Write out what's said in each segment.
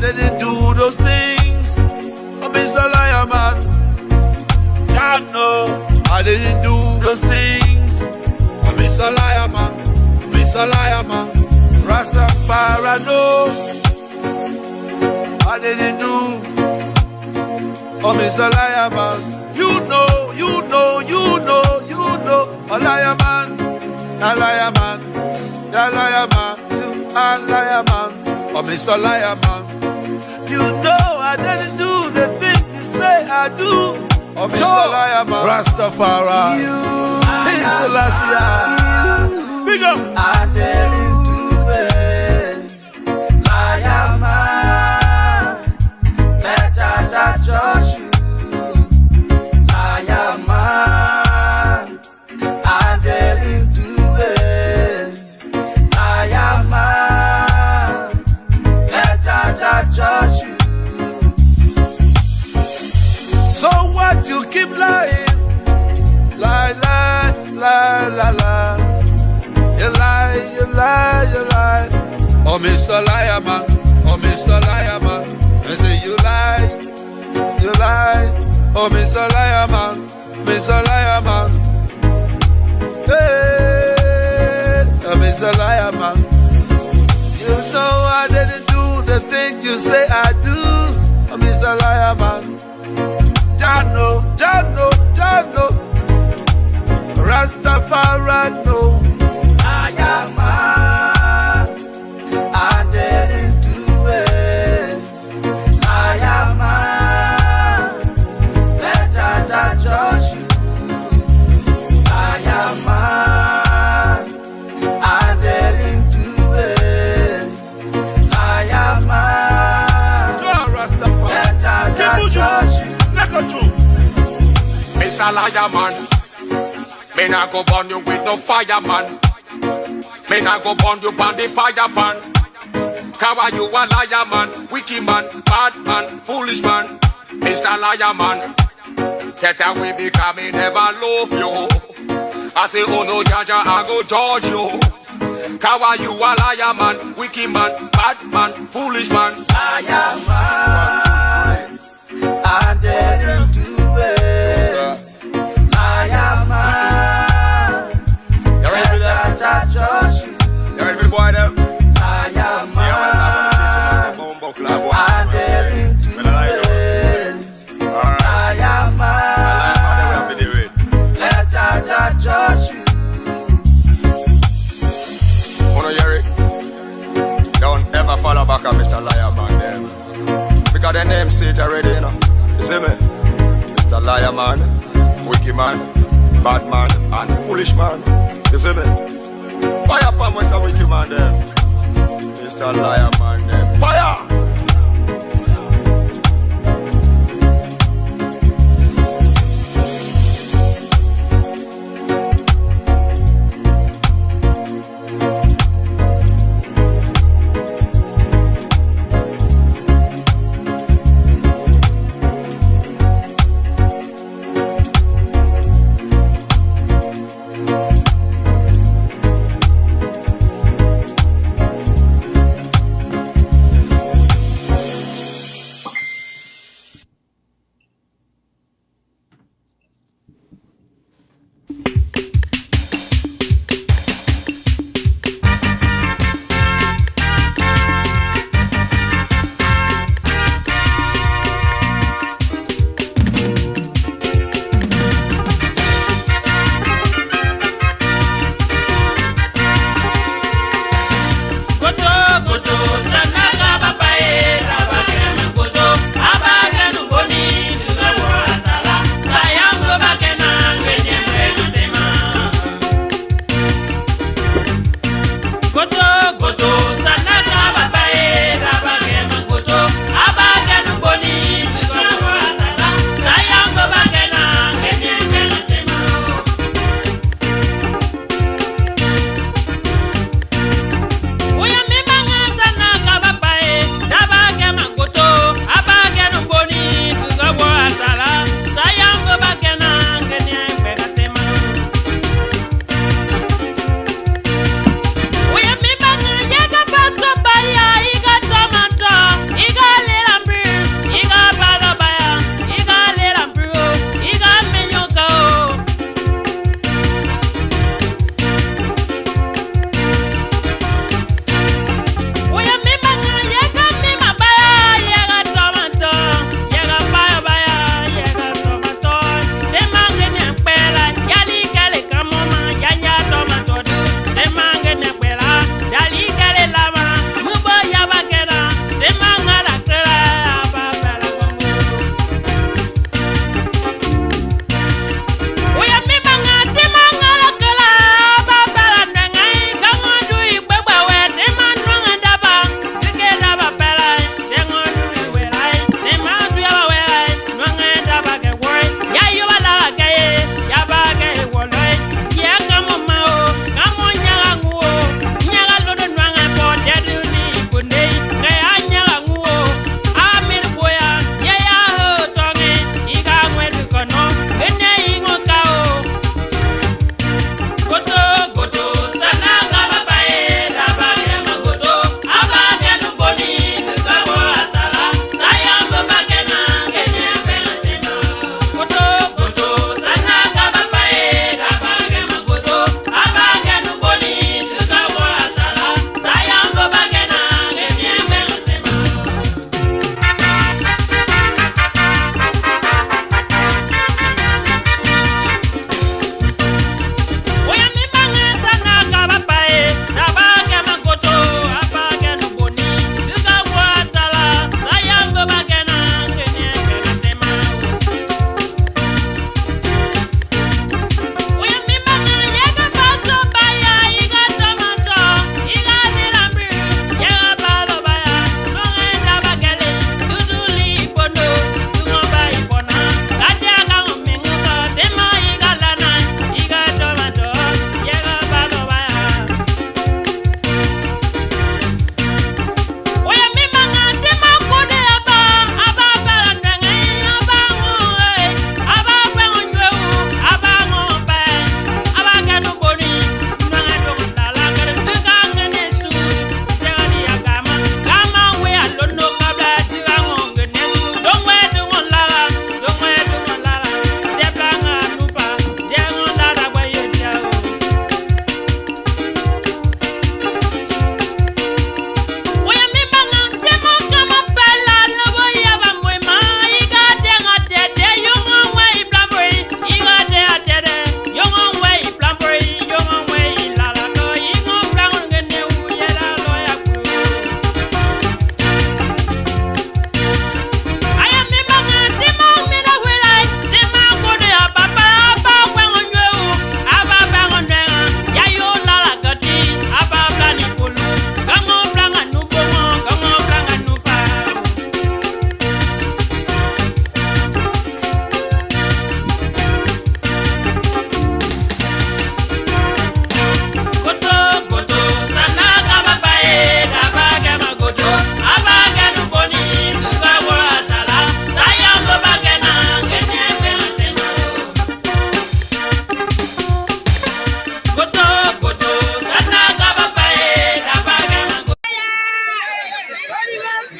didn't do those things. Oh, Mr. Liar Man, God no, I didn't do those things. Oh, Mr. Liar Man, Mr. Liar Man, Rastafari no, I didn't do. Oh, Mr. Liar Man, you know, a liar man, a liar man, a liar man, you are a liar man. Oh, Mr. Liar Man, you know I didn't do the thing you say I do. Oh, Mr. Liar Man, Rastafari, Peace Selassie, big up. I didn't do it, Liar Man. Let Jaja judge you, Liar Man. I didn't do it, Liar Man. Let Jaja judge you. So what, you keep lying? Lie, lie, lie, lie, lie. You lie, you lie, you lie. Oh, Mr. Liar Man, oh, Mr. Liar Man. I say you lie, you lie. Oh, Mr. Liar Man, Mr. Liar Man. Hey, oh, Mr. Liar Man. You know I didn't do the thing you say I do. Oh, Mr. Liar Man. Jano, Jano, Jano. Rastafari no. Liar Man, I didn't do it. Liar Man, let Jaja judge you. Liar Man, I didn't do it. Liar Man, let Jaja judge you. Mr. Liar Man, me nah go burn you with no fireman. Me nah go burn you on the fire pan. Cause you a liar man, wicked man, bad man, foolish man. Mr. Liar Man, get away because me never love you. I say oh no Jaja, I go judge you. Cause you a liar man, wicked man, bad man, foolish man. Liar Man, I didn't do it. Liar Man, let Jaja judge you. You ready for the boy there? Liar Man, I didn't do it. Liar Man, let Jaja judge you. Oh no, Yeri, don't ever follow back on Mr. Liar Man them. Because the name say it already, you know. You see me? Mr. Liar Man, wicked man, bad man, and foolish man. You see me? Fire upon Mr. Wicked Man them. Mr. Liar Man them. Fire!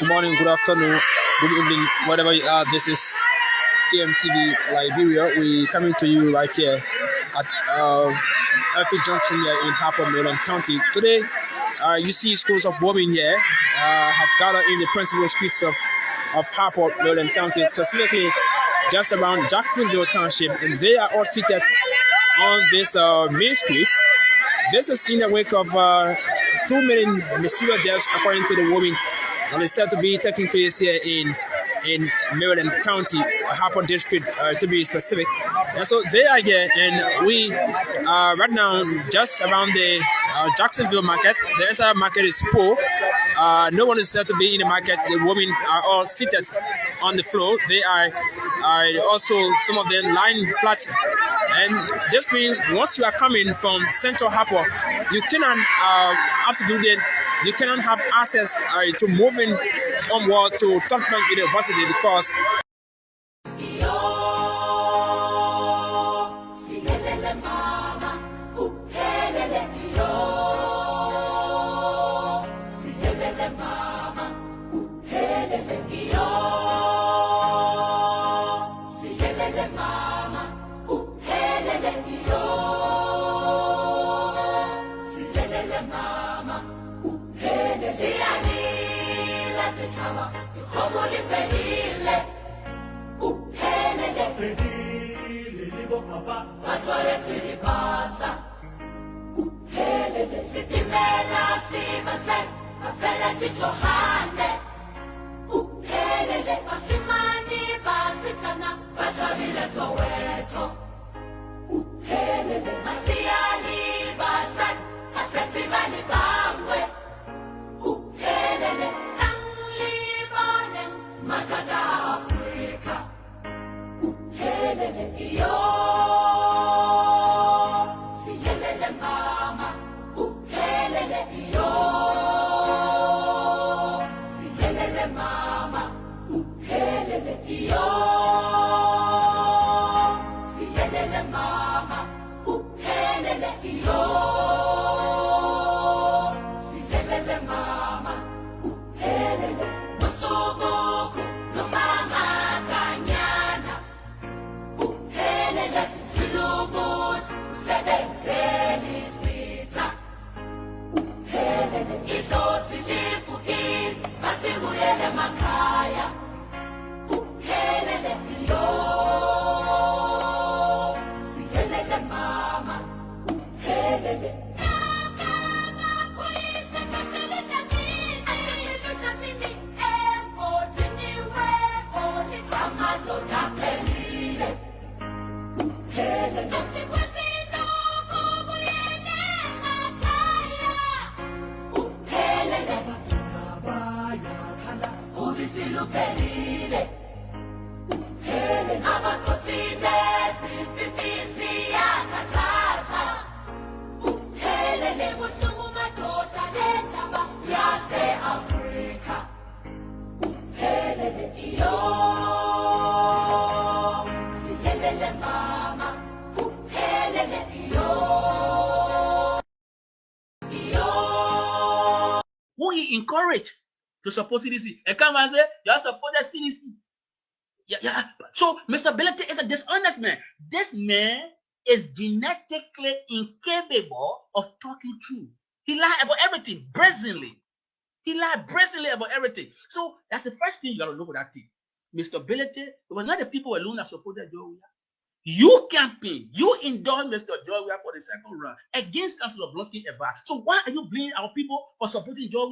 good morning, good afternoon, good evening, whatever you are. This is KMTV Liberia. We're coming to you right here at Elfie Junction here in Harper, Maryland County. Today, you see schools of women here have gathered in the principal streets of Harper, Maryland County, specifically just around Jacksonville Township, and they are all seated on this main street. This is in the wake of 2 million mysterious deaths, according to the women, and it's said to be taking place here in Maryland County, Harper District, to be specific. And so they are here, and we are right now just around the Jacksonville market. The entire market is full. No one is said to be in the market. The women are all seated on the floor. They are also, some of them, lying flat. And this means once you are coming from Central Harper, you cannot have to do that. You cannot have access to moving onward to Tubman University because who he encouraged to support CDC. And come and say, you support the CDC. Yeah. So Mr. Belete is a dishonest man. This man is genetically incapable of talking true. He lied about everything brazenly. He lied brazenly about everything. So that's the first thing you gotta look at that thing. Mr. Belete, it was not the people alone that supported Joe. You campaign, you endorsed Mr. Joe for the second round against Councillor Blonsky Eva. So why are you blaming our people for supporting Joe?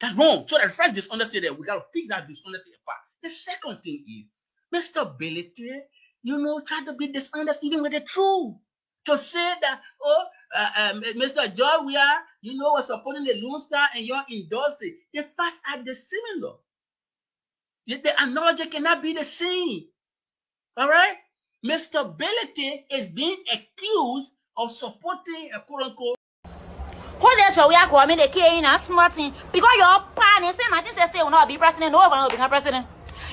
That's wrong. So the first dishonesty there, we gotta pick that dishonesty apart. The second thing is, Mr. Belete, try to be dishonest even with the truth. To say that, Mr. Joe, was supporting the Lone Star and you're endorsing. The facts are the similar. The analogy cannot be the same. All right? Mr. Belete is being accused of supporting a quote-unquote. Hold that we are coming the key in a smart thing because your partner saying 1960 will not be president, no one will become president.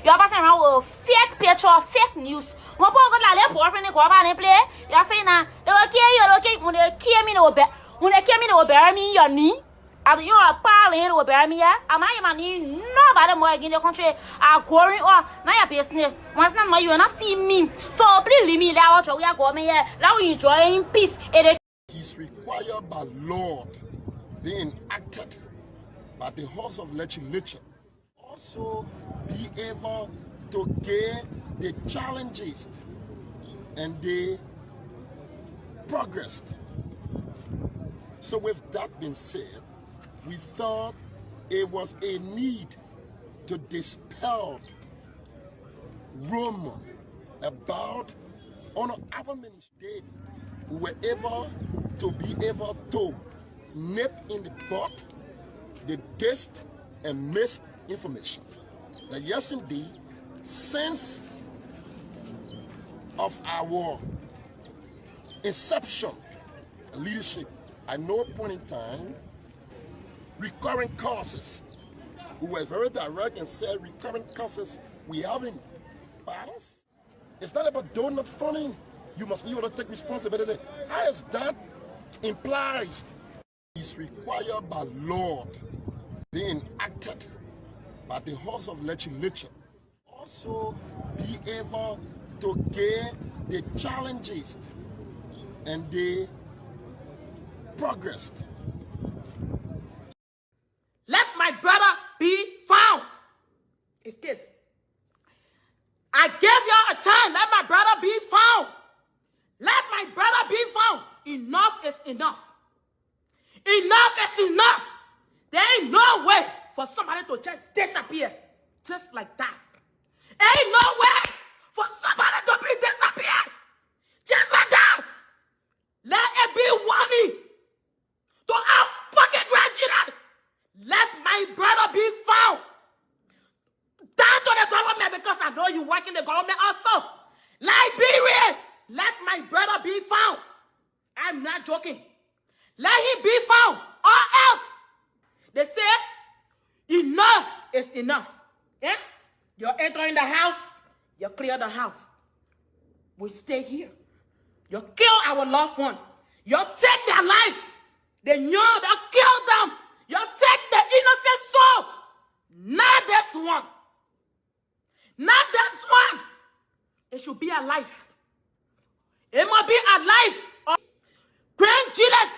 You're passing around with fake picture, fake news. One poor got a boyfriend go about and play. You're saying that they will kill you, when they came in over, when they came in over, me your knee. As you are parling with Bermia, am I man? Nobody more in the country are quarrying or Naya business. Once not you not see me. So please leave me out. We are going here. Now we enjoying peace. Is required by law being enacted by the House of Legislature. Also be able to get the challenges and the progress. So with that being said, we thought it was a need to dispel rumor about on our ministry. We were able to be able to nip in the bud the test and misinformation. That yes indeed, since of our inception leadership, at no point in time, recurring causes. We were very direct and said recurring causes we having battles. It's not about doing not funding. You must be able to take responsibility. How is that implies? It's required by law being enacted by the House of Legislature. Also be able to get the challenges and the progress. Let my brother be found. It's this. I gave you a time. Let my brother be found. Let my brother be found. Enough is enough. Enough is enough. There ain't no way for somebody to just disappear. Just like that. Ain't no way for somebody to be disappeared. Just like that. Let it be warning to our fucking grandchildren. Let my brother be found. Down to the government, because I know you work in the government also. Liberia, let my brother be found. I'm not joking. Let him be found, or else. They say, enough is enough. Yeah? You enter in the house, you clear the house. We stay here. You kill our loved one. You take their life. They know that kill them. You take the innocent soul. Not this one. Not this one. It should be alive. It must be alive. Or grandchildren.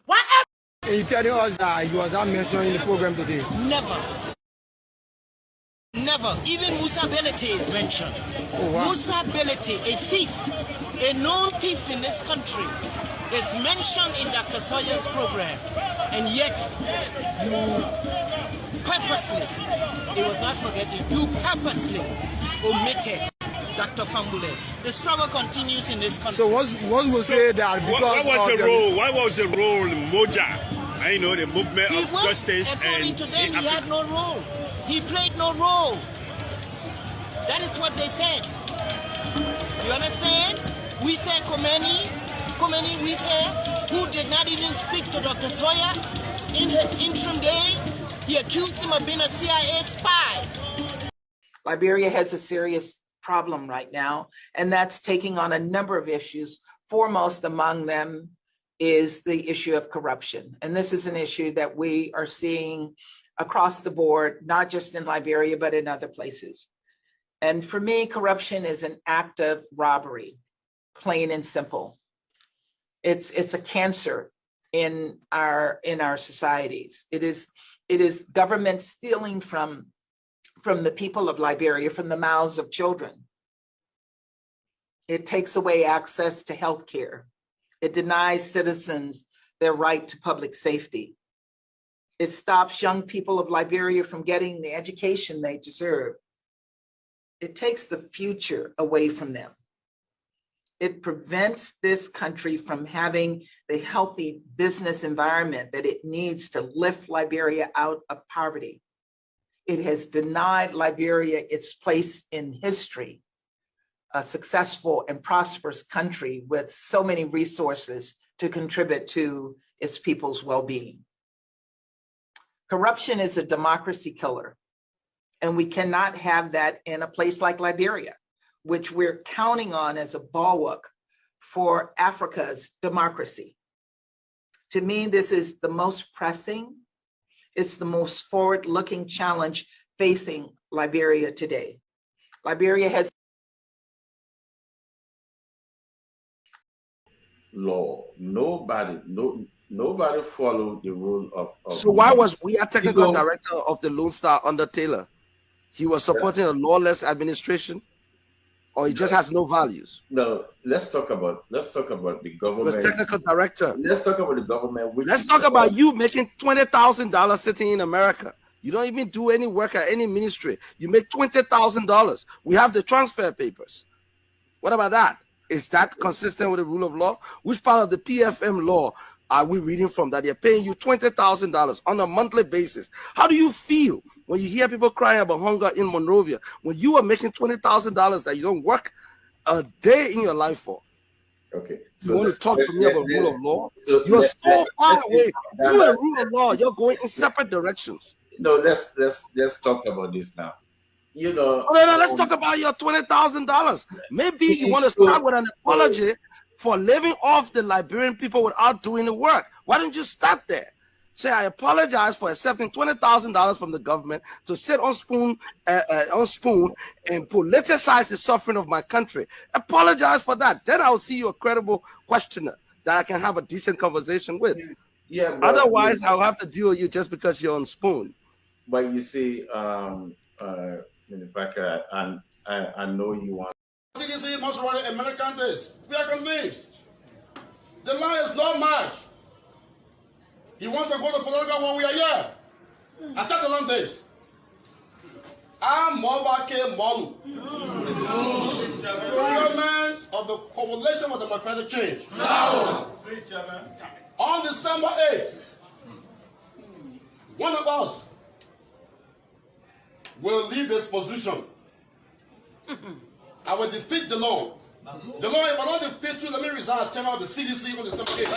Whatever. Are you telling us that he was not mentioned in the program today? Never. Never. Even Musa Belete is mentioned. Oh, wow. Musa Belete, a thief, a known thief in this country, is mentioned in Dr. Sawyer's program. And yet, you purposely, it was not forgetting, you purposely omitted Dr. Fambule. The struggle continues in this country. So what will say that because what was the role Moja? I know the movement of justice, according and to them, he had no role. He played no role. That is what they said. You understand? We say Khomeini, we say, who did not even speak to Dr. Sawyer in his interim days. He accused him of being a CIA spy. Liberia has a serious problem right now, and that's taking on a number of issues. Foremost among them is the issue of corruption. And this is an issue that we are seeing across the board, not just in Liberia, but in other places. And for me, corruption is an act of robbery, plain and simple. It's a cancer in our societies. It is government stealing from the people of Liberia, from the mouths of children. It takes away access to health care. It denies citizens their right to public safety. It stops young people of Liberia from getting the education they deserve. It takes the future away from them. It prevents this country from having the healthy business environment that it needs to lift Liberia out of poverty. It has denied Liberia its place in history, a successful and prosperous country with so many resources to contribute to its people's well-being. Corruption is a democracy killer, and we cannot have that in a place like Liberia, which we're counting on as a bulwark for Africa's democracy. To me, this is the most pressing It's the most forward-looking challenge facing Liberia today. Liberia has law. Nobody followed the rule of So why was we a technical director of the Lone Star under Taylor? He was supporting a lawless administration, or he just has no values? No, let's talk about the government. He was technical director. Let's talk about the government. Let's talk about you making $20,000 sitting in America. You don't even do any work at any ministry. You make $20,000. We have the transfer papers. What about that? Is that consistent with the rule of law? Which part of the PFM law are we reading from that they're paying you $20,000 on a monthly basis? How do you feel when you hear people crying about hunger in Monrovia, when you are making $20,000 that you don't work a day in your life for? Okay. So you want to talk to me about rule of law? You're so far away. You and the rule of law, you're going in separate directions. No, let's talk about this now. You know, no, let's talk about your $20,000. Maybe you want to start with an apology for living off the Liberian people without doing the work. Why don't you start there? Say, I apologize for accepting $20,000 from the government to sit on spoon and politicize the suffering of my country. Apologize for that. Then I'll see you a credible questioner that I can have a decent conversation with. Yeah. Otherwise, I'll have to deal with you just because you're on spoon. But you see, and I know you want. CDC must run it in many countries. We are convinced. The line is not much. He wants to go to political when we are here. I tell the long days. I'm Mobake Molu, chairman of the Coalition for Democratic Change. On December 8th, one of us will leave his position. I will defeat the law. The law, if I don't defeat you, let me resign as chairman of the CDC on December 8th.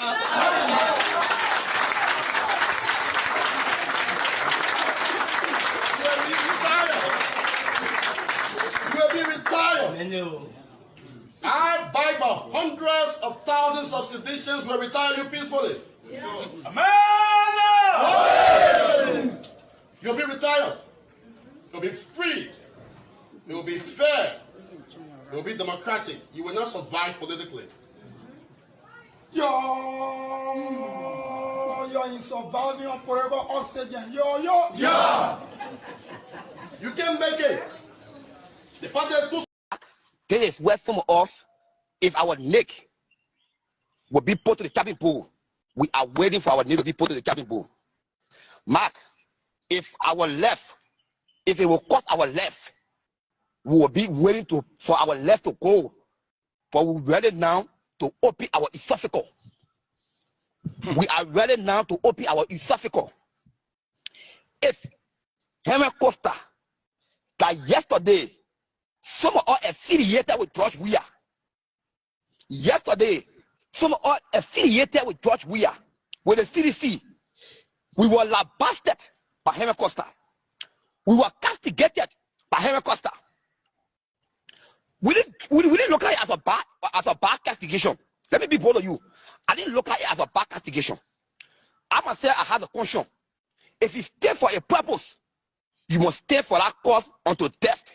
I buy by hundreds of thousands of seditions will retire you peacefully. Yes. Amen. You'll be retired. You'll be freed. You'll be fair. You'll be democratic. You will not survive politically. You're in surviving forever oxygen. Yeah. You can make it. The party is too. This is where some of us, if our neck will be put to the chopping pool, we are waiting for our neck to be put to the chopping pool. Mark, if it will cut our left, we will be waiting for our left to go. But we're ready now to open our esophagus. We are ready now to open our esophagus. If Henry Costa, like yesterday, some of us affiliated with George Weah. Yesterday, some of us affiliated with George Weah, with the CDC. We were lambasted by Henry Costa. We were castigated by Henry Costa. We didn't look at it as a bad castigation. Let me be bold of you. I didn't look at it as a bad castigation. I must say I had a conscience. If you stay for a purpose, you must stay for that cause unto death.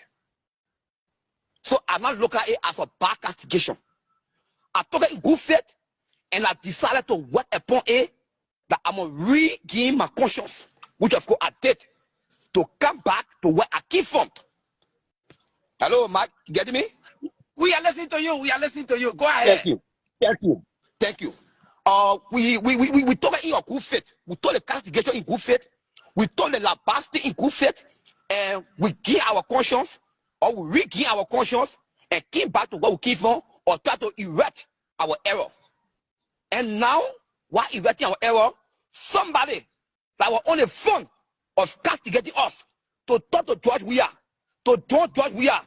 So I not look at it as a bad castigation. I took it in good faith, and I decided to work upon it that I'm going to regain my conscience, which of course I did, to come back to where I came from. Hello, Mike, you getting me? We are listening to you. We are listening to you. Go ahead. Thank you. Thank you. Thank you. We took it in your good faith. We took the castigation in good faith. We took the labasting in good faith, and we gain our conscience, or we regain our conscience, and came back to where we came from, or try to erect our error. And now, while erecting our error, somebody that was on the front of castigating us to talk to George Weah, to George Weah,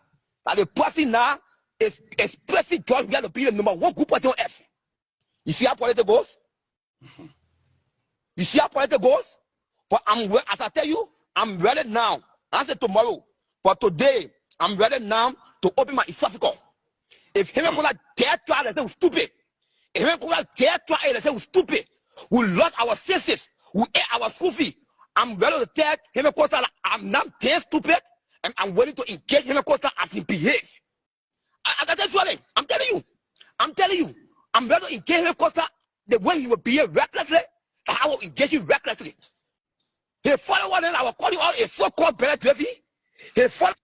that the person now is pressing George Weah to be the #1 good person on earth. You see how politics goes? You see how politics goes? But as I tell you, I'm ready now. I said tomorrow, but today, I'm ready now to open my esophagus. If him and dare try to say we're stupid, if him and dare try to say we're stupid, we lost our senses, we ate our school fee. I'm ready to tell him Costa I'm not damn stupid, and I'm willing to engage him Costa as he behaves. I'm telling you, I'm ready to engage him Costa the way he will behave recklessly. I will engage him recklessly. He follow one, and I will call you out a so-called better trophy. He follow.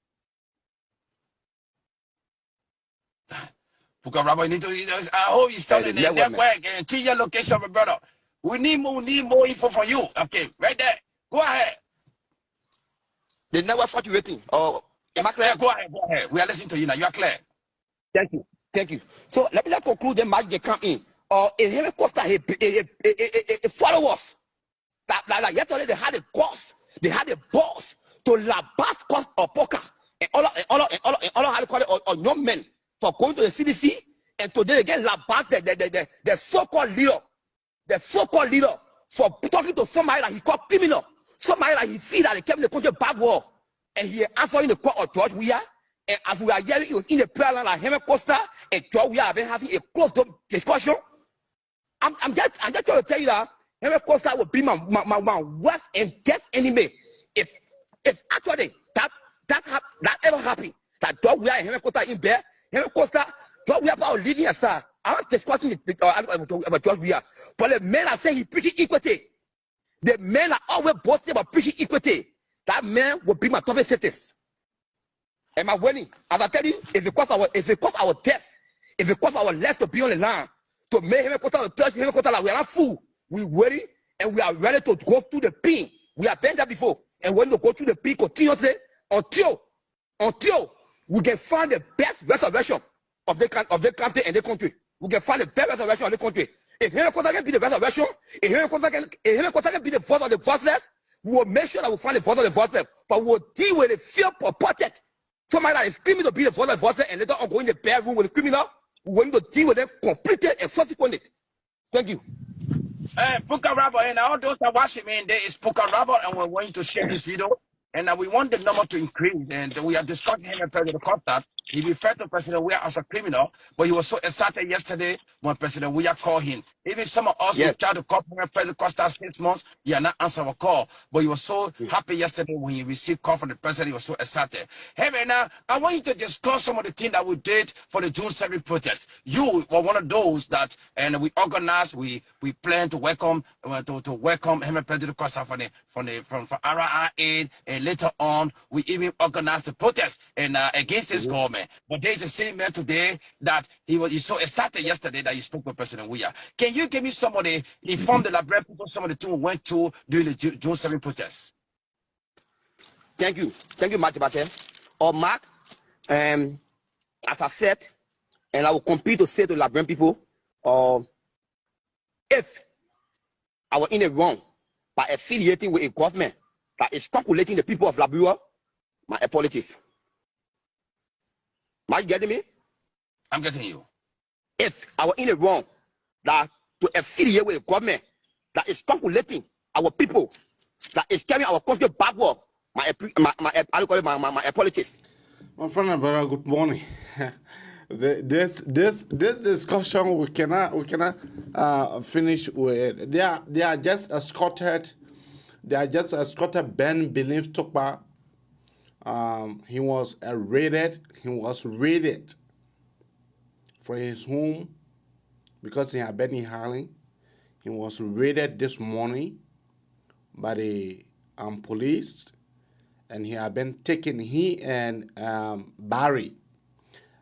Because Rabbi, I hope you start in the network and to your location, my brother. We need more info from you. Okay, right there. Go ahead. The network for you waiting. Oh, am I clear? Go ahead. We are listening to you now. You are clear. Thank you. So let me conclude the match they come in. Or in him Costa, he follow us. Like yesterday they had a course, they had a boss to labas cost or poker and all how to call it or young men for going to the CDC, and today again labas the so-called leader for talking to somebody that he called criminal, somebody that he see that they came in the country back war, and he answering the court of George Weah. And as we are hearing, it was in the prayer line like Heme Costa and George Weah have been having a close discussion. I'm just trying to tell you that Heme Costa will be my worst and death enemy if actually that ever happened. That George Weah and Heme Costa in there, Heme Costa, George Weah about leading aside. I'm not discussing about George Weah, but the men are saying he preaching equity. The men are always boasting about preaching equity. That man will be my top sentence. Am I winning? As I tell you, if it costs our death, if it costs our life to be on the line, to make him cost our church, him cost our we are not fool. We ready and we are ready to go through the pain. We have been there before, and we're going to go through the pain continuously until we can find the best resurrection of the country and the country. We can find the best resurrection of the country. If him can be the resurrection, if him can be the voice of the voiceless, we will make sure that we find the voice of the voiceless, but we will deal with the fear purported. Somebody that is claiming to be the voice of the voiceless and later on going in the bedroom with the criminal, we're going to deal with them completely and subsequently. Thank you. Puka Rabba, and all those that watching me, there is Puka Rabba, and we're going to share this video. And we want the number to increase, and we are discussing him and President Costa. He referred to President Weah as a criminal, but he was so excited yesterday when President Weah called him. Even some of us who tried to call President Costa 6 months, he had not answered our call. But he was so happy yesterday when he received call from the president. He was so excited. Hey, man, now, I want you to discuss some of the things that we did for the June 7th protest. You were one of those that, and we organized, we plan to welcome him and President Costa from RIA, and later on, we even organized the protest and against this government. But there's the same man today that he's so excited yesterday that he spoke with President Weah. Can you give me some of the inform the Liberian people some of the things we went through during the June 7th protests? Thank you, Mark Bate. Or Mark, as I said, and I will compete to say to Liberian people, if I was in a wrong by affiliating with a government that is calculating the people of Liberia, my apologies. Are you getting me? I'm getting you. If I was in a wrong that to affiliate with a government that is calculating our people, that is carrying our country backward, my apologies. My friend and brother, good morning. This discussion we cannot finish with. They are just escorted. They are just escorted Ben Belief Tokba. He was raided. He was raided for his home because he had been in Harlem. He was raided this morning by the police, and he had been taken. He and Barry,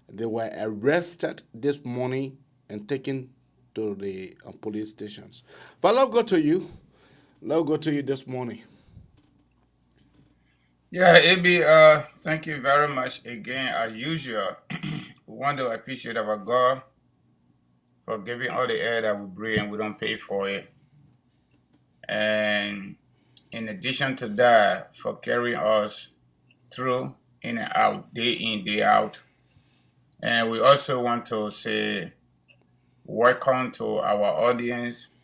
they were arrested this morning and taken to the police stations. But let's go to you. Let's go to you this morning. Yeah, AB, thank you very much again, as usual. We want to appreciate our God for giving all the air that we breathe and we don't pay for it. And in addition to that, for carrying us through, in and out, day in, day out. And we also want to say welcome to our audience.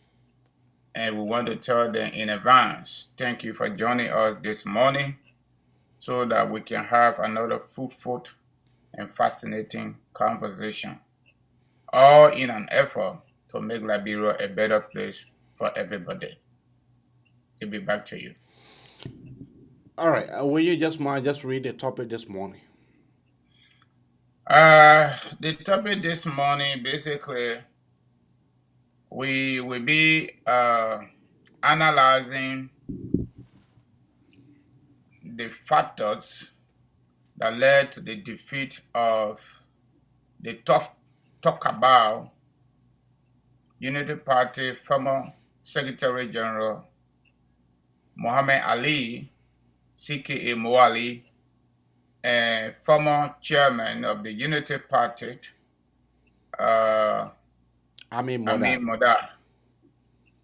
And we want to tell them in advance, thank you for joining us this morning, so that we can have another fruitful and fascinating conversation, all in an effort to make Liberia a better place for everybody. I'll be back to you. All right. Will you just mind just read the topic this morning? The topic this morning, basically, we will be analyzing the factors that led to the defeat of the talk about Unity Party former Secretary General Muhammad Ali, CKA Moali, and former chairman of the Unity Party, Amin Modar.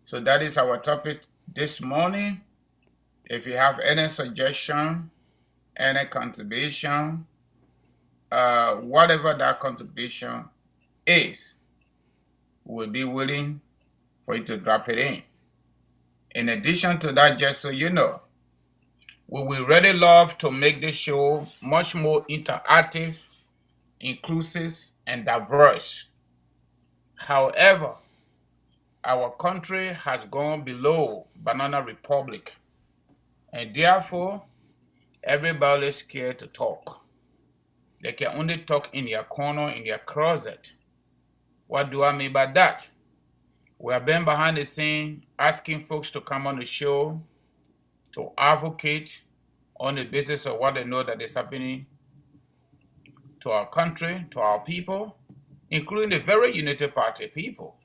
So that is our topic this morning. If you have any suggestion, any contribution, whatever that contribution is, we'll be willing for you to drop it in. In addition to that, just so you know, we will really love to make this show much more interactive, inclusive, and diverse. However, our country has gone below Banana Republic, and therefore, everybody is scared to talk. They can only talk in their corner, in their closet. What do I mean by that? We have been behind the scene asking folks to come on the show to advocate on the basis of what they know that is happening to our country, to our people, including the very United Party people.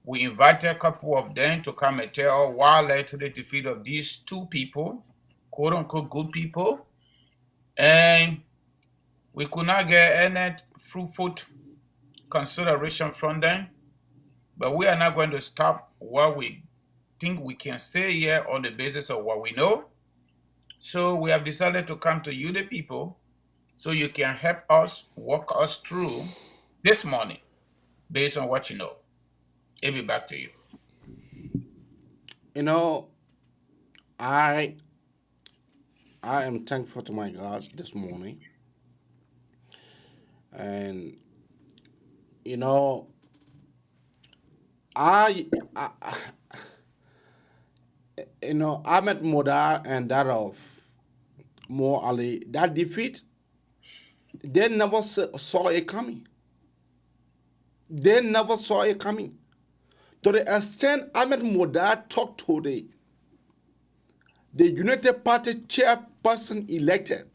We invited a couple of them to come and tell what led to the defeat of these two people, quote unquote good people, and we could not get any fruitful consideration from them. But we are not going to stop what we think we can say here on the basis of what we know. So we have decided to come to you, the people, so you can help us, walk us through this morning based on what you know. It'll be back to you. You know, I am thankful to my God this morning. And you know, I Ahmed Modar and that of Mo Ali, that defeat, they never saw it coming. They never saw it coming. To the extent Ahmed Modar talked today, the United Party chairperson elected,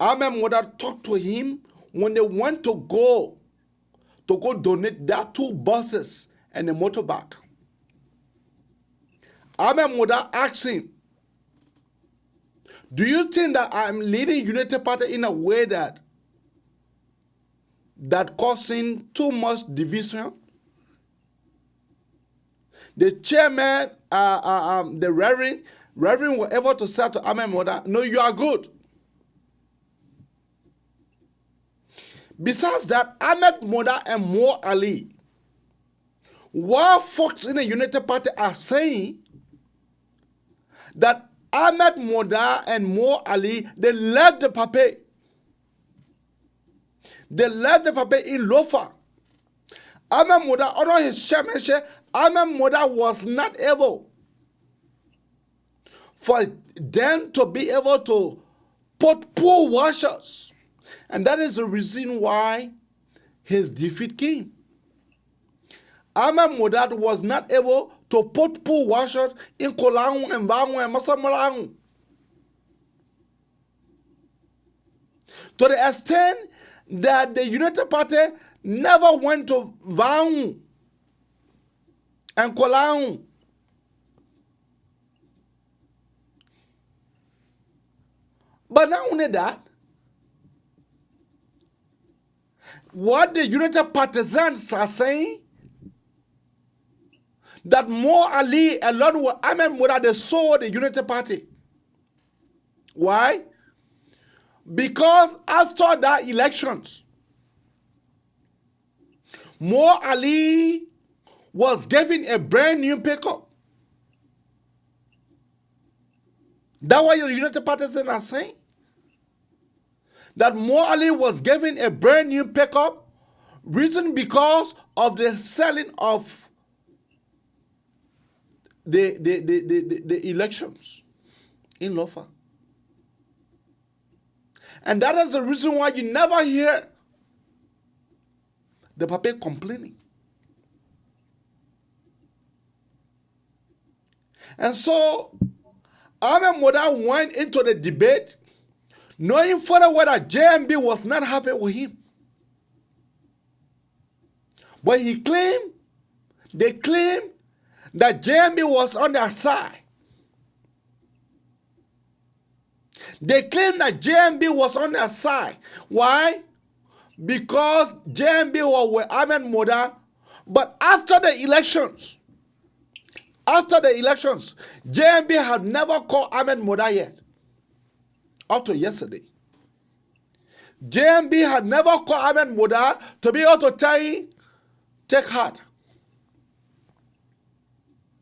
Ahmed Modar talked to him when they went to go donate their 2 buses and a motorbike. Ahmed Modar asked him, do you think that I'm leading United Party in a way that causing too much division? The chairman, the reverend was able to say to Ahmed Modar, no, you are good. Besides that, Ahmed Modar and Mo Ali, while folks in the United Party are saying that Ahmed Modar and Mo Ali, they left the party. They left the party in Lofa. Ahmed Modar, under his chairmanship, Ahmed Modar was not able for them to be able to put poor washers. And that is the reason why his defeat came. Ahmed Modar was not able to put poor washers in Kolang and Bangu and Masamalang. To the extent that the United Party never went to Bangu and Kolang. But not only that, what the United Partisans are saying, that Mo Ali along with Ahmed Modar, they sold the United Party. Why? Because after that elections, Mo Ali was given a brand new pickup. That's what the United Partisans are saying. That Mo Ali was given a brand new pickup, reason because of the selling of the elections in Lofa. And that is the reason why you never hear the Papa complaining. And so, Ahmed Moda went into the debate knowing further well that JMB was not happy with him. But they claimed that JMB was on their side. They claimed that JMB was on their side. Why? Because JMB was with Ahmed Moda. But after the elections, JMB had never called Ahmed Moda yet. Up to yesterday. JMB had never called Ahmed Moda to be able to tell him, take heart.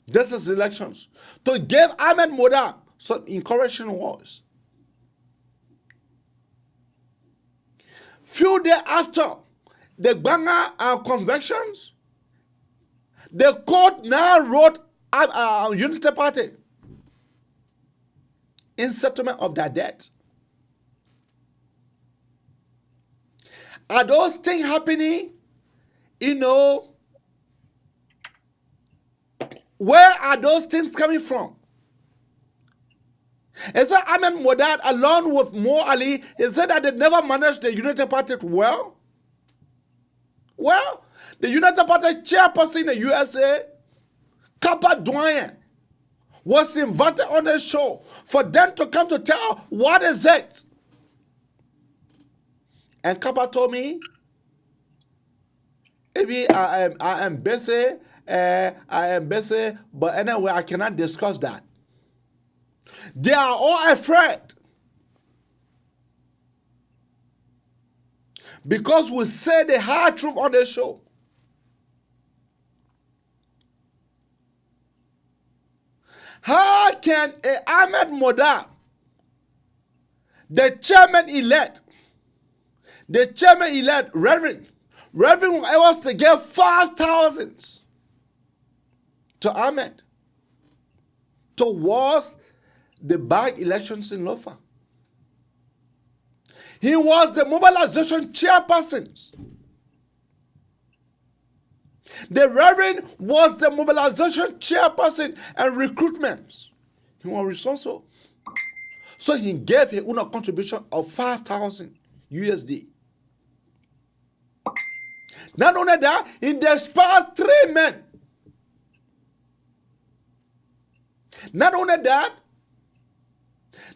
This is elections. To give Ahmed Moda some encouraging words. Few days after the Banga convictions, the court now wrote Unity Party in settlement of their debt. Are those things happening? Where are those things coming from? Is it Ahmed Modad along with Mo Ali? Is it that they never managed the United Party well? Well, the United Party chairperson in the USA, Kappa Doyen, was invited on the show for them to come to tell what is it. And Kappa told me, maybe I am busy, but anyway, I cannot discuss that. They are all afraid. Because we say the hard truth on the show. How can Ahmed Moda, the chairman-elect, Reverend was to give 5,000 to Ahmed towards the bag elections in Lofa? He was the mobilization chairperson. The Reverend was the mobilization chairperson and recruitment. He was responsible. So he gave a contribution of 5,000 USD. Not only that, he dispatched 3 men. Not only that,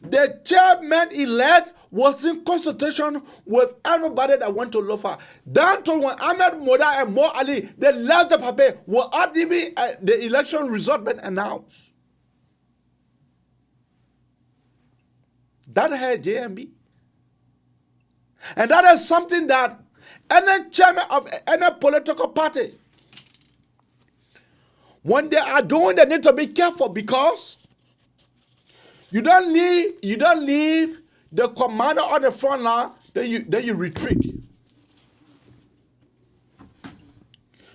the chairman-elect was in consultation with everybody that went to Lofa. Down to when Ahmed Moda and Mo Ali, they left the paper without even the election result been announced. That had JMB. And that is something that any chairman of any political party, when they are doing, they need to be careful, because you don't leave the commander on the front line, then you retreat.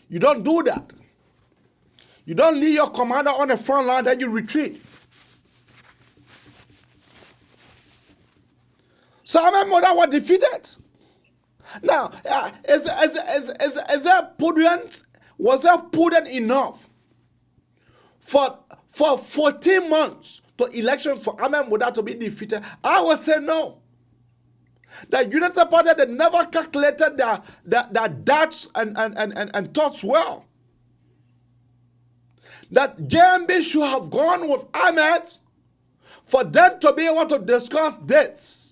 You don't do that. You don't leave your commander on the front line, then you retreat. So Ahmed Moda was defeated. Now, was that prudent enough for 14 months to election for Ahmed Moda to be defeated? I would say no. The United Party, they never calculated their doubts and thoughts well. That JMB should have gone with Ahmed for them to be able to discuss this.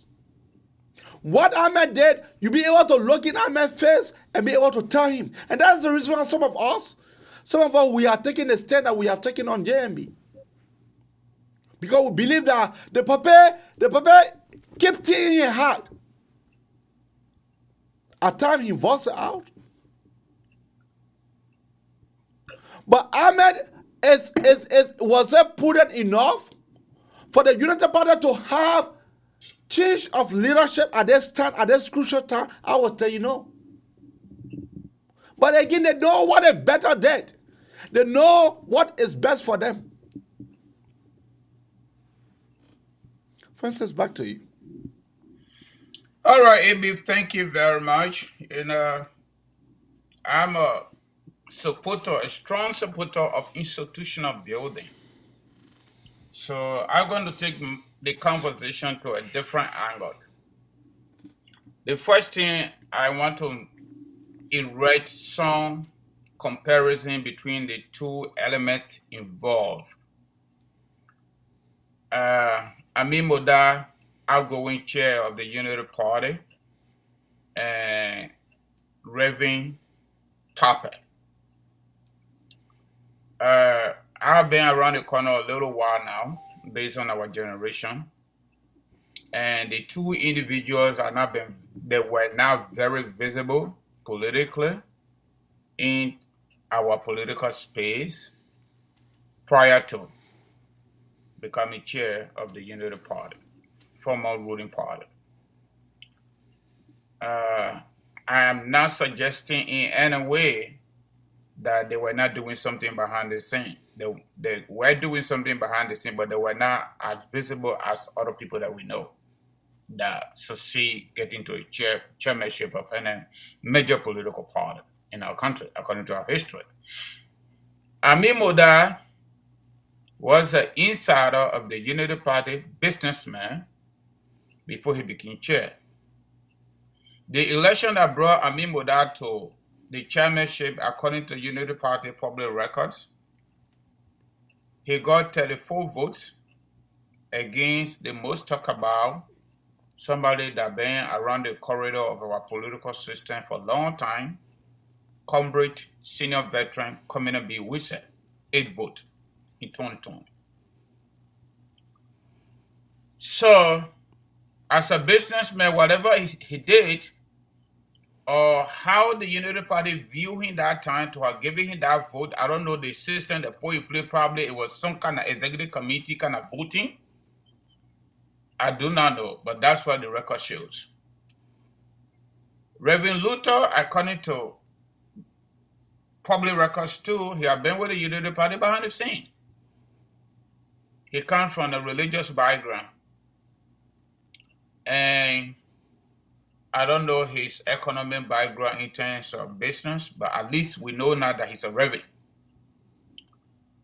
What Ahmed did, you be able to look in Ahmed's face and be able to tell him. And that's the reason why some of us, we are taking the stand that we have taken on JMB. Because we believe that the Papa kept thinking in his heart. At times he voiced it out. But Ahmed was it prudent enough for the United Party to have change of leadership at this crucial time? I will tell you no. But again, they know what a better did. They know what is best for them. Francis, back to you. All right, Amy, thank you very much. I'm a supporter, a strong supporter of institutional building. So I'm going to take the conversation to a different angle. The first thing I want to erect some comparison between the two elements involved. Amin Moda, outgoing chair of the Unity Party, and Reverend Topper. I've been around the corner a little while now, based on our generation. And the two individuals they were now very visible politically in our political space prior to becoming chair of the Unity Party, former ruling party. I am not suggesting in any way that they were not doing something behind the scene. They were doing something behind the scene, but they were not as visible as other people that we know that succeed getting to a chairmanship of any major political party in our country, according to our history. Amin Moda was an insider of the Unity Party, businessman, before he became chair. The election that brought Amin Moda to the chairmanship, according to Unity Party public records, he got 34 votes against the most talked about somebody that been around the corridor of our political system for a long time, comrade, senior veteran, Commander B. Wisse, 8 votes in 2020. So, as a businessman, whatever he did, or how the Unity Party viewed him that time to have given him that vote, I don't know the system, the point he played, probably it was some kind of executive committee kind of voting. I do not know, but that's what the record shows. Reverend Luther, according to public records too, he had been with the Unity Party behind the scene. He comes from a religious background. And I don't know his economic background in terms of business, but at least we know now that he's a reverend.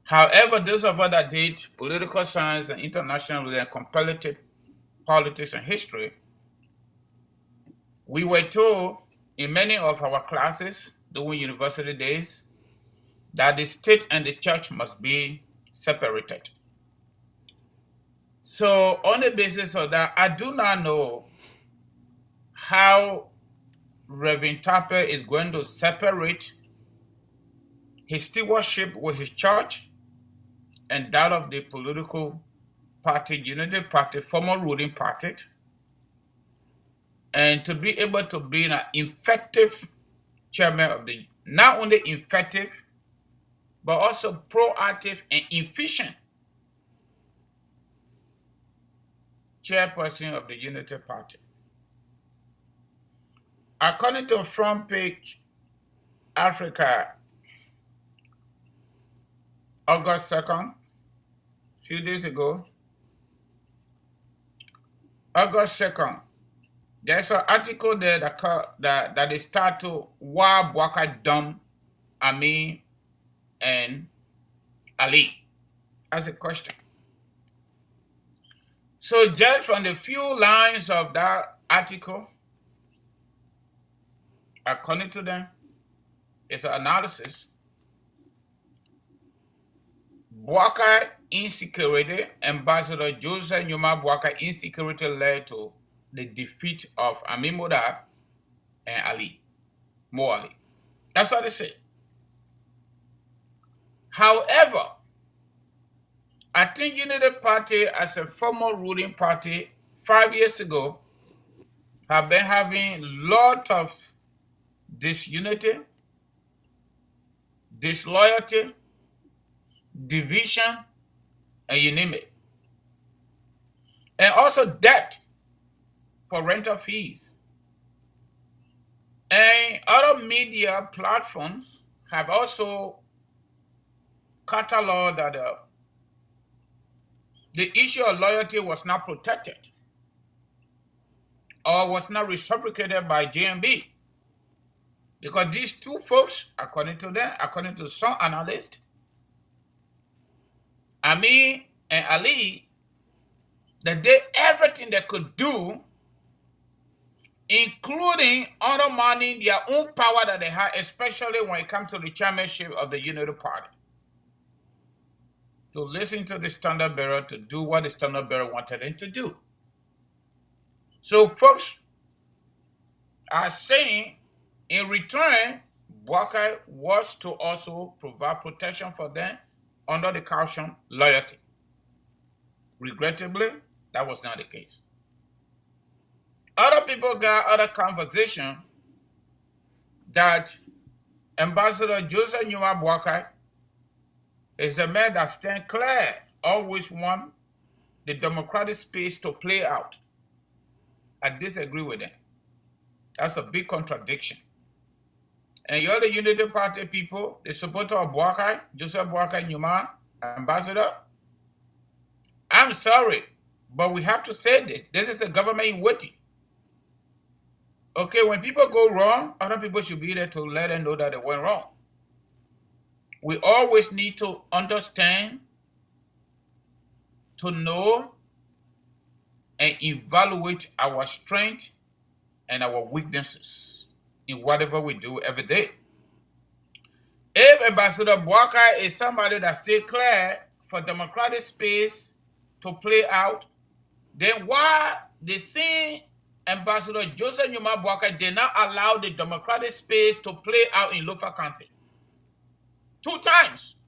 However, those of us that did political science and international and comparative politics and history, we were told in many of our classes during university days that the state and the church must be separated. So on the basis of that, I do not know how Reverend Tapper is going to separate his stewardship with his church and that of the political party, Unity Party, former ruling party, and to be able to be an effective chairman of the, not only effective, but also proactive and efficient chairperson of the Unity Party. According to Front Page Africa, August 2nd, a few days ago, August 2nd, there's an article there that they start to why Bwaka dumb Amin and Ali as a question. So just from the few lines of that article, according to them, it's an analysis. Bwaka insecurity, Ambassador Joseph Nyuma Bwaka insecurity led to the defeat of Amin Moda and Ali, Mo Ali. That's what they say. However, I think Unity Party, as a former ruling party 5 years ago, have been having a lot of disunity, disloyalty, division, and you name it. And also debt for rental fees. And other media platforms have also cataloged that the issue of loyalty was not protected or was not reciprocated by JMB. Because these two folks, according to them, according to some analysts, Ami and Ali, they did everything they could do, including undermining their own power that they had, especially when it comes to the chairmanship of the Unity Party. To listen to the standard bearer, to do what the standard bearer wanted them to do. So folks are saying, in return, Bwaka was to also provide protection for them under the caution loyalty. Regrettably, that was not the case. Other people got other conversation that Ambassador Joseph Nyuma Bwaka is a man that stands clear, always want the democratic space to play out. I disagree with them. That's a big contradiction. And you're the Unity Party people, the supporter of Bwaka, Joseph Bwaka Nyuma, Ambassador. I'm sorry, but we have to say this. This is a government in waiting. Okay, when people go wrong, other people should be there to let them know that they went wrong. We always need to understand, to know, and evaluate our strengths and our weaknesses in whatever we do every day. If Ambassador Bwaka is somebody that stays clear for democratic space to play out, then why the same Ambassador Joseph Nyuma Bwaka did not allow the democratic space to play out in Lofa County? 2 times.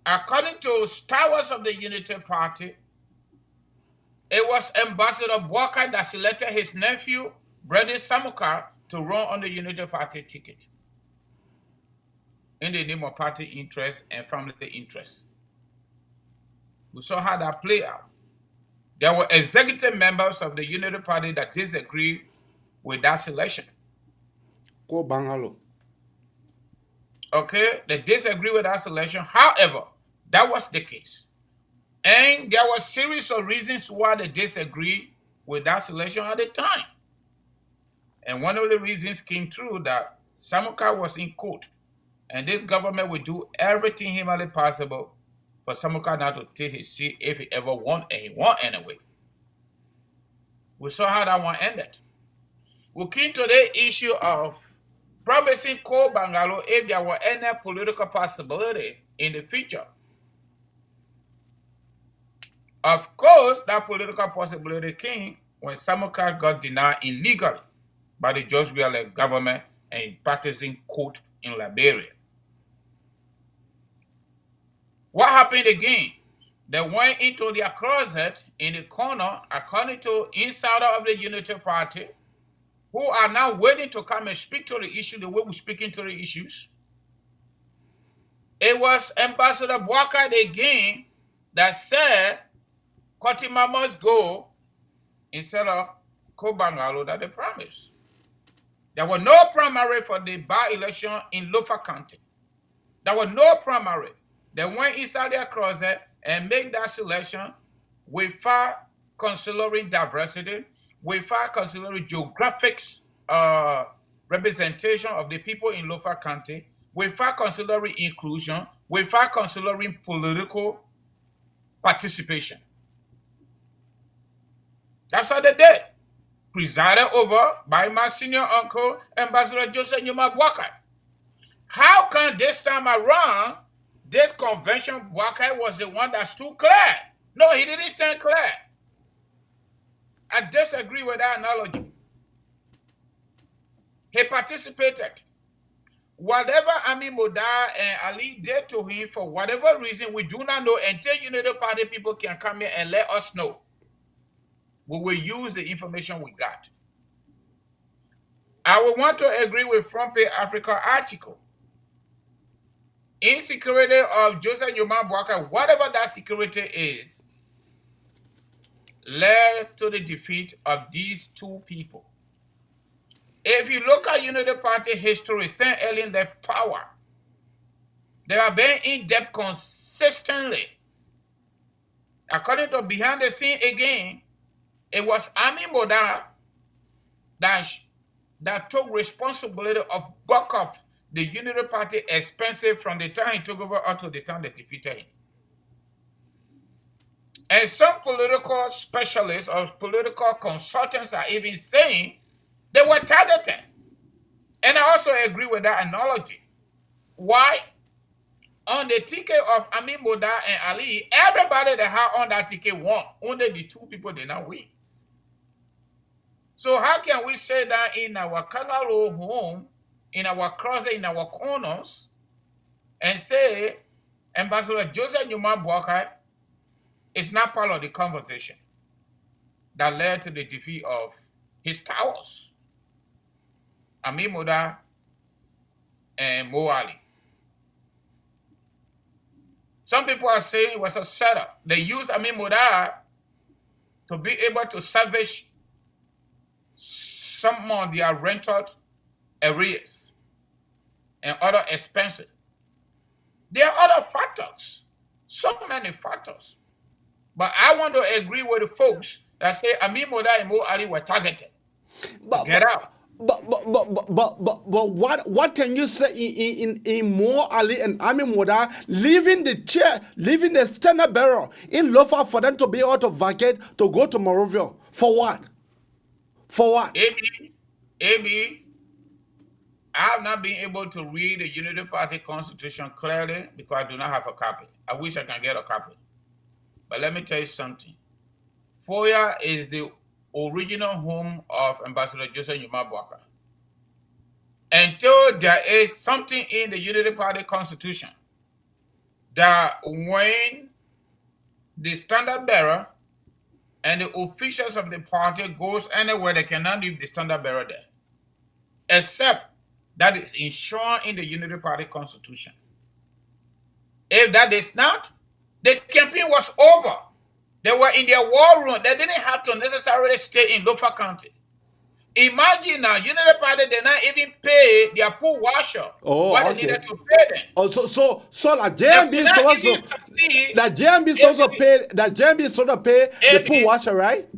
According to stewards of the Unity Party, it was Ambassador Bwaka that selected his nephew, Brendan Samukar, to run on the Unity Party ticket in the name of party interest and family interest. We saw how that played out. There were executive members of the Unity Party that disagreed with that selection. Go Bangalo. Okay, they disagree with that selection. However, that was the case. And there were a series of reasons why they disagreed with that selection at the time. And one of the reasons came through that Samukar was in court. And this government would do everything humanly possible for Samukar not to take his seat if he ever won, and he won anyway. We saw how that one ended. We came to the issue of promising Ko Bangalo if there were any political possibility in the future. Of course, that political possibility came when Samukar got denied illegally by the George Weah government and practicing court in Liberia. What happened again? They went into their closet in the corner, according to insider of the Unity Party, who are now waiting to come and speak to the issue the way we're speaking to the issues. It was Ambassador Bwaka again that said Kotima must go instead of Kobangalo that they promised. There was no primary for the by-election in Lofa County. There was no primary. They went inside their closet and made that selection without considering diversity, without considering geographic representation of the people in Lofa County, without considering inclusion, without considering political participation. That's what they did. Presided over by my senior uncle, Ambassador Joseph Nyuma Bwaka. How come this time around, this convention, Bwaka was the one that stood clear? No, he didn't stand clear. I disagree with that analogy. He participated. Whatever Ami Moda and Ali did to him, for whatever reason, we do not know until Unity Party people can come here and let us know. We will use the information we got. I would want to agree with Front Page Africa article. Insecurity of Joseph Nyuma Bwaka, whatever that security is, led to the defeat of these two people. If you look at Unity Party history, since Ellen left power, they have been in debt consistently. According to behind the scene again, it was Ami Moda that took responsibility of bulk of the Unity Party expenses from the time he took over until the time they defeated him. And some political specialists or political consultants are even saying they were targeted. And I also agree with that analogy. Why? On the ticket of Ami Moda and Ali, everybody that had on that ticket won. Only the two people did not win. So how can we say that in our kangaroo home, in our closet, in our corners, and say Ambassador Joseph Newman Boakai is not part of the conversation that led to the defeat of his towers, Ami Moda and Mo Ali? Some people are saying it was a setup. They used Ami Moda to be able to salvage some of their rental arrears and other expenses. There are other factors, so many factors. But I want to agree with the folks that say Ami Moda and Mo Ali were targeted. Get out. But what can you say in Mo Ali and Ami Moda leaving the chair, leaving the standard bearer in Lofa for them to be able to vacate to go to Morovia? For what? For what? Amy, I have not been able to read the Unity Party Constitution clearly because I do not have a copy. I wish I can get a copy. But let me tell you something. Foya is the original home of Ambassador Joseph Newman Boakai. Until there is something in the Unity Party Constitution that when the standard bearer and the officials of the party goes anywhere, they cannot leave the standard bearer there, except that is enshrined in the Unity Party Constitution. If that is not, the campaign was over. They were in their war room. They didn't have to necessarily stay in Lofa County. Imagine now, Unity Party did not even pay their pool washer what they needed to pay them. Oh, so like JMB sort of pay the pool washer, right?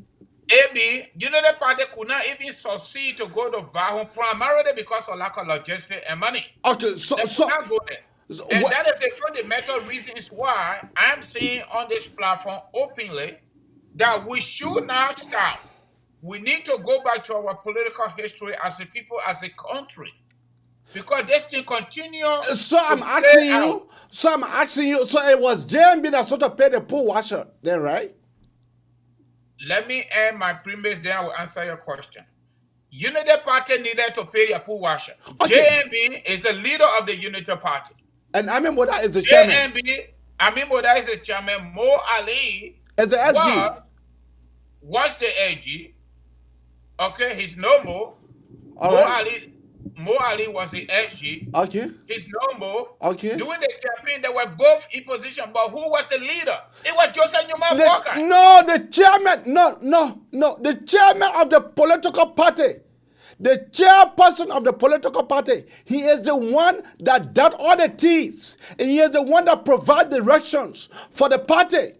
AB, Unity Party could not even succeed to go to Vahon primarily because of lack of logistics and money. Okay, they could not go there. And that is the fundamental reasons why I'm saying on this platform openly that we should not stop. We need to go back to our political history as a people, as a country, because this thing continues. So I'm asking you. So it was JMB that sort of paid the pool washer, then, right? Let me end my premise, then I will answer your question. Unity Party needed to pay their pool washer. Okay. JMB is the leader of the Unity Party. And Ami Moda is the chairman. Ami Moda is the chairman. Mo Ali is the SG. Was the AG. Okay, he's no more. Mo Ali was the SG. Okay. He's no more. Okay. During the campaign, they were both in position, but who was the leader? It was Joseph Newman Boakai. No, the chairman. No. The chairman of the political party. The chairperson of the political party, he is the one that does all the T's, and he is the one that provides directions for the party.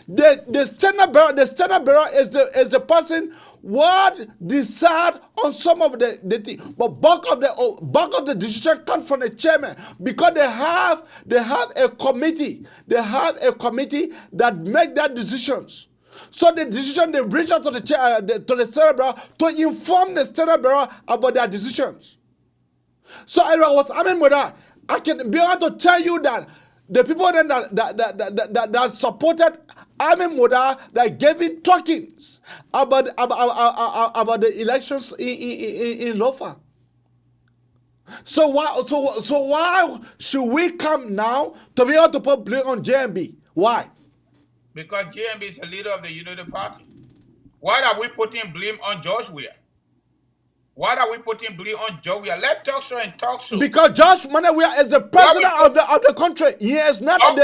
The standard bearer is the person what decide on some of the thing, but bulk of the decision comes from the chairman because they have a committee. They have a committee that make that decisions. So the decision they reach out to the standard bearer to inform the standard bearer about their decisions. So I can be able to tell you that the people then that supported Ami Moda that gave him talkings about the elections in Lofa. So why should we come now to be able to put blame on JMB? Why? Because JMB is the leader of the Unity Party. Why are we putting blame on George Weah? Why are we putting blame on Joe Weah? Let's talk show and talk show. Because George Weah is the president of the country. He is not. Okay,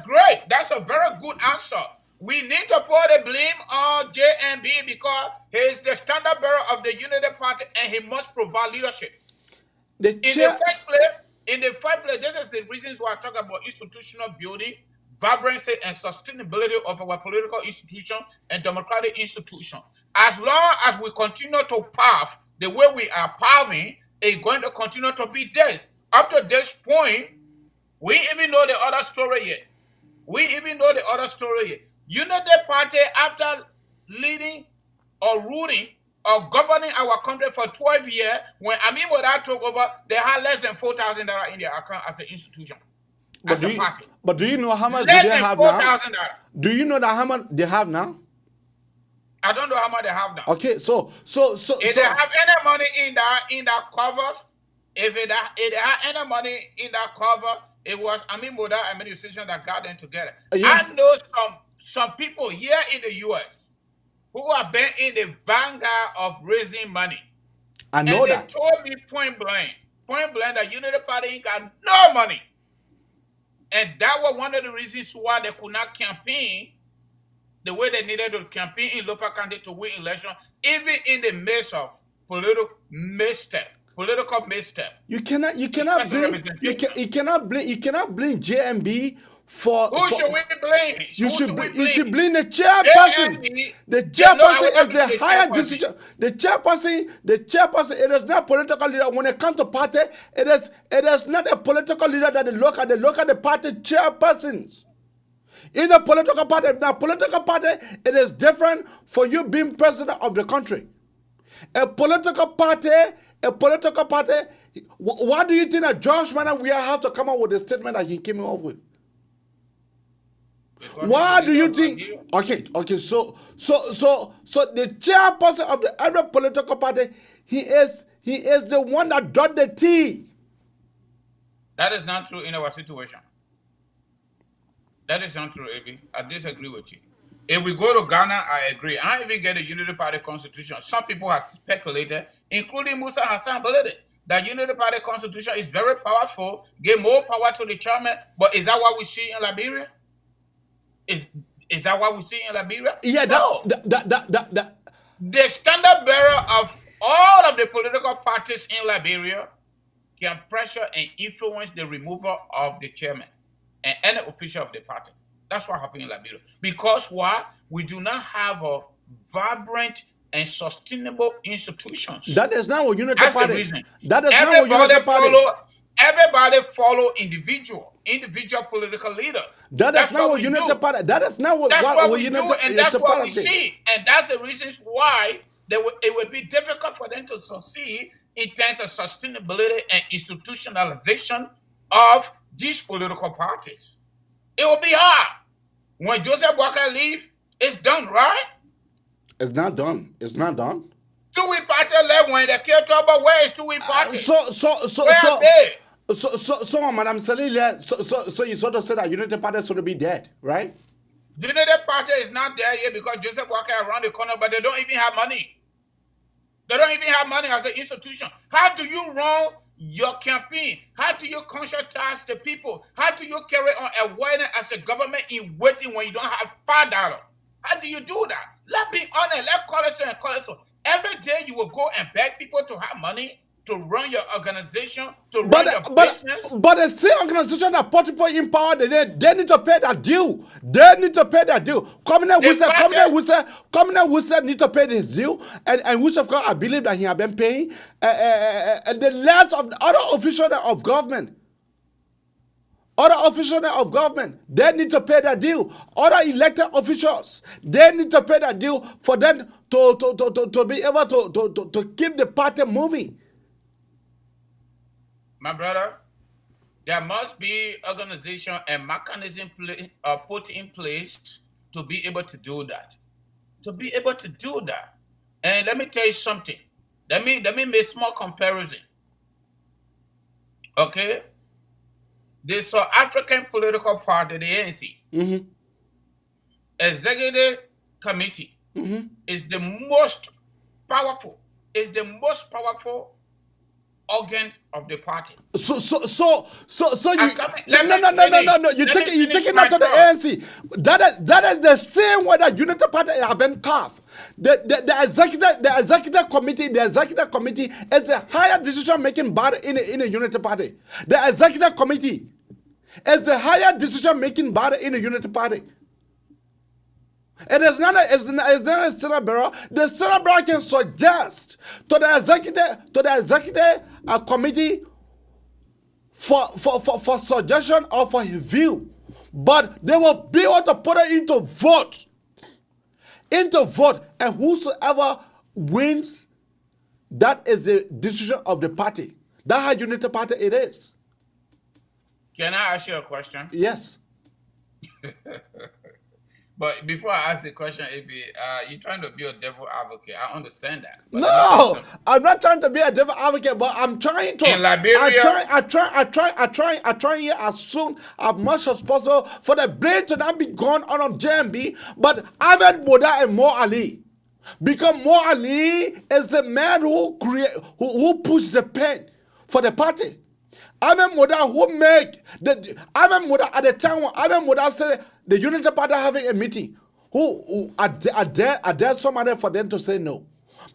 great. That's a very good answer. We need to put the blame on JMB because he is the standard bearer of the Unity Party and he must provide leadership. In the first place, this is the reasons why I talk about institutional building, vibrancy and sustainability of our political institution and democratic institution. As long as we continue to path the way we are pathing, it's going to continue to be this. Up to this point, we even know the other story yet. Unity Party, after leading or ruling or governing our country for 12 years, when Amin Wada took over, they had less than $4,000 in their account as an institution. But do you know how much less they than have now? $4,000. Do you know that how much they have now? I don't know how much they have now. Okay, if they have any money in that cover, if they have any money in that cover, it was Amin Moda administration that got them together. I know some people here in the U.S. who have been in the vanguard of raising money. I know and that. They told me point blank that Unity Party ain't got no money. And that was one of the reasons why they could not campaign the way they needed to campaign in local county to win election, even in the midst of political misstep. You cannot blame JMB for. Who should we blame? You should blame the chairperson. The chairperson is the higher decision. The chairperson. It is not political leader. When it comes to party, it is not a political leader that they look at. They look at the party chairpersons. In a political party, it is different for you being president of the country. A political party. Why do you think that George Manna we have to come up with a statement that he came up with? Why do you think? Okay. So the chairperson of every political party, he is the one that dot the T. That is not true in our situation. That is not true, Ebi. I disagree with you. If we go to Ghana, I agree. I even get a Unity Party constitution. Some people have speculated, including Musa Hassan Balede, that Unity Party constitution is very powerful, give more power to the chairman. But is that what we see in Liberia? Is that what we see in Liberia? Yeah, no. The standard bearer of all of the political parties in Liberia can pressure and influence the removal of the chairman and any official of the party. That's what happened in Liberia. Because why? We do not have a vibrant and sustainable institutions. That is not what Unity Party. That's the reason. That is not what Unity Party. Everybody follow individual political leader. That's not what Unity Party. That is not what. That's what we Unity, do, and that's what we see, and that's the reasons why it would be difficult for them to succeed in terms of sustainability and institutionalization of these political parties. It will be hard. When Joseph Walker leave, it's done, right? It's not done. It's not done. Two-week party left when they kill trouble. Where is two-week party? So, Madam Salilia, so you sort of said that Unity Party should be dead, right? Unity Party is not there yet because Joseph Walker around the corner, but they don't even have money. They don't even have money as an institution. How do you run your campaign? How do you conscientize the people? How do you carry on awareness as a government in waiting when you don't have $5? How do you do that? Let's be honest. Let's call it so and call it so. Every day you will go and beg people to have money to run your organization, to run your business. But the same organization that put people in power, they need to pay that due. They need to pay that due. Communist Wuse need to pay his due, and which of course I believe that he have been paying. And the last of the other officials of government. They need to pay that due. Other elected officials, they need to pay that due for them to be able to keep the party moving. My brother, there must be organization and mechanism put in place to be able to do that. And let me tell you something. Let me make a small comparison. Okay? The South African political party, the ANC, executive committee is the most powerful. Organ of the party. So you no. You taking that to the ANC. That is the same way that Unity Party have been carved. The executive committee is a higher decision making body in the Unity Party. The executive committee is the higher decision-making body in the Unity Party. It is not a Senate Bureau. The Senate Bureau can suggest to the executive committee for suggestion or for review, but they will be able to put it into vote, and whosoever wins, that is the decision of the party. That's how Unity Party it is. Can I ask you a question? Yes. But before I ask the question, AB, you're trying to be a devil advocate. I understand that. But No, I'm not trying to be a devil advocate, but I'm trying to. In Liberia, I try here as soon as much as possible for the blame to not be gone on JMB, but Ahmed Boda and Mo Ali. Because Mo Ali is the man who pushed the pen for the party. Ahmed Moda who make the Ahmed Moda at the time when Ahmed Moda said the Unity Party having a meeting, who are there somebody for them to say no,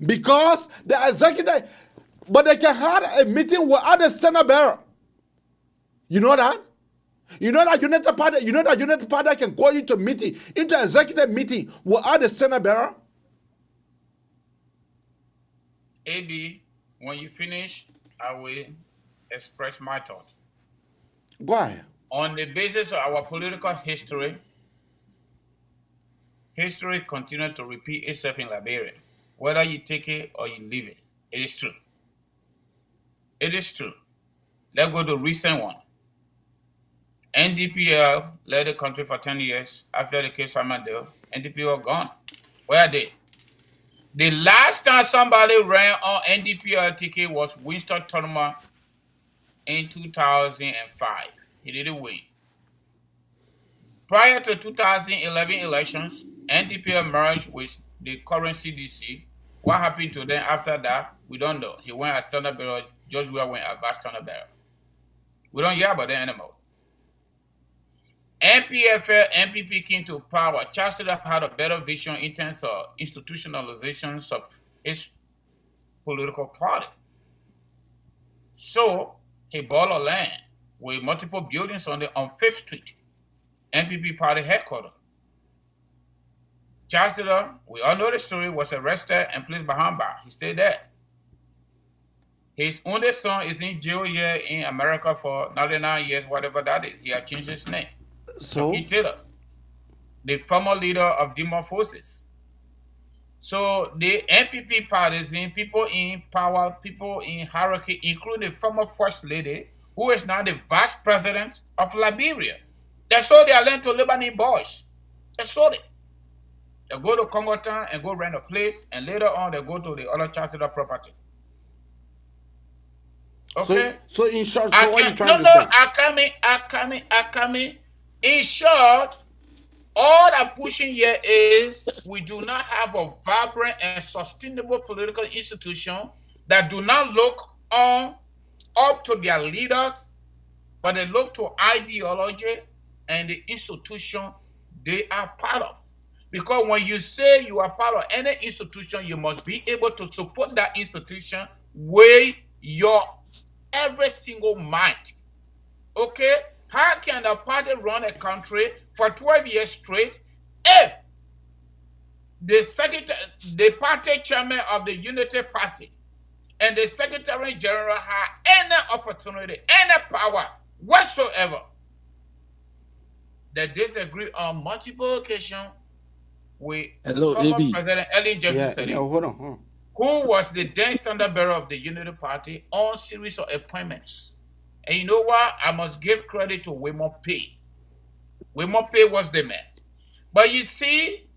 because the executive, but they can have a meeting without the standard bearer. You know that? You know that Unity Party can go into meeting, into executive meeting without the standard bearer. AB, when you finish, I will express my thought. Why? On the basis of our political history continues to repeat itself in Liberia. Whether you take it or you leave it, it is true. It is true. Let's go to recent one. NDPL led the country for 10 years after the case Amadeo. NDPL gone. Where are they? The last time somebody ran on NDPL ticket was Winston Tolman in 2005. He didn't win. Prior to 2011 elections, NDPL merged with the current CDC. What happened to them after that, we don't know. He went as standard bearer, George Weah went as vice standard bearer. We don't hear about them anymore. NPFL, NPP came to power. Chancellor had a better vision in terms of institutionalizations of his political party. So he bought a land with multiple buildings on 5th Street, NPP party headquarters. Chancellor, we all know the story, was arrested and placed behind bars. He stayed there. His only son is in jail here in America for 99 years, whatever that is. He had changed his name. So he Taylor, the former leader of Demon Forces. So the NPP partisan, people in power, people in hierarchy, including the former first lady, who is now the vice president of Liberia. They sold their land to Lebanese boys. They sold it. They go to Congo Town and go rent a place, and later on they go to the other chancellor property. Okay. So in short, so what are you trying to say? I come in. In short, all I'm pushing here is we do not have a vibrant and sustainable political institution that do not look up to their leaders, but they look to ideology and the institution they are part of. Because when you say you are part of any institution, you must be able to support that institution with your every single might. Okay? How can a party run a country for 12 years straight if the party chairman of the Unity Party and the Secretary General have any opportunity, any power whatsoever? They disagree on multiple occasions with former President Ellen Jefferson, hold on. Who was the then standard bearer of the Unity Party on series of appointments. And you know what? I must give credit to Wilmot Pay. Wilmot Pay was the man. But you see,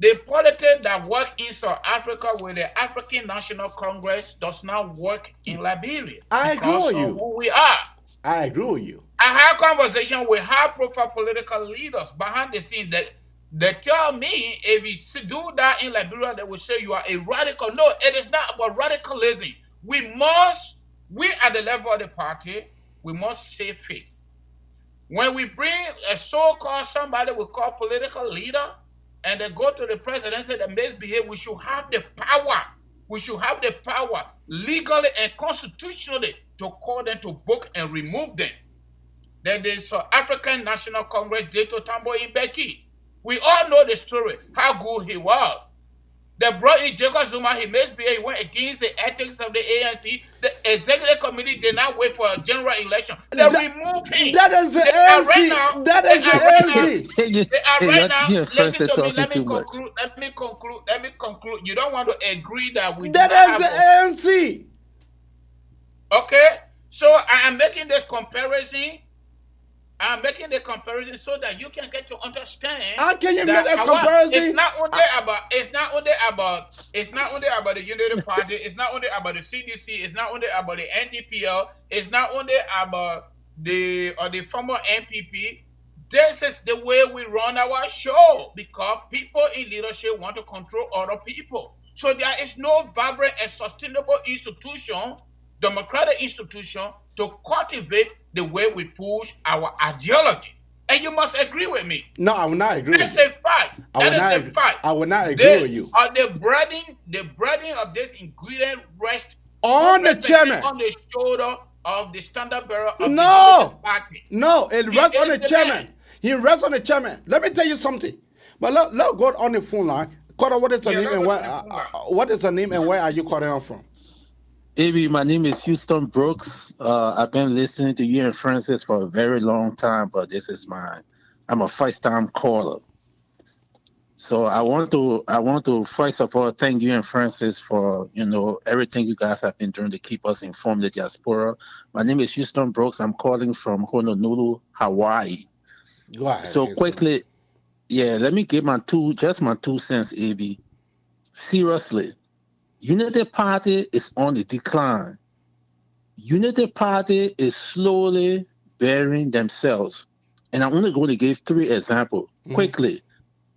the politics that work in South Africa with the African National Congress does not work in Liberia. I agree with you. Who we are. I agree with you. I have conversation with high-profile political leaders behind the scene that they tell me if you do that in Liberia, they will say you are a radical. No, it is not about radicalism. We at the level of the party, we must save face. When we bring a so-called somebody we call political leader, and they go to the presidency that misbehave, we should have the power. We should have the power legally and constitutionally to call them to book and remove them. that the South African National Congress did to Tambo Mbeki. We all know the story, how good he was. They brought in Jacob Zuma, he misbehaved, he went against the ethics of the ANC. The executive committee did not wait for a general election. They removed him. That is the ANC. That is the ANC. They are right now. Listen to me. Let me conclude. You don't want to agree that we that is the ANC. Okay, so I am making this comparison. I'm making the comparison so that you can get to understand. How can you make a comparison? It's not only about the Unity Party. It's not only about the CDC. It's not only about the NDPL. It's not only about the former NPP. This is the way we run our show because people in leadership want to control other people. So there is no vibrant and sustainable institution, democratic institution, to cultivate the way we push our ideology. And you must agree with me. No, I will not agree with you. That's a fact. That is a fact. I will not agree with you. The breading of this ingredient rests on the chairman, on the shoulder of the standard bearer of the party. No, it rests on the chairman. He rests on the chairman. Let me tell you something. But let's go on the phone line. What is the name and where? What is the name and where are you calling on from? Baby, my name is Houston Brooks. I've been listening to you and Francis for a very long time, but I'm a first-time caller. So I want to first of all thank you and Francis for everything you guys have been doing to keep us informed, the diaspora. My name is Houston Brooks. I'm calling from Honolulu, Hawaii. Go ahead. So quickly, let me give my 2 cents, AB. Seriously. Unity Party is on the decline. Unity Party is slowly burying themselves. And I'm only going to give 3 examples quickly.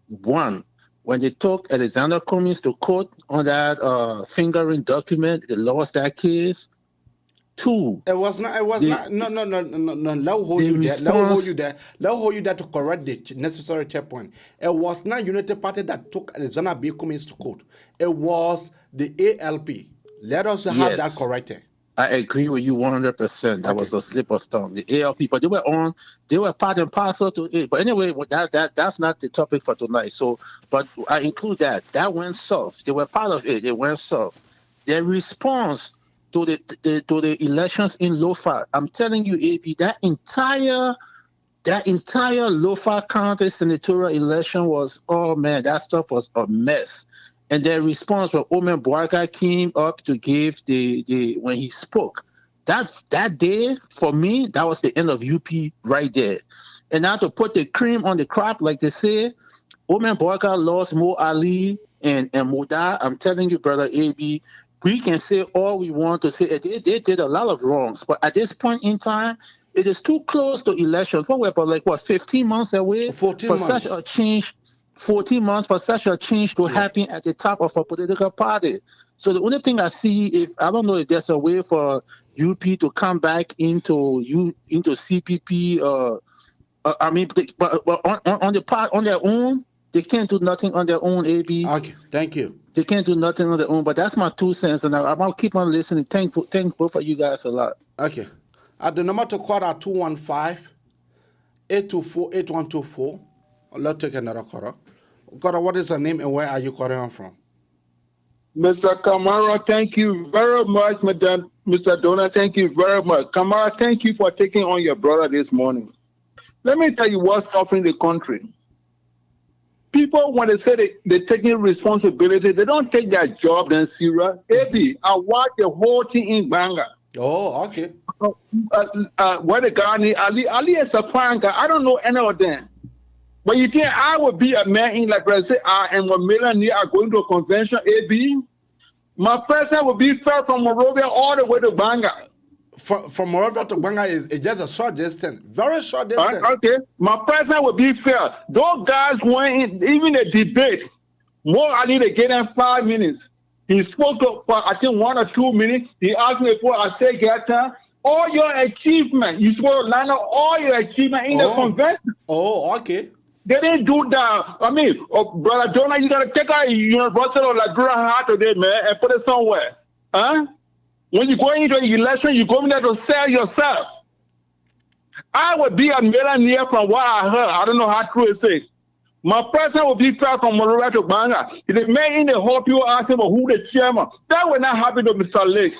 1, when they took Alexander Cummings to court on that fingering document, they lost that case. 2, it was not. No. Let me hold you there to correct the necessary checkpoint. It was not Unity Party that took Alexander B. Cummings to court. It was the ALP. Let us have that corrected. I agree with you 100%. That was a slip of tongue. The ALP, but they were part and parcel to it. But anyway, that's not the topic for tonight. So, but I include that. That went soft. They were part of it. They went soft. Their response to the elections in Lofa, I'm telling you, AB, that entire Lofa County senatorial election was, oh man, that stuff was a mess. And their response when Omen Boakai came up to give when he spoke, that day for me, that was the end of UP right there. And now to put the cream on the crop, like they say, Omen Boakai lost Mo Ali and Muda. I'm telling you, brother AB, we can say all we want to say. They did a lot of wrongs, but at this point in time, it is too close to elections. We're about 15 months away 14 months. Such a change. 14 months for such a change to happen at the top of a political party. So the only thing I see, I don't know if there's a way for UP to come back into CPP. But on their own, they can't do nothing on their own. AB. Okay, thank you. They can't do nothing on their own, but that's my 2 cents, and I'm gonna keep on listening. Thank both of you guys a lot. Okay, the number to call are 215-824-8124. Let's take another caller. Caller, what is your name and where are you calling from? Mr. Kamara, thank you very much, Madam. Mr. Dona, thank you very much. Kamara, thank you for taking on your brother this morning. Let me tell you what's suffering the country. People, when they say they're taking responsibility, they don't take their job then serious. Eddie, I watched the whole thing in Banga. Oh, okay. Where the guy, Ali is a fine guy. I don't know any of them. But you think I would be a man in like I say I am a millionaire going to a convention, AB? My president would be fair from Monrovia all the way to Banga. From Monrovia to Banga is just a short distance, very short distance. Okay, my president would be fair. Those guys went in, even a debate. More I need to get in 5 minutes. He spoke for I think 1 or 2 minutes. He asked me for I said, get time. All your achievement, you supposed to line up all your achievement in the convention. Oh, okay. They didn't do that. I mean, Brother Donald, you gotta take out University of Liberia High today, man, and put it somewhere. Huh? When you go into an election, you go in there to sell yourself. I would be a millionaire from what I heard. I don't know how true it is. My president will be far from Monrovia to Banga. The man in the whole people asking for who the chairman. That will not happen to Mr. Lake.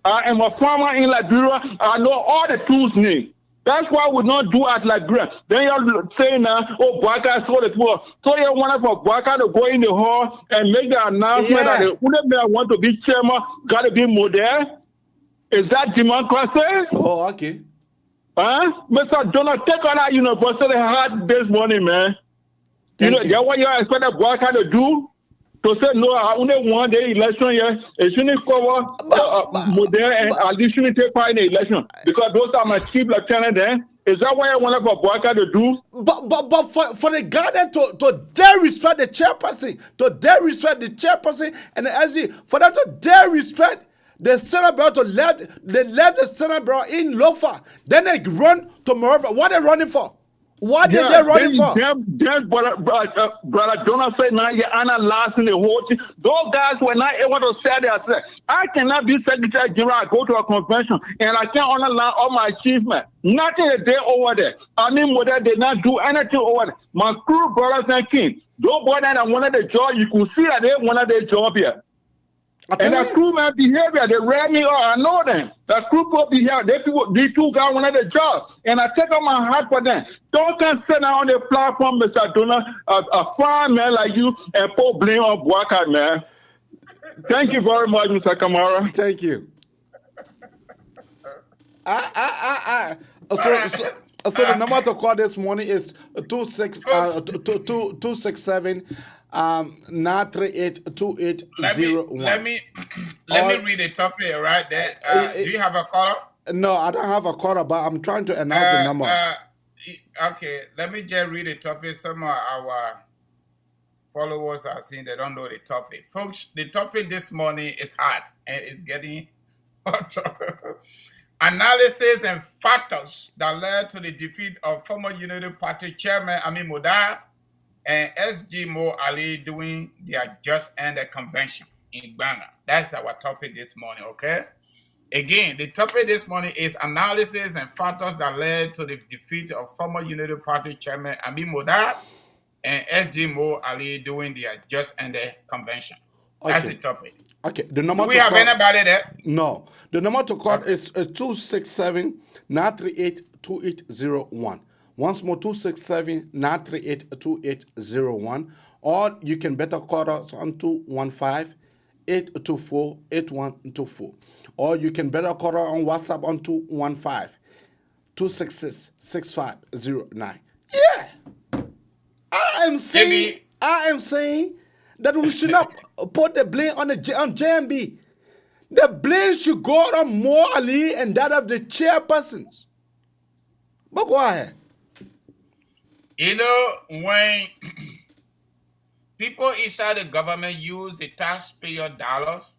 I am a farmer in Liberia. I know all the tools names. That's why we don't do as Liberia. Then you're saying now, oh, Baka so the poor. So you want for Baka to go in the hall and make the announcement that the whoever want to be chairman got to be model. Is that democracy? Oh, okay. Huh? Mr. Donald, take on that university hard this morning, man. You know, that's what you expect the Baka to do? To say no, I only want the election here. It shouldn't cover modern and I shouldn't take part in the election because those are my chief lieutenant there. Is that what I want for Boyka to do? But for the guardian to dare respect the chairperson, to dare respect the chairperson and the SG, for them to dare respect the Senate Bureau they left the Senate Bureau in Lofa. Then they run to Moreover. What are they running for? What did they run for? Then brother Donald said, now you're analyzing the whole thing. Those guys were not able to say themselves. I cannot be Secretary General. I go to a convention and I can't analyze all my achievements. Nothing a day over there. I mean, whether they not do anything over there. My crew brothers and king, those boys that wanted the job, you could see that they wanted their job here. And the crewman behavior, they ran me off. I know them. The crew behavior, these two guys wanted a job. And I take on my heart for them. Don't come sit down on the platform, Mr. Donald, a fine man like you, and put blame on Boyka, man. Thank you very much, Mr. Kamara. Thank you. So the number to call this morning is 267 938 2801. Let me read the topic right there. Do you have a caller? No, I don't have a caller, but I'm trying to announce the number. Okay, let me just read the topic. Some of our followers are saying they don't know the topic. Folks, the topic this morning is hard and it's getting hotter. Analysis and factors that led to the defeat of former United Party Chairman Amin Moda and SG Mo Ali doing their just ended convention in Ghana. That's our topic this morning, okay? Again, the topic this morning is analysis and factors that led to the defeat of former United Party Chairman Amin Moda and SG Mo Ali doing their just ended convention. Okay. That's the topic. Okay. The number Do we have anybody there? No. The number to call is 267 938 2801. Once more, 267 938 2801. Or you can better call us on 215 824 8124. Or you can better call us on WhatsApp on 215 266 6509. Yeah. I am saying that we should not put the blame on JMB. The blame should go on Mo Ali and that of the chairpersons. But go ahead. You know, when people inside the government use the taxpayer dollars,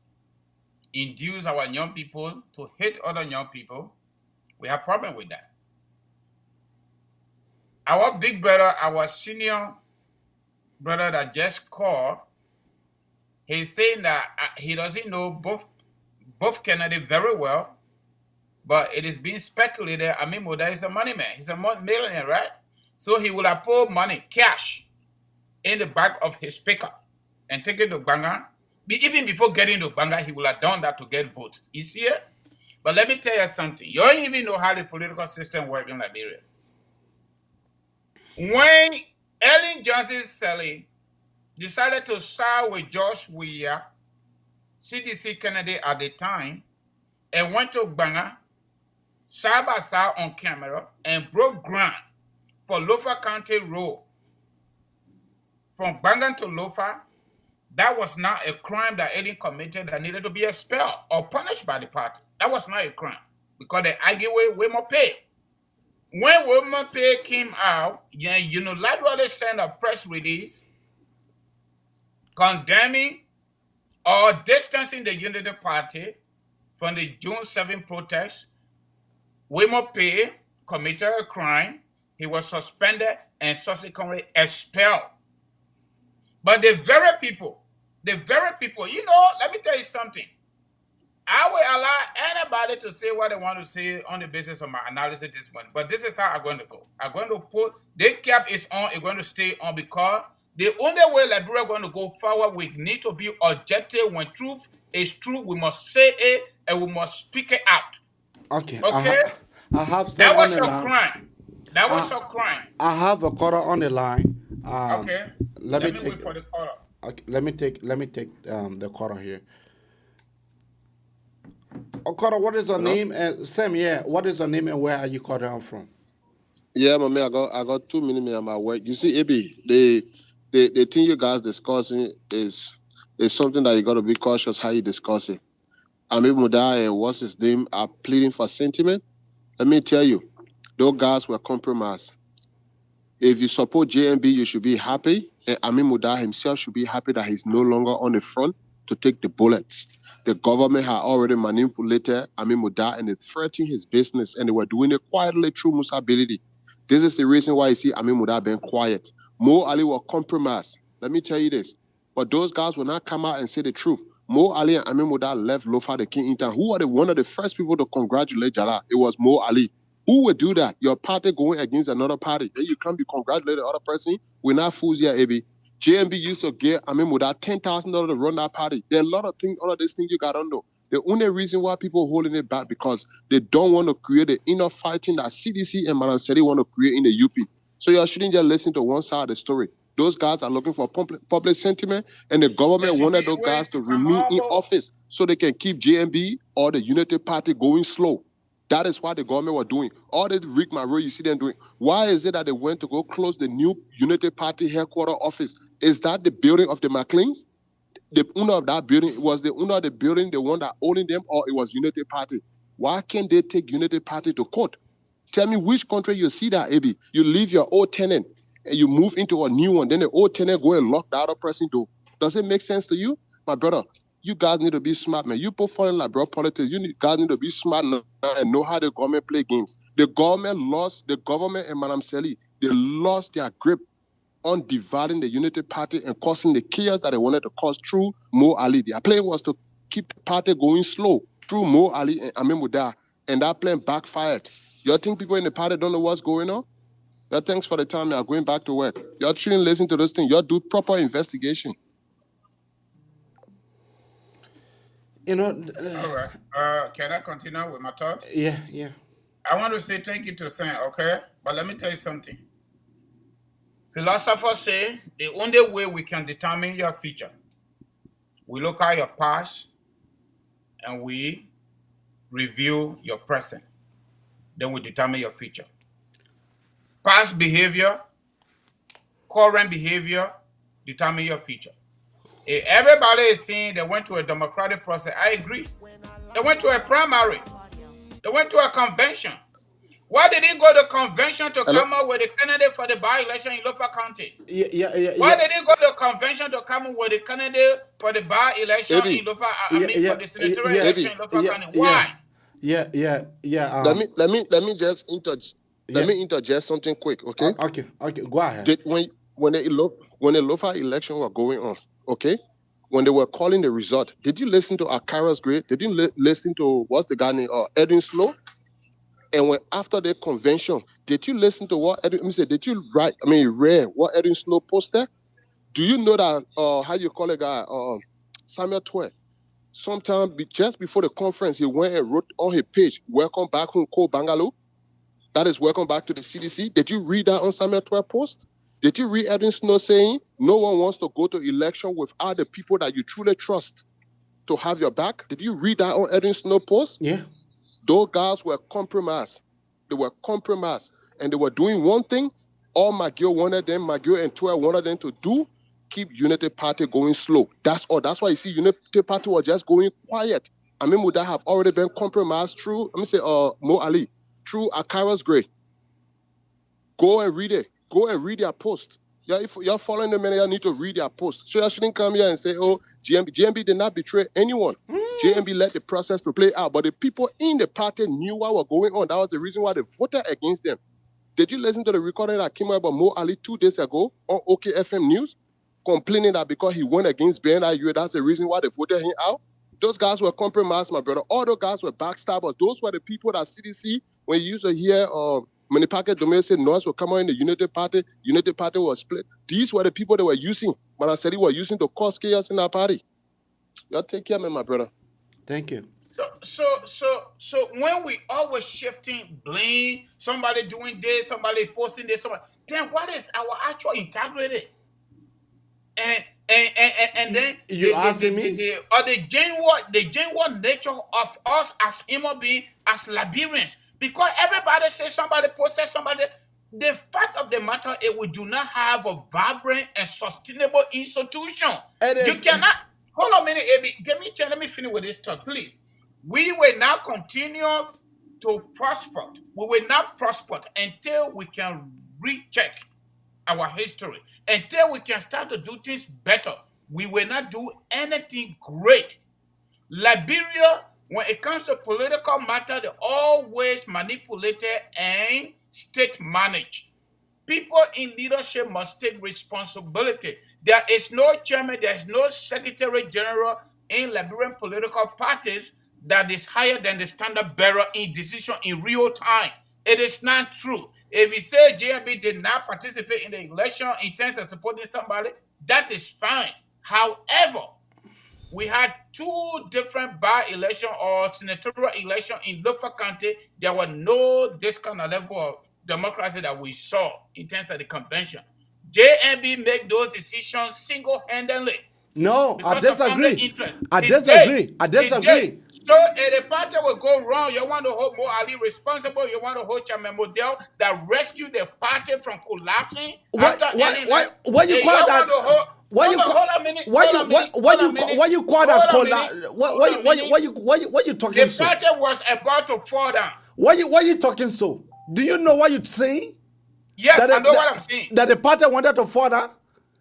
induce our young people to hate other young people, we have problem with that. Our big brother, our senior brother that just called, he's saying that he doesn't know both Kennedy very well, but it is being speculated. Amin Moda is a money man. He's a millionaire, right? So he will have put money, cash, in the back of his pickup and take it to Banga. Even before getting to Banga, he will have done that to get votes. You see it? But let me tell you something. You don't even know how the political system works in Liberia. When Ellen Johnson Sally decided to side with George Weah, CDC Kennedy at the time, and went to Banga, side by side on camera, and broke ground for Lofa County Road. From Banga to Lofa, that was not a crime that Ellen committed that needed to be expelled or punished by the party. That was not a crime because they argued with Wilmer Pay. When Wilmer Pay came out, unilaterally sent a press release condemning or distancing the Unity Party from the June 7 protest. Wilmer Pay committed a crime. He was suspended and subsequently expelled. But the very people, let me tell you something. I will allow anybody to say what they want to say on the basis of my analysis this morning. But this is how I'm going to go. I'm going to put the cap is on, it's going to stay on because the only way Liberia is going to go forward, we need to be objective. When truth is true, we must say it and we must speak it out. Okay. Okay? I have That some was on the your line. crime. That was your crime. I have a caller on the line. Okay. Let me wait for the caller. Okay, let me take the caller here. Oh, caller, what is your name? Sam, yeah, what is your name and where are you calling from? Yeah, my man, I got 2 minutes at my work. You see, AB, the thing you guys discussing is something that you got to be cautious how you discuss it. Amir Mudai and what's his name are pleading for sentiment. Let me tell you, those guys were compromised. If you support JMB, you should be happy. And Amir Mudai himself should be happy that he's no longer on the front to take the bullets. The government had already manipulated Amir Mudai and it threatened his business, and they were doing it quietly through Musability. This is the reason why you see Amir Mudai being quiet. Mo Ali were compromised. Let me tell you this. But those guys will not come out and say the truth. Mo Ali and Amir Mudai left Lofa the King in town. Who are one of the first people to congratulate Jala? It was Mo Ali. Who would do that? Your party going against another party. Then you can't be congratulating the other person. We're not fools here, AB. JMB used to give Amir Mudai $10,000 to run that party. There are a lot of things, all of these things you got to know. The only reason why people are holding it back because they don't want to create the inner fighting that CDC and Madam Sedi want to create in the UP. So you shouldn't just listen to one side of the story. Those guys are looking for public sentiment, and the government wanted those guys to remain in office so they can keep JMB or the Unity Party going slow. That is what the government were doing. All the Rick Monroe you see them doing. Why is it that they went to go close the new Unity Party headquarters office? Is that the building of the McLeans? The owner of that building, was the owner of the building the one that owning them, or it was Unity Party? Why can't they take Unity Party to court? Tell me which country you see that, AB. You leave your old tenant and you move into a new one, then the old tenant go and lock the other person door. Does it make sense to you? My brother, you guys need to be smart, man. You both falling like bro politics. Guys need to be smart now and know how the government play games. The government and Madam Seli, they lost their grip on dividing the Unity Party and causing the chaos that they wanted to cause through Mo Ali. Their plan was to keep the party going slow through Mo Ali and Amir Mudai, and that plan backfired. Y'all think people in the party don't know what's going on? Y'all thanks for the time. Y'all going back to work. Y'all shouldn't listen to those things. Y'all do proper investigation. You know. All right. Can I continue with my thoughts? Yeah. I want to say thank you to Sam, okay? But let me tell you something. Philosophers say the only way we can determine your future, we look at your past and we review your present. Then we determine your future. Past behavior, current behavior, determine your future. If everybody is saying they went to a democratic process, I agree. They went to a primary. They went to a convention. Why did he go to convention to come up with a candidate for the by-election in Lofa County? Why did he go to convention to come up with a candidate for the by-election in Lofa, for the senatorial election in Lofa County? Why? Yeah. Let me just interject something quick, okay? Okay. Go ahead. When the Lofa election was going on, okay? When they were calling the result, did you listen to Akara's grade? Did you listen to what's the guy named Edwin Slow? And when after the convention, did you listen to what Edwin said? Did you read what Edwin Slow posted? Do you know that how you call a guy Samuel Twain? Sometime just before the conference, he went and wrote on his page, "Welcome back home, Ko Bangalo." That is welcome back to the CDC. Did you read that on Samuel Twain post? Did you read Edwin Snow saying no one wants to go to election without the people that you truly trust to have your back? Did you read that on Edwin Snow post? Yeah. Those guys were compromised. They were compromised. And they were doing one thing. All Magio and Twain wanted them to do, keep Unity Party going slow. That's all. That's why you see Unity Party was just going quiet. Amir Mudai have already been compromised through, Mo Ali, through Akara's grade. Go and read it. Go and read their post. Yeah, if you're following them, you need to read their post. So you shouldn't come here and say, oh, GMB did not betray anyone. JMB let the process to play out. But the people in the party knew what was going on. That was the reason why they voted against them. Did you listen to the recording that came out about Mo Ali 2 days ago on OKFM News? Complaining that because he went against BNIU, that's the reason why they voted him out? Those guys were compromised, my brother. All those guys were backstabbers. Those were the people that CDC, when you used to hear Manipake Domain say North will come out in the United Party was split. These were the people they were using. When I said they were using to cause chaos in our party. Y'all take care, man, my brother. Thank you. So when we always shifting blame, somebody doing this, somebody posting this, somebody, then what is our actual integrity? And then the genuine nature of us as human beings, as Liberians, because everybody says somebody posted somebody. The fact of the matter is we do not have a vibrant and sustainable institution. You cannot. Hold on a minute, AB. Let me finish with this talk, please. We will not continue to prosper. We will not prosper until we can recheck our history, until we can start to do things better. We will not do anything great. Liberia, when it comes to political matter, they always manipulated and state managed. People in leadership must take responsibility. There is no chairman, there is no secretary general in Liberian political parties that is higher than the standard bearer in decision in real time. It is not true. If you say JMB did not participate in the election in terms of supporting somebody, that is fine. However, we had two different by-election or senatorial election in local county. There were no this kind of level of democracy that we saw in terms of the convention. JMB make those decisions single-handedly. No, I disagree. I disagree. So if the party will go wrong, you want to hold Mo Ali responsible, you want to hold Chairman Model that rescued the party from collapsing. Why you call that? Why you call that collapse? Why you talking so? The party was about to fall down. Why you talking so? Do you know what you're saying? Yes, I know what I'm saying. That the party wanted to fall down?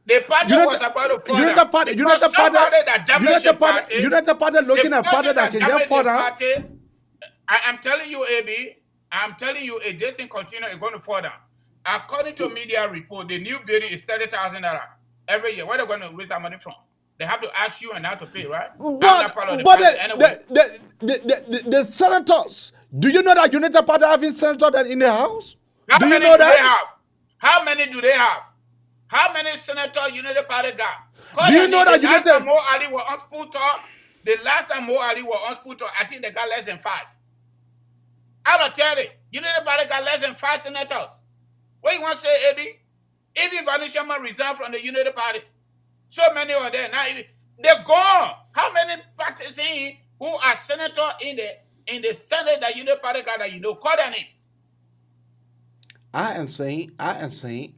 The party was about to fall down. United Party looking at party that can get fall down. I'm telling you, AB, I'm telling you, if this thing continue, it's going to fall down. According to media report, the new building is $30,000 every year. Where are they going to raise that money from? They have to ask you and have to pay, right? But the senators, do you know that United Party having senators in the House? How many do they have? How many do they have? How many senators United Party got? Do you know that United Party Mo Ali were on Sputo? The last time Mo Ali were on Sputo, I think they got less than 5. I'll tell you, United Party got less than 5 senators. What you want to say, AB? Even Vanishama resigned from the United Party. So many of them now they're gone. How many parties who are senators in the Senate that United Party got that you know? Call their name. I am saying. How many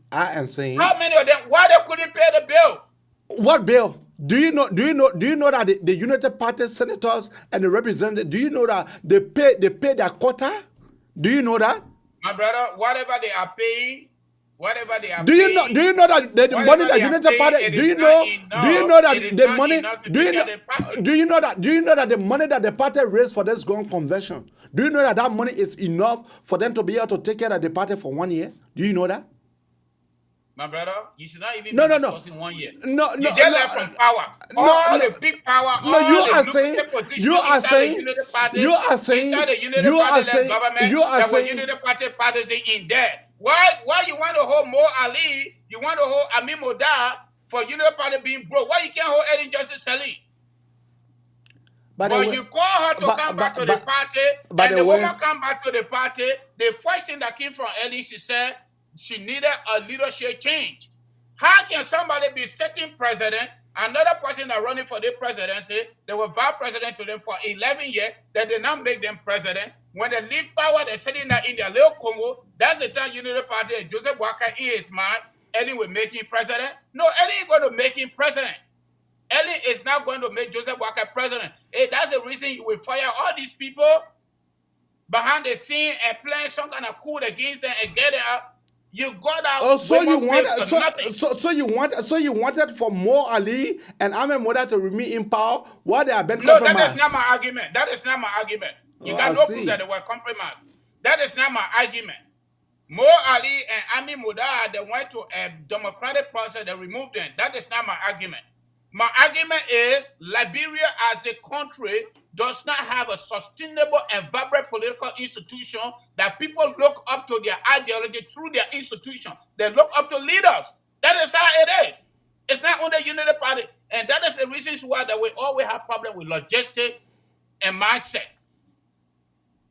of them? Why they couldn't pay the bill? What bill? Do you know that the United Party senators and the representatives, do you know that they pay their quota? Do you know that? My brother, whatever they are paying. Do you know that the money that United Party? Do you know that the money? Do you know that the money that the party raised for this grand convention? Do you know that money is enough for them to be able to take care of the party for 1 year? Do you know that? My brother, you should not even be discussing 1 year. You just left from power. The big power. You are saying United Party in there. Why you want to hold Mo Ali? You want to hold Amin Moda for United Party being broke? Why you can't hold Eddie Johnson Sally? But you call her to come back to the party, and the woman come back to the party. The first thing that came from Eddie, she said she needed a leadership change. How can somebody be sitting president, another person that running for the presidency, they were vice president to them for 11 years, they did not make them president. When they leave power, they're sitting there in their little Congo. That's the time United Party and Joseph Walker in his mind, Eddie will make him president. No, Eddie ain't going to make him president. Eddie is not going to make Joseph Walker president. Hey, that's the reason you will fire all these people behind the scene and plan some kind of coup against them and get it out. You got out. Oh, so you wanted for Mo Ali and Ahmed Moda to remain in power while they have been compromised. No, that is not my argument. You got no proof that they were compromised. That is not my argument. Mo Ali and Ahmed Moda, they went to a democratic process, they removed them. That is not my argument. My argument is Liberia as a country does not have a sustainable and vibrant political institution that people look up to their ideology through their institution. They look up to leaders. That is how it is. It's not only the Unity Party. And that is the reason why that we always have problems with logistics and mindset.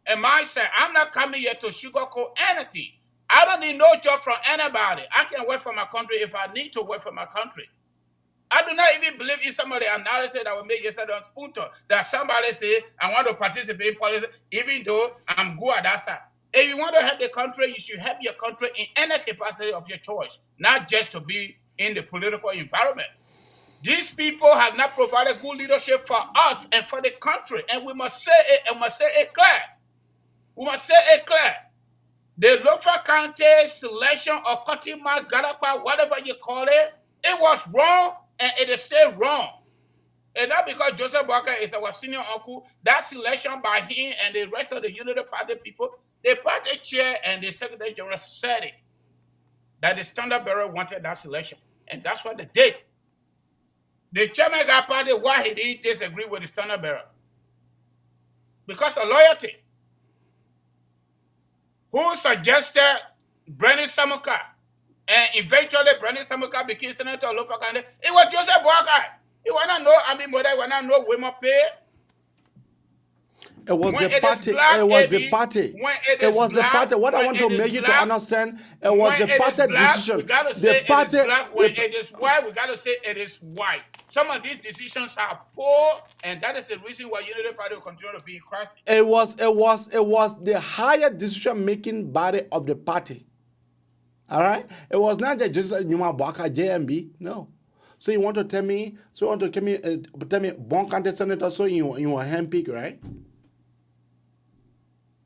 And mindset, I'm not coming here to sugarcoat anything. I don't need no job from anybody. I can work for my country if I need to work for my country. I do not even believe in some of the analysis that was made yesterday on Spunto that somebody say, I want to participate in politics, even though I'm good at that side. If you want to help the country, you should help your country in any capacity of your choice, not just to be in the political environment. These people have not provided good leadership for us and for the country, and we must say it, and we must say it clear. We must say it clear. The Lofa County selection or Kotima, Galapa, whatever you call it, it was wrong and it is still wrong. And not because Joseph Walker is our senior uncle, that selection by him and the rest of the Unity Party people, the party chair and the Secretary General said it, that the Standard Bearer wanted that selection. And that's what they did. The chairman got party, why he didn't disagree with the Standard Bearer? Because of loyalty. Who suggested Brennan Samuka? And eventually Brennan Samuka became Senator of Lofa County. It was Joseph Walker. He wanna know Mother, he wanna know women pay. It was the party. It was the party. It was the party. What I want to make you to understand, it was the party decision. We gotta say it is black. When it is white, we gotta say it is white. Some of these decisions are poor, and that is the reason why Unity Party will continue to be in crisis. It was the higher decision making body of the party. All right. It was not just Numa Baka JMB. No. So you want to tell me? So you want to tell me, Bon County Senator? So you were handpicked, right?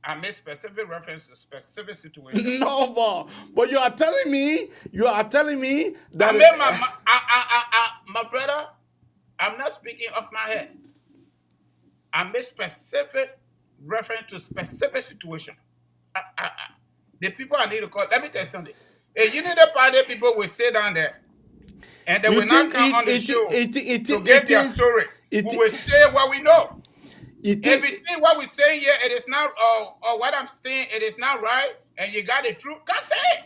I made specific reference to specific situation. No, but you are telling me that I made my brother. I'm not speaking off my head. I made specific reference to specific situation. The people I need to call. Let me tell you something. A Unity Party people will sit down there, and they will not come on the show to get their story. We will say what we know. Everything what we say here, it is not, or what I'm saying, it is not right, and you got the truth. Can't say it,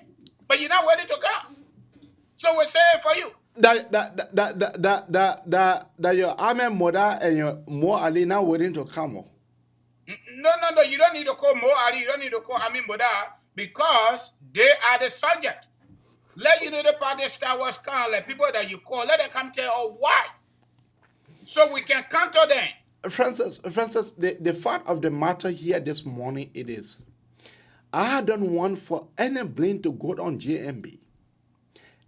but you're not ready to come. So we say it for you. That your Ahmed Moda and your Mo Ali now waiting to come. No. You don't need to call Mo Ali. You don't need to call Ahmed Moda because they are the subject. Let Unity Party Star Wars come. Let people that you call, let them come tell you why, so we can counter them. Francis, the fact of the matter here this morning it is, I don't want for any blame to go on JMB.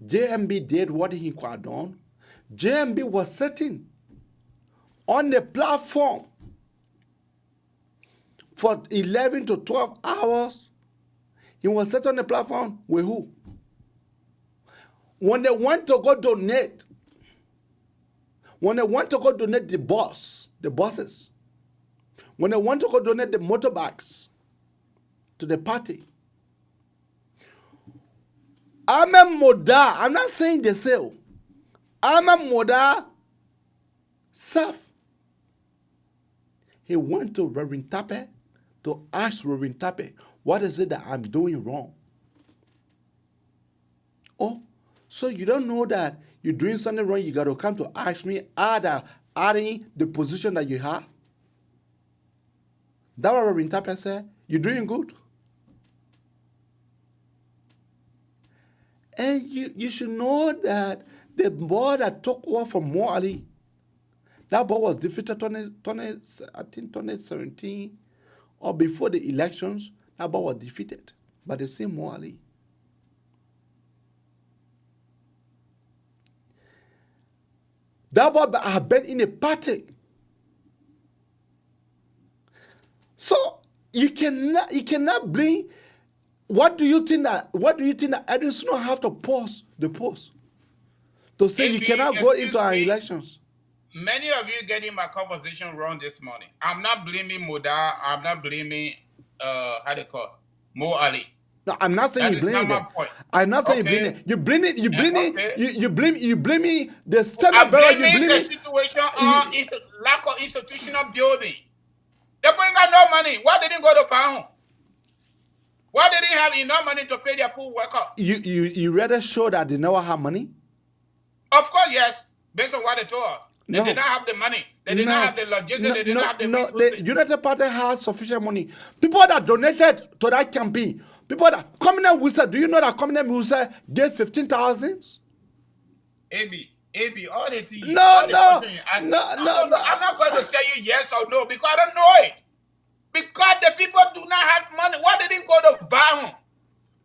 JMB did what he could have done. JMB was sitting on the platform for 11 to 12 hours. He was sitting on the platform with who? When they went to go donate, the bosses, when they want to go donate the motorbikes to the party, Ahmed Moda, I'm not saying they sell. Ahmed Moda self. He went to Reverend Tape to ask Reverend Tape, what is it that I'm doing wrong? Oh, so you don't know that you're doing something wrong, you got to come to ask me, adding the position that you have? That what Reverend Tape said, you're doing good. And you should know that the boy that took over from Mo Ali, that boy was defeated I think 2017 or before the elections, that boy was defeated by the same Mo Ali. That boy had been in a party. So you cannot bring. What do you think that Edwin Snow have to pause the post to say you cannot go into our elections? Many of you getting my conversation wrong this morning. I'm not blaming Moda. I'm not blaming Mo Ali. No, I'm not saying you blame them. Point. I'm not saying Okay. you blame it. You blame it. Okay. You blame me. The standard I'm bearer. You blaming blame the it. situation on lack of institutional building. They ain't got no money. Why didn't go to Pound? Why they didn't have enough money to pay their pool worker? You rather show that they never have money? Of course, yes. Based on what they told us. They did not have the money. They did not have the logistics. They did not have the resources. The United Party has sufficient money. People that donated to that campaign, people that Communist Wooster, do you know that Communist Wooster gave 15,000? AB, all the things. No. I'm not going to tell you yes or no because I don't know it. Because the people do not have money. Why they didn't go to Bahum?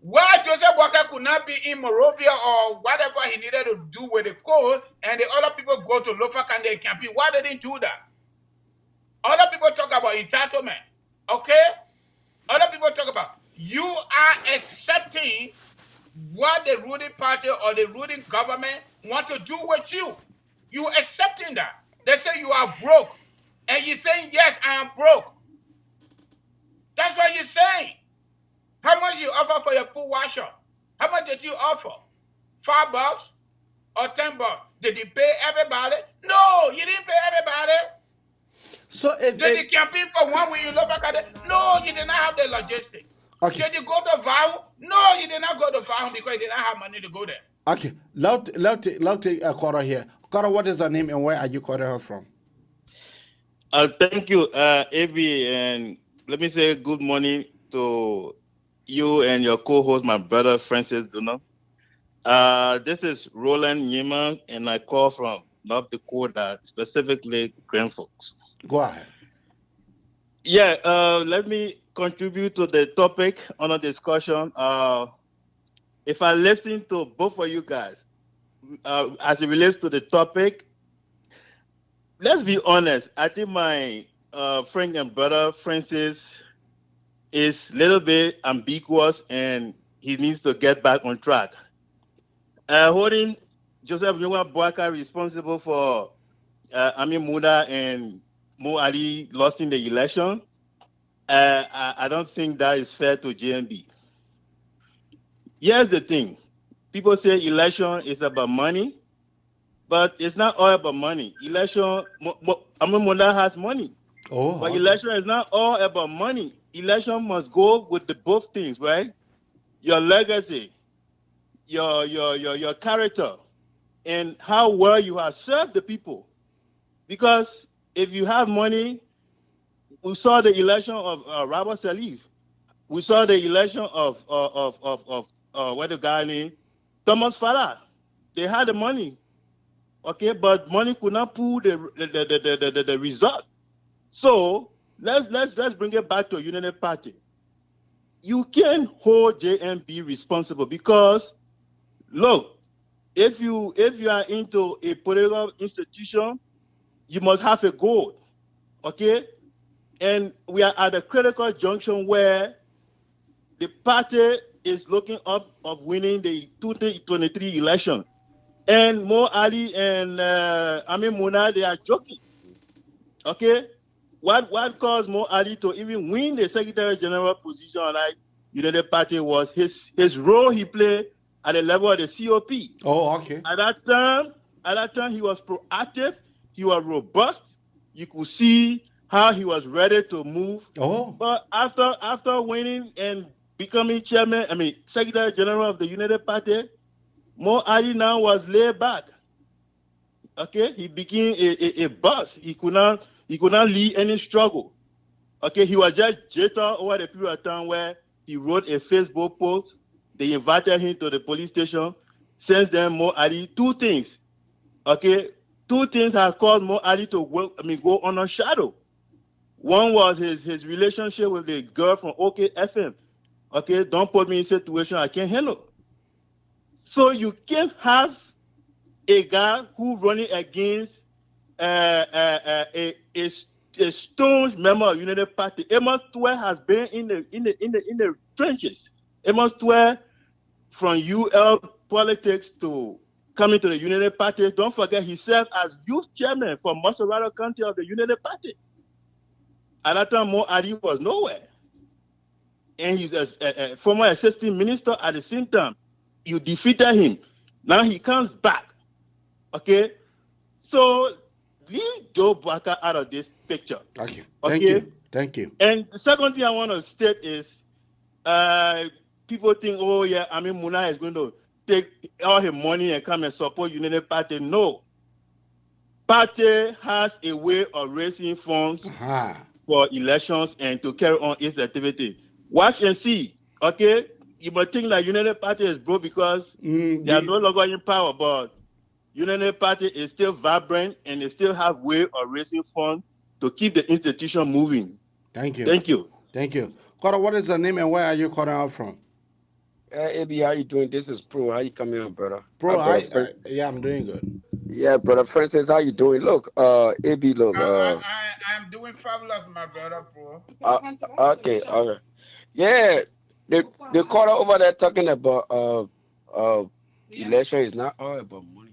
Why Joseph Walker could not be in Morovia or whatever he needed to do with the coal, and the other people go to Lofa and campaign? Why they didn't do that? Other people talk about entitlement. Okay? Other people talk about you are accepting what the ruling party or the ruling government want to do with you. You accepting that. They say you are broke. And you're saying, yes, I am broke. That's what you're saying. How much you offer for your pool washer? How much did you offer? $5 or $10? Did you pay everybody? No, you didn't pay everybody. So did you campaign for one week? You look back at it? No, you did not have the logistics. Okay. Did you go to Vahum? No, you did not go to Vahum because you did not have money to go there. Okay, let's take a Cora here. Cora, what is her name and where are you calling her from? Thank you, Avi, and let me say good morning to you and your co-host, my brother Francis Duno. This is Roland Nyima, and I call from North Dakota, specifically Grand Forks. Go ahead. Yeah, let me contribute to the topic on a discussion. If I listen to both of you guys, as it relates to the topic, let's be honest. I think my friend and brother Francis is a little bit ambiguous, and he needs to get back on track. Holding Joseph Nwa Boaka responsible for Amin Muda and Mo Ali lost in the election, I don't think that is fair to JMB. Here's the thing. People say election is about money, but it's not all about money. Election, Amin Muda has money. But election is not all about money. Election must go with the both things, right? Your legacy, your character, and how well you have served the people. Because if you have money, we saw the election of Robert Salif. We saw the election of what the guy named Thomas Farah. They had the money, okay, but money could not pull the result. So let's bring it back to a United Party. You can't hold JMB responsible because, look, if you are into a political institution, you must have a goal, okay? And we are at a critical junction where the party is looking up of winning the 2023 election. And Mo Ali and Amin Muna, they are joking, okay? What caused Mo Ali to even win the Secretary General position like United Party was his role he played at the level of the COP. Oh, okay. At that time, he was proactive. He was robust. You could see how he was ready to move. Oh. But after winning and becoming Secretary General of the United Party, Mo Ali now was laid back. Okay, he became a boss. He could not lead any struggle. Okay, he was just jittered over the period of time where he wrote a Facebook post. They invited him to the police station. Since then, Mo Ali, two things have caused Mo Ali to go on a shadow. One was his relationship with the girl from OK FM. Okay, don't put me in a situation I can't handle. So you can't have a guy who running against a staunch member of United Party. Amos Twe has been in the trenches. Amos Twe, from UL politics to coming to the United Party. Don't forget he served as youth chairman for Maserado County of the United Party. At that time, Mo Ali was nowhere. and he's a former assistant minister at the same time. You defeated him. Now he comes back. Okay? So leave Joe Baka out of this picture. Okay. Okay? Thank you. Thank you. And the second thing I want to state is people think, oh yeah, I mean Muna is going to take all his money and come and support United Party. No. Party has a way of raising funds for elections and to carry on its activity. Watch and see. Okay? You might think that United Party is broke because they are no longer in power, but United Party is still vibrant and they still have way of raising funds to keep the institution moving. Thank you. Thank you. Thank you. Cora, what is the name and where are you calling out from? AB, how you doing? This is Pro. How you coming on, brother? Pro, yeah, I'm doing good. Yeah, brother Francis, how you doing? Look, AB, look. I'm doing fabulous, my brother, Pro. Okay, all right. Yeah, the caller over there talking about election is not all about money.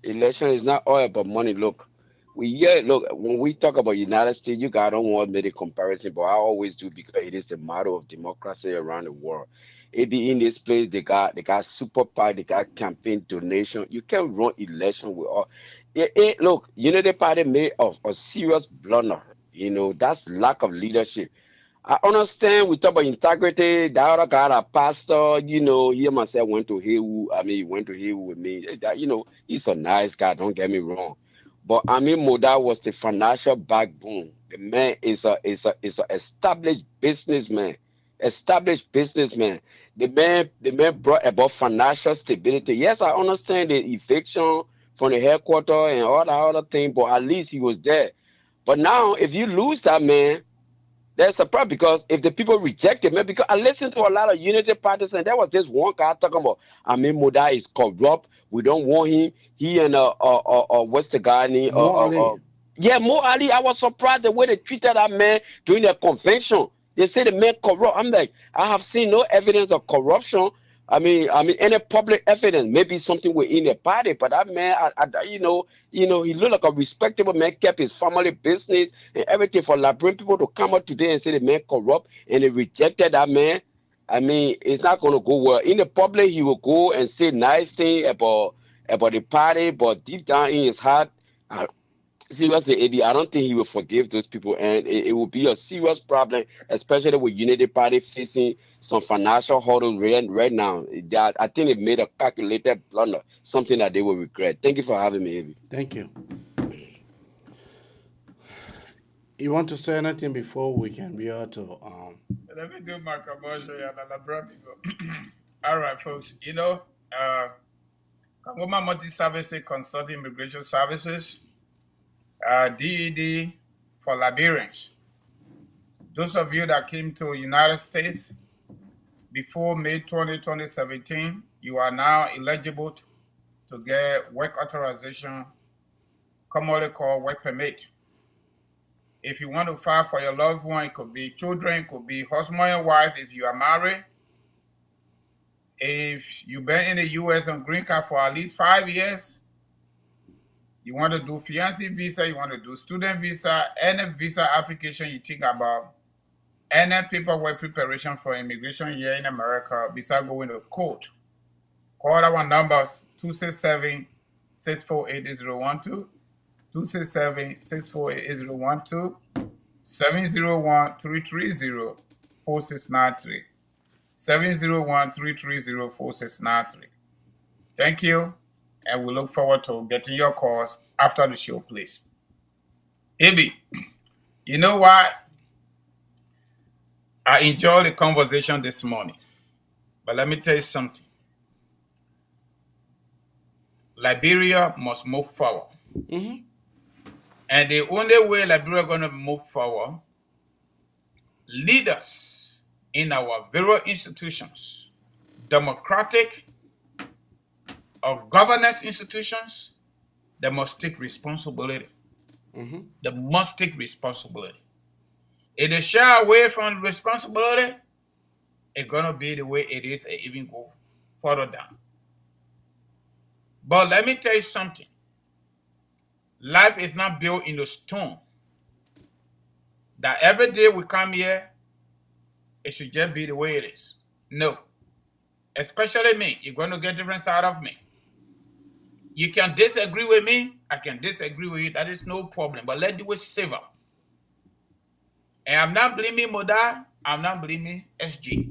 Election is not all about money. Look, when we talk about United States, I don't want to make a comparison, but I always do because it is the model of democracy around the world. It be in this place, they got super PAC, they got campaign donation. You can run election with all. Look, Unity Party made a serious blunder. That's lack of leadership. I understand we talk about integrity. The other guy, a pastor, he myself went to Haywood. He went to Haywood with me. He's a nice guy, don't get me wrong. But Moda was the financial backbone. The man is a established businessman. The man brought about financial stability. Yes, I understand the eviction from the headquarters and all the other things, but at least he was there. But now, if you lose that man, there's a problem because if the people reject him, because I listened to a lot of Unity parties and there was this one guy talking about Moda is corrupt. We don't want him. He and what's the guy name? Mo Ali. I was surprised the way they treated that man during the convention. They say the man corrupt. I'm like, I have seen no evidence of corruption. Any public evidence, maybe something within the party, but that man, he looked like a respectable man, kept his family business and everything for Liberian people to come out today and say the man corrupt, and they rejected that man. It's not going to go well. In the public, he will go and say nice things about the party, but deep down in his heart, seriously, AB, I don't think he will forgive those people, and it will be a serious problem, especially with Unity Party facing some financial hurdles right now. I think it made a calculated blunder, something that they will regret. Thank you for having me, AB. Thank you. You want to say anything before we can be able to? Let me do my commercial, Liberian People. All right, folks. Kangoma Multi-Services Consulting Immigration Services. DED for Liberians. Those of you that came to United States before May 2017, you are now eligible to get work authorization, commonly called work permit. If you want to file for your loved one, it could be children, it could be husband and wife if you are married. If you've been in the U.S. on green card for at least 5 years, you want to do fiancé visa, you want to do student visa, any visa application you think about, any paperwork preparation for immigration here in America besides going to court. Call our numbers 267-648-8012, 267-648-8012, 701-330-4693, 701-330-4693. Thank you. And we look forward to getting your calls after the show, please. AB, you know what? I enjoyed the conversation this morning. But let me tell you something. Liberia must move forward. Mm-hmm. And the only way Liberia is going to move forward, leaders in our various institutions, democratic or governance institutions, they must take responsibility. Mm-hmm. They must take responsibility. If they shy away from responsibility, it's going to be the way it is and even go further down. But let me tell you something. Life is not built in the stone. That every day we come here, it should just be the way it is. No. Especially me. You're going to get different side of me. You can disagree with me. I can disagree with you. That is no problem. But let's do it civil. And I'm not blaming Moda. I'm not blaming SG.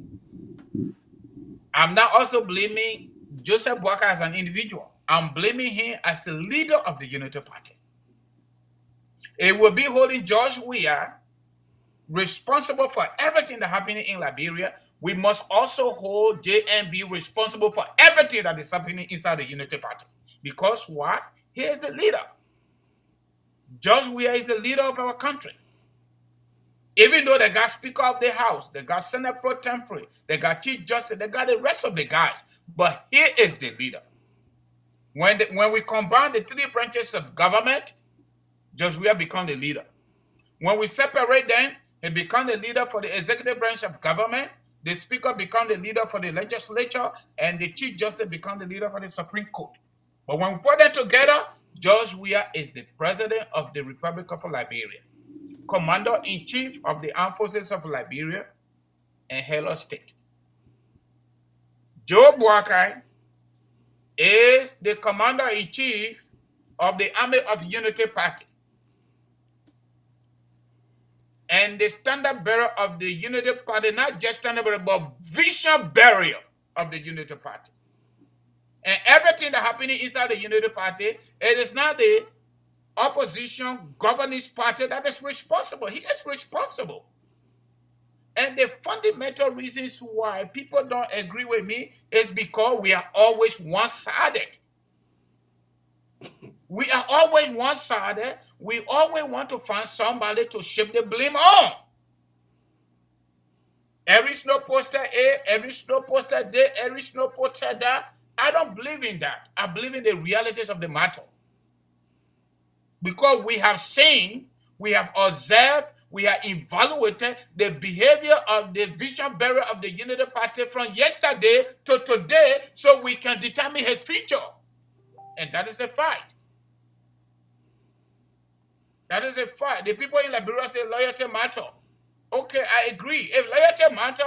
I'm not also blaming Joseph Boakai as an individual. I'm blaming him as a leader of the Unity Party. It will be holding George Weah responsible for everything that happening in Liberia. We must also hold JMB responsible for everything that is happening inside the Unity Party. Because what? He is the leader. George Weah is the leader of our country. Even though they got Speaker of the House, they got Senate Pro Tempore, they got Chief Justice, they got the rest of the guys. But he is the leader. When we combine the three branches of government, George Weah becomes the leader. When we separate them, he becomes the leader for the executive branch of government, the Speaker becomes the leader for the legislature, and the Chief Justice becomes the leader for the Supreme Court. But when we put them together, George Weah is the President of the Republic of Liberia, Commander-in-Chief of the Armed Forces of Liberia and head of state. Joe Boakai is the Commander-in-Chief of the Army of Unity Party and the standard bearer of the Unity Party, not just standard bearer, but vision bearer of the Unity Party. And everything that happening inside the Unity Party, it is not the opposition governance party that is responsible. He is responsible. And the fundamental reasons why people don't agree with me is because we are always one-sided. We are always one-sided. We always want to find somebody to shift the blame on. Every snow poster A, every snow poster D, every snow poster that. I don't believe in that. I believe in the realities of the matter. Because we have seen, we have observed, we have evaluated the behavior of the vision bearer of the Unity Party from yesterday to today so we can determine his future. And that is a fact. That is a fact. The people in Liberia say loyalty matter. Okay, I agree. If loyalty matter,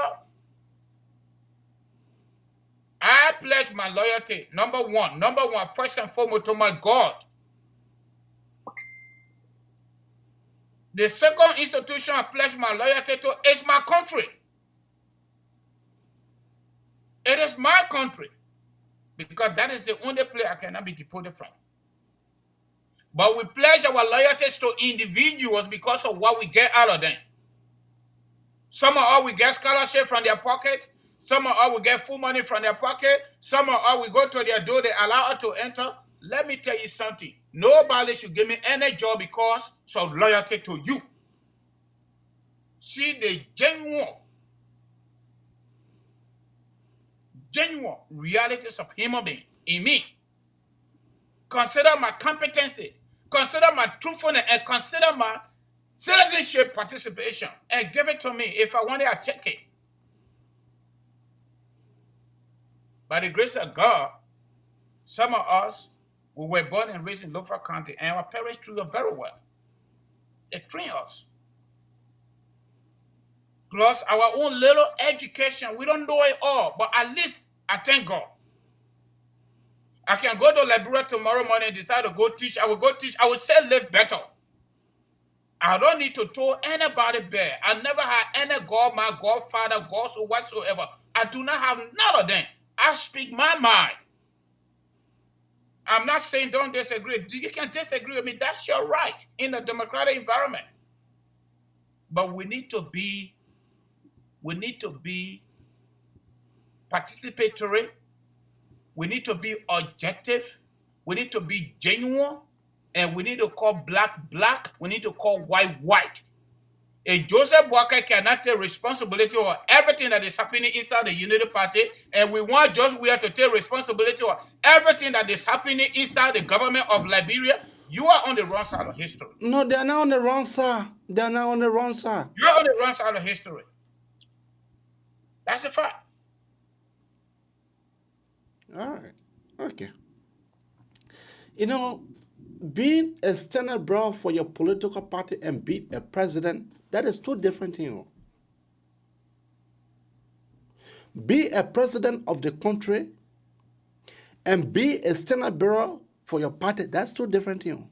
I pledge my loyalty, number one, first and foremost, to my God. The second institution I pledge my loyalty to is my country. It is my country. Because that is the only place I cannot be deported from. But we pledge our loyalties to individuals because of what we get out of them. Some of us we get scholarship from their pocket. Some of us will get full money from their pocket. Some of us will go to their door, they allow us to enter. Let me tell you something. Nobody should give me any job because of loyalty to you. See the genuine realities of human being in me. Consider my competency, consider my truthfulness, and consider my citizenship participation, and give it to me. If I want it, I take it. By the grace of God, some of us, we were born and raised in Lofa County, and our parents treated us very well. They trained us. Plus our own little education, we don't know it all, but at least I thank God. I can go to Liberia tomorrow morning and decide to go teach. I will go teach. I will say live better. I don't need to throw anybody back. I never had any God, my godfather, gods, or whatsoever. I do not have none of them. I speak my mind. I'm not saying don't disagree. You can disagree with me. That's your right in a democratic environment. But we need to be participatory. We need to be objective. We need to be genuine. And we need to call black, black. We need to call white, white. If Joseph Boakai cannot take responsibility for everything that is happening inside the Unity Party, and we want George Weah to take responsibility for everything that is happening inside the government of Liberia, you are on the wrong side of history. No, they're not on the wrong side. They're not on the wrong side. You're on the wrong side of history. That's a fact. All right. Okay. You know, being a standard bearer for your political party and being a president, that is two different things. be a president of the country and be a standard bearer for your party. That's two different things.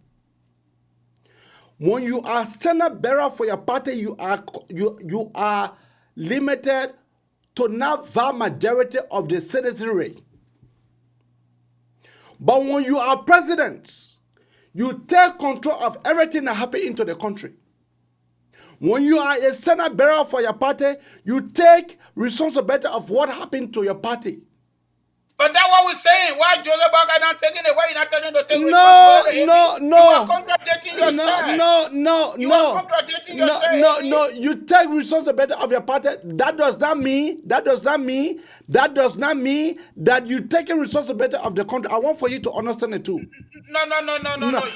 When you are standard bearer for your party, you are limited to not vast majority of the citizenry. But when you are president, you take control of everything that happens into the country. When you are a standard bearer for your party, you take responsibility of what happened to your party. But that's what we're saying. Why Joseph Baga not taking it? Why you not telling him to take responsibility? No. You are contradicting yourself. You are contradicting yourself. No. You take responsibility of your party. That does not mean that you taking responsibility of the country. I want for you to understand it too. No.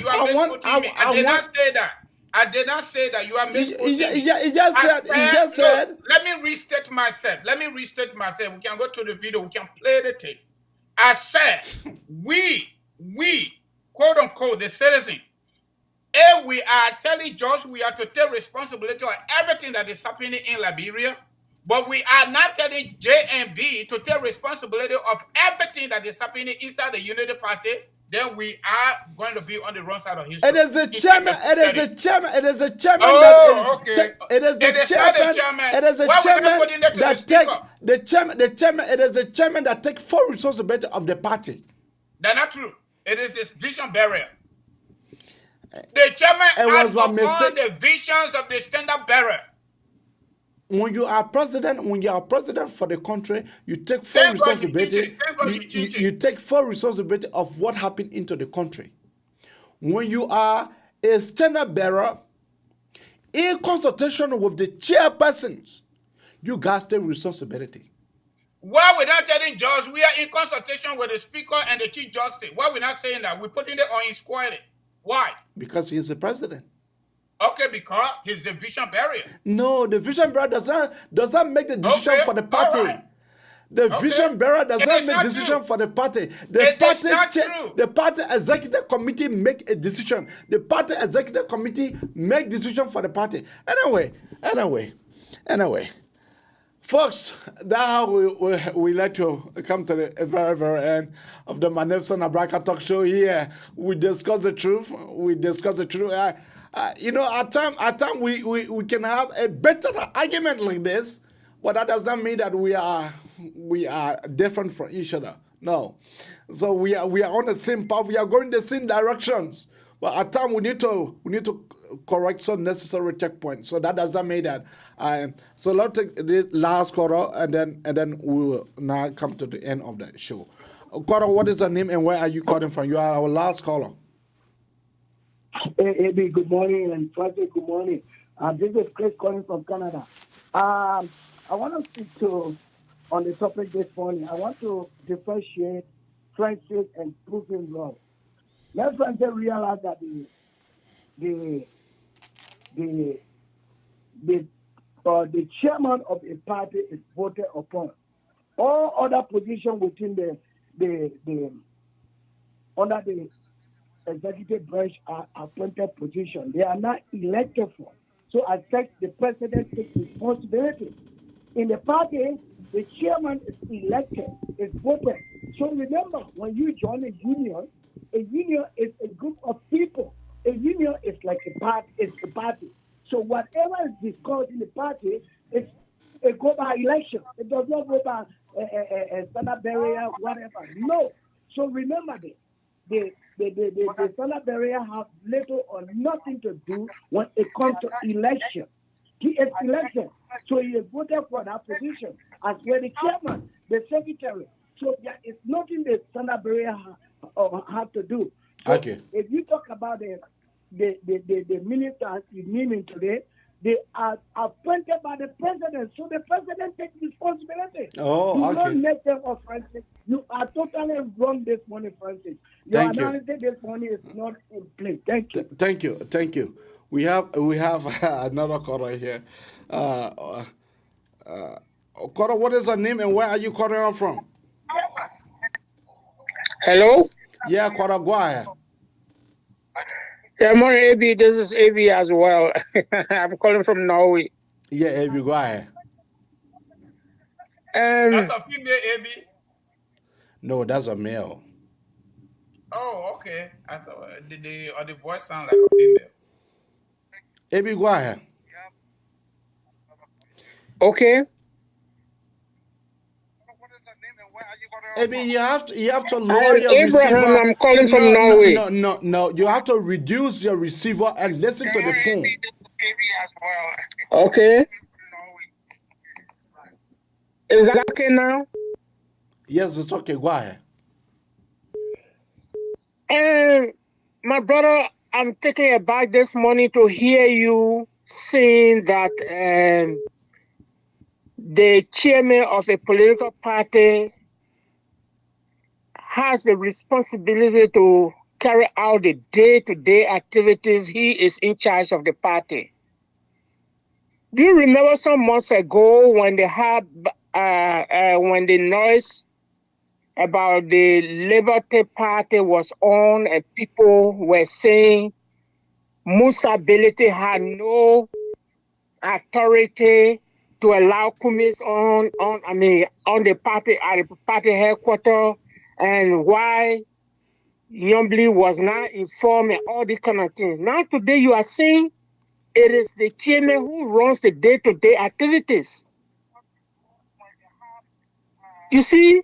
You are misquoting me. I did not say that. I did not say that. You are misquoting me. He just said. Let me restate myself. We can go to the video. We can play the tape. I said, we, quote unquote, the citizen, if we are telling judge we are to take responsibility for everything that is happening in Liberia, but we are not telling JMB to take responsibility of everything that is happening inside the Unity Party, then we are going to be on the wrong side of history. It is the chairman. It is the chairman. It is the chairman that take full responsibility of the party. That's not true. It is this vision barrier. The chairman has upon the visions of the standard bearer. When you are president for the country, you take full responsibility. You take full responsibility of what happened into the country. When you are a standard bearer, in consultation with the chairpersons, you guys take responsibility. Why we're not telling judge we are in consultation with the speaker and the chief justice? Why we're not saying that? We're putting it on inquiry. Why? Because he's the president. Okay, because he's the vision barrier. No, the vision bearer does not make the decision for the party. Right. The vision bearer does not make decision for the party. The party executive committee make a decision. The party executive committee make decision for the party. Anyway. Folks, that's how we like to come to the very, very end of the Manefson Abraka talk show here. We discuss the truth. At times we can have a better argument like this, but that does not mean that we are different from each other. No. So we are on the same path. We are going the same directions. But at times we need to correct some necessary checkpoints. So that does not mean that. So let's take the last caller, and then we will now come to the end of the show. Caller, what is your name and where are you calling from? You are our last caller. Hey, good morning, and Francis, good morning. This is Chris calling from Canada. I want to speak to on the topic this morning. I want to differentiate friendship and proving wrong. Let Francis realize that the chairman of a party is voted upon. All other positions within under the executive branch are appointed positions. They are not elected for. So I think the president takes responsibility. In the party, the chairman is elected, is voted. So remember, when you join a union is a group of people. A union is like a party. It's a party. So whatever is discussed in the party, it goes by election. It does not go by a standard barrier, whatever. No. So remember this. The standard barrier have little or nothing to do when it comes to election. He is elected, so he is voted for that position as well the chairman, the secretary. So there is nothing the standard barrier have to do. So okay. If you talk about the ministers in meeting today, they are appointed by the president, so the president takes responsibility. Oh, okay. Don't make them of Francis. You are totally wrong this morning, Francis. Your analysis this morning is not in place. Thank you. Thank you. We have another caller here. Caller, what is your name and where are you calling from? Hello? Yeah, caller, go ahead. Yeah, morning, AB. This is AB as well. I'm calling from Norway. Yeah, AB, go ahead. That's a female, AB. No, that's a male. Oh, okay. I thought the voice sound like a female. AB, go ahead. Okay. AB, you have to I lower am your Abraham. receiver. I'm calling from Norway. No. You have to reduce your receiver and listen to the phone. Okay. Is that okay now? Yes, it's okay. Go ahead. And my brother, I'm taking it back this morning to hear you saying that the chairman of a political party has the responsibility to carry out the day-to-day activities. He is in charge of the party. Do you remember some months ago when they had when the noise about the Liberty Party was on and people were saying Musa Ability had no authority to allow Kumis on the party at the party headquarters, and why Yombly was not informed and all these kind of things. Now today you are saying it is the chairman who runs the day-to-day activities. You see,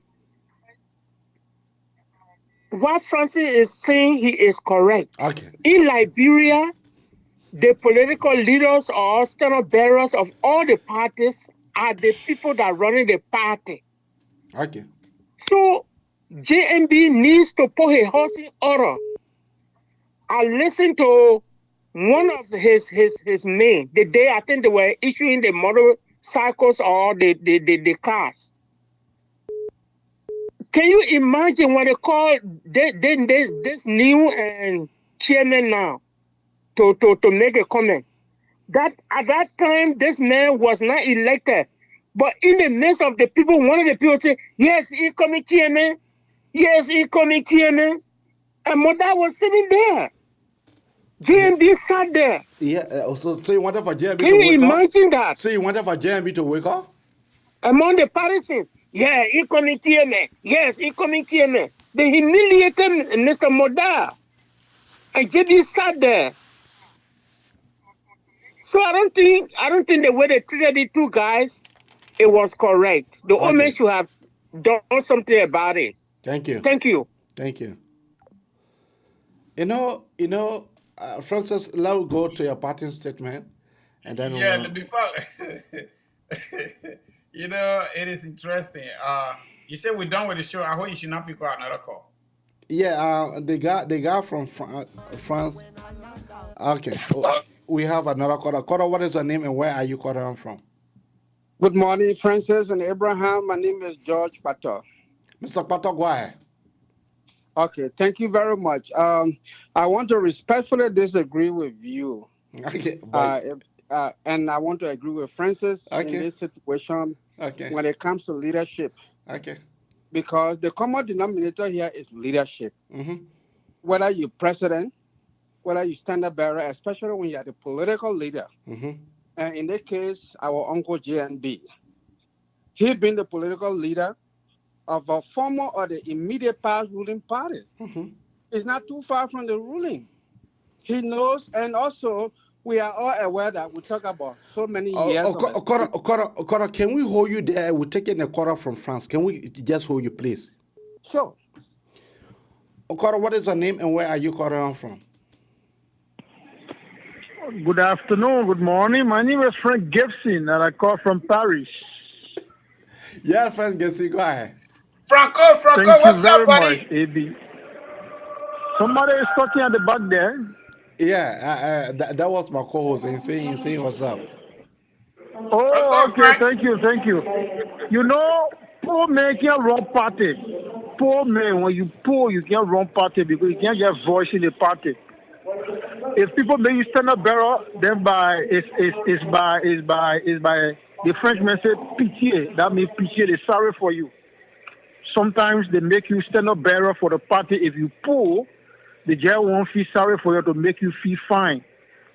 what Francis is saying, he is correct. Okay. In Liberia, the political leaders or standard bearers of all the parties are the people that are running the party. Okay. So JMB needs to put his house in order. I listened to one of his men the day I think they were issuing the motorcycles or the cars. Can you imagine what they call this new chairman now to make a comment? That at that time this man was not elected, but in the midst of the people, one of the people said, "Yes, incoming chairman. Yes, incoming chairman." And Mother was sitting there. JMB sat there. Yeah. So you wanted for JMB Can to you wake imagine up? that? So you wanted for JMB to wake up? Among the partisans, yeah, incoming chairman. Yes, incoming chairman. They humiliated Mr. Modar. And JB sat there. So I don't think the way they treated the two guys, it was correct. The owner should have done something about it. Thank you. Thank you. Thank you. Francis, let's go to your parting statement, and then before it is interesting. You said we're done with the show. I hope you should not pick up another call. Yeah, the guy from France. Okay, we have another caller. Caller, what is your name and where are you calling from? Good morning, Francis and Abraham. My name is George Pato. Mr. Pato, go ahead. Okay, thank you very much. I want to respectfully disagree with you. Okay, and I want to agree with Francis in this situation when it comes to leadership. Okay. Because the common denominator here is leadership. Mm-hmm. Whether you're president, whether you standard bearer, especially when you're the political leader. Mm-hmm. And in this case, our uncle JNB. He being the political leader of a former or the immediate past ruling party. Mm-hmm. It's not too far from the ruling. He knows, and also we are all aware that we talk about so many years. Okora, can we hold you there? We're taking a quarter from France. Can we just hold you, please? Sure. Okora, what is your name and where are you calling from? Good afternoon, good morning. My name is Frank Gibson, and I call from Paris. Yeah, Frank Gibson, go ahead. Franco, Thank what's you very up, buddy? much, AB. Somebody is talking at the back there. Yeah, that was my co-host. He's saying what's up. Oh, okay. Thank you. You know, poor man can't run party. Poor man, when you poor, you can't run party because you can't get voice in the party. If people make you stand up bearer, then it's by the Frenchman say pitié. That means pitié. They're sorry for you. Sometimes they make you stand up bearer for the party. If you poor, the jail won't feel sorry for you to make you feel fine.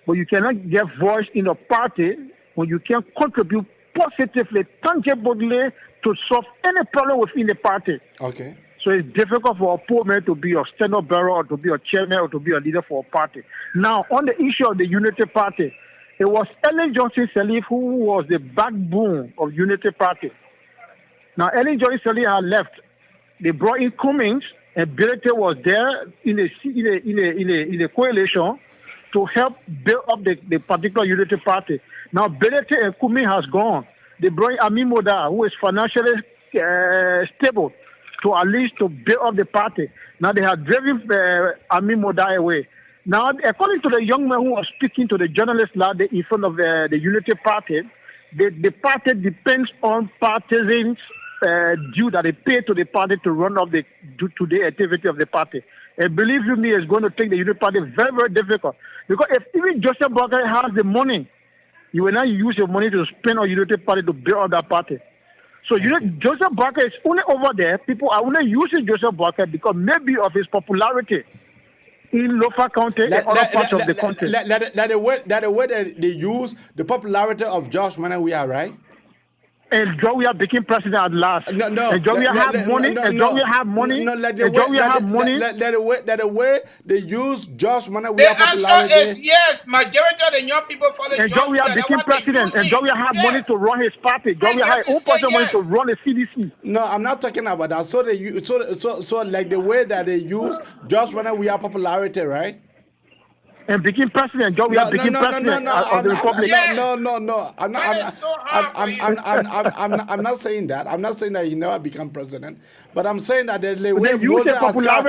But you cannot get voice in a party when you can't contribute positively, tangibly to solve any problem within the party. Okay. So it's difficult for a poor man to be a standard bearer or to be a chairman or to be a leader for a party. Now, on the issue of the Unity Party, it was Ellen Johnson Sirleaf who was the backbone of Unity Party. Now, Ellen Johnson Sirleaf had left. They brought in Cummings, and Billete was there in the coalition to help build up the particular Unity Party. Now, Billete and Cummings has gone. They brought in Ami Moda, who is financially stable, to at least to build up the party. Now, they have driven Ami Moda away. Now, according to the young man who was speaking to the journalist last day in front of the Unity Party, the party depends on partisans' due that they pay to the party to run up the activity of the party. And believe you me, it's going to take the Unity Party very, very difficult. Because if even Joseph Boakai has the money, you will not use your money to spend on Unity Party to build up that party. So Joseph Boakai is only over there. People are only using Joseph Boakai because maybe of his popularity in Lofa County and other parts of the country. That the way that they use the popularity of Josh Manawia, right? And Joey became president at last. No. And Joey have money. And Joey have money. No, and Joey have money. That the way they use Josh Manawia The popularity. answer is yes. Majority of the young people follow And Josh. Joey became president. And Joey have money to run his party. Joey have own personal money to run the CDC. No, I'm not talking about that. So so like the way that they use Josh Manawia popularity, right? And became president. Joey became president of the Republic. No. I'm not saying that. I'm not saying that he never become president. But I'm saying that the way Moses Ascar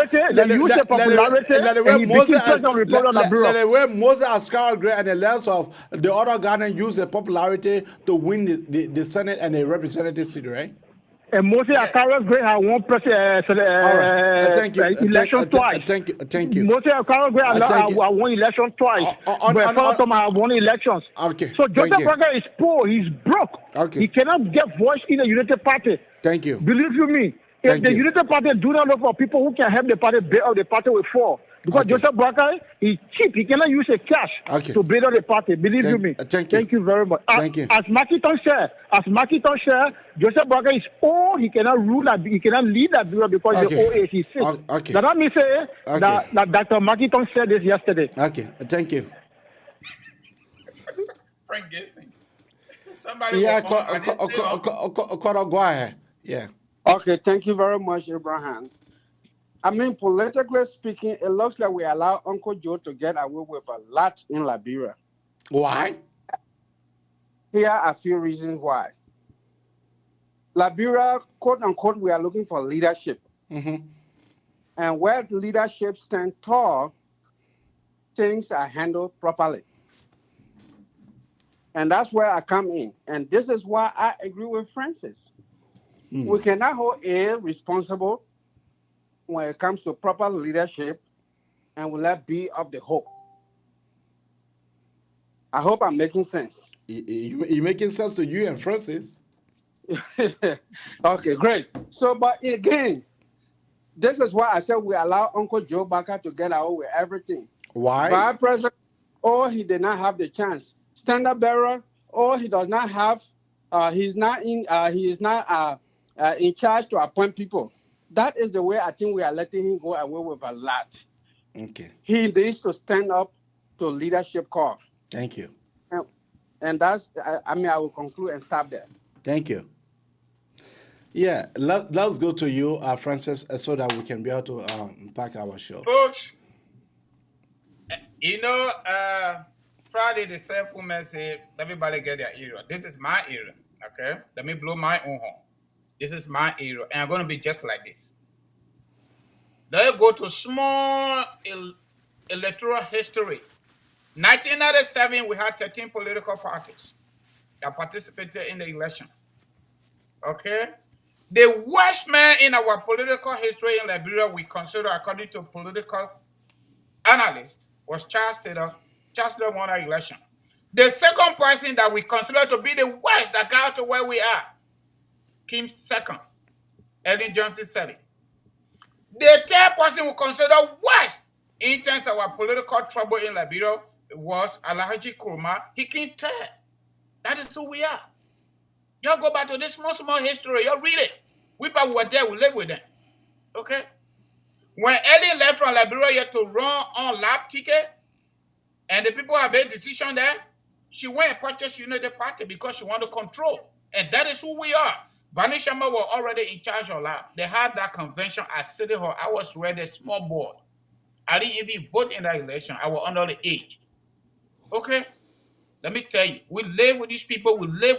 Gray and the rest of the other Ghanaians use the popularity to win the Senate and the representative seat, right? And Moses Akara Gray had won election twice. Thank you. Moses Akara Gray had won election twice. But Father Thomas had won elections. Okay. So Joseph Boakai is poor. He's broke. Okay. He cannot get voice in the Unity Party. Thank you. Believe you me. If the Unity Party do not look for people who can help the party build up the party with four. Because Joseph Boakai is cheap. He cannot use a cash to build up the party. Believe you me. Thank you very much. Thank you. As Makiton said, Joseph Boakai is old. He cannot rule that. He cannot lead that bureau because he's old age. He's sick. Okay. That me say that Dr. Makiton said this yesterday. Okay. Thank you. Frank guessing. Somebody. Yeah. Go ahead. Yeah. Okay. Thank you very much, Abraham. I mean, politically speaking, it looks like we allow Uncle Joe to get away with a lot in Liberia. Why? Here are a few reasons why. Liberia, quote unquote, we are looking for leadership. Mm-hmm. And where leadership stands tall, things are handled properly. And that's where I come in. And this is why I agree with Francis. We cannot hold A responsible when it comes to proper leadership, and will let B of the hope. I hope I'm making sense. You're making sense to you and Francis. Okay, great. So, but again, this is why I said we allow Uncle Joe Boakai to get away with everything. Why? By president, or he did not have the chance. Standard bearer, or he does not have. He is not in charge to appoint people. That is the way I think we are letting him go away with a lot. Okay. He needs to stand up to leadership call. Thank you. And that's, I will conclude and stop there. Thank you. Yeah, let's go to you, Francis, so that we can be able to pack our show. Folks, Friday the sinful message, everybody get their area. This is my area, okay? Let me blow my own horn. This is my area, and I'm going to be just like this. Let's go to small electoral history. 1997, we had 13 political parties that participated in the election. Okay? The worst man in our political history in Liberia, we consider, according to political analysts, was Charles Taylor. Charles Taylor won our election. The second person that we consider to be the worst that got to where we are, Kim second, Ellen Johnson Sirleaf. The third person we consider worst in terms of our political trouble in Liberia was Alhaji Nkrumah. He came third. That is who we are. Y'all go back to this small history. Y'all read it. We probably were there. We live with them. Okay. When Eddie left from Liberia to run on lab ticket, and the people have made a decision there, she went and purchased United Party because she wanted to control. And that is who we are. Vani Sharma were already in charge of lab. They had that convention at City Hall. I was ready, small boy. I didn't even vote in that election. I was under the age. Okay? Let me tell you, we live with these people. We live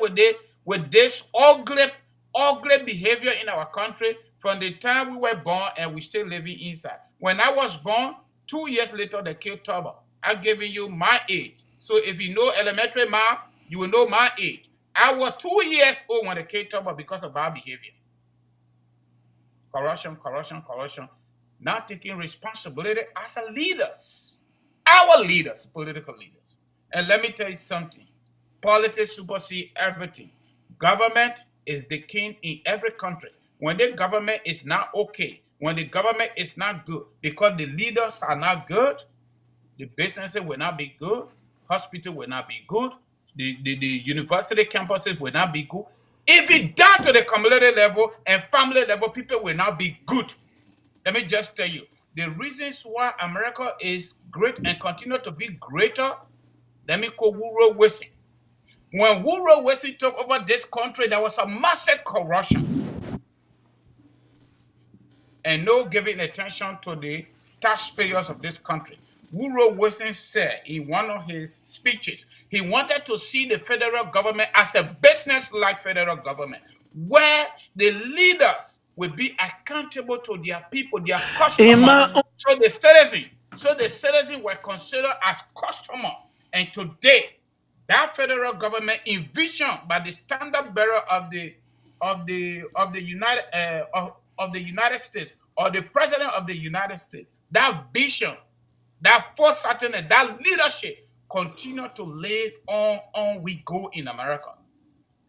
with this ugly behavior in our country from the time we were born, and we still living inside. When I was born, 2 years later, they killed Turbo. I'm giving you my age. So if you know elementary math, you will know my age. I was 2 years old when they killed Turbo because of our behavior. Corruption. Not taking responsibility as a leaders. Our leaders, political leaders. And let me tell you something. Politics supersede everything. Government is the king in every country. When the government is not okay, when the government is not good, because the leaders are not good, the businesses will not be good, hospitals will not be good, the university campuses will not be good. Even down to the community level and family level, people will not be good. Let me just tell you, the reasons why America is great and continue to be greater, let me call Woodrow Wilson. When Woodrow Wilson took over this country, there was a massive corruption and no giving attention to the taxpayers of this country. Woodrow Wilson said in one of his speeches, he wanted to see the federal government as a business-like federal government, where the leaders will be accountable to their people, their customers. So the citizens were considered as customers. And today, that federal government envisioned by the standard bearer of the United States, or the president of the United States, that vision, that foresight, and that leadership continue to live on we go in America.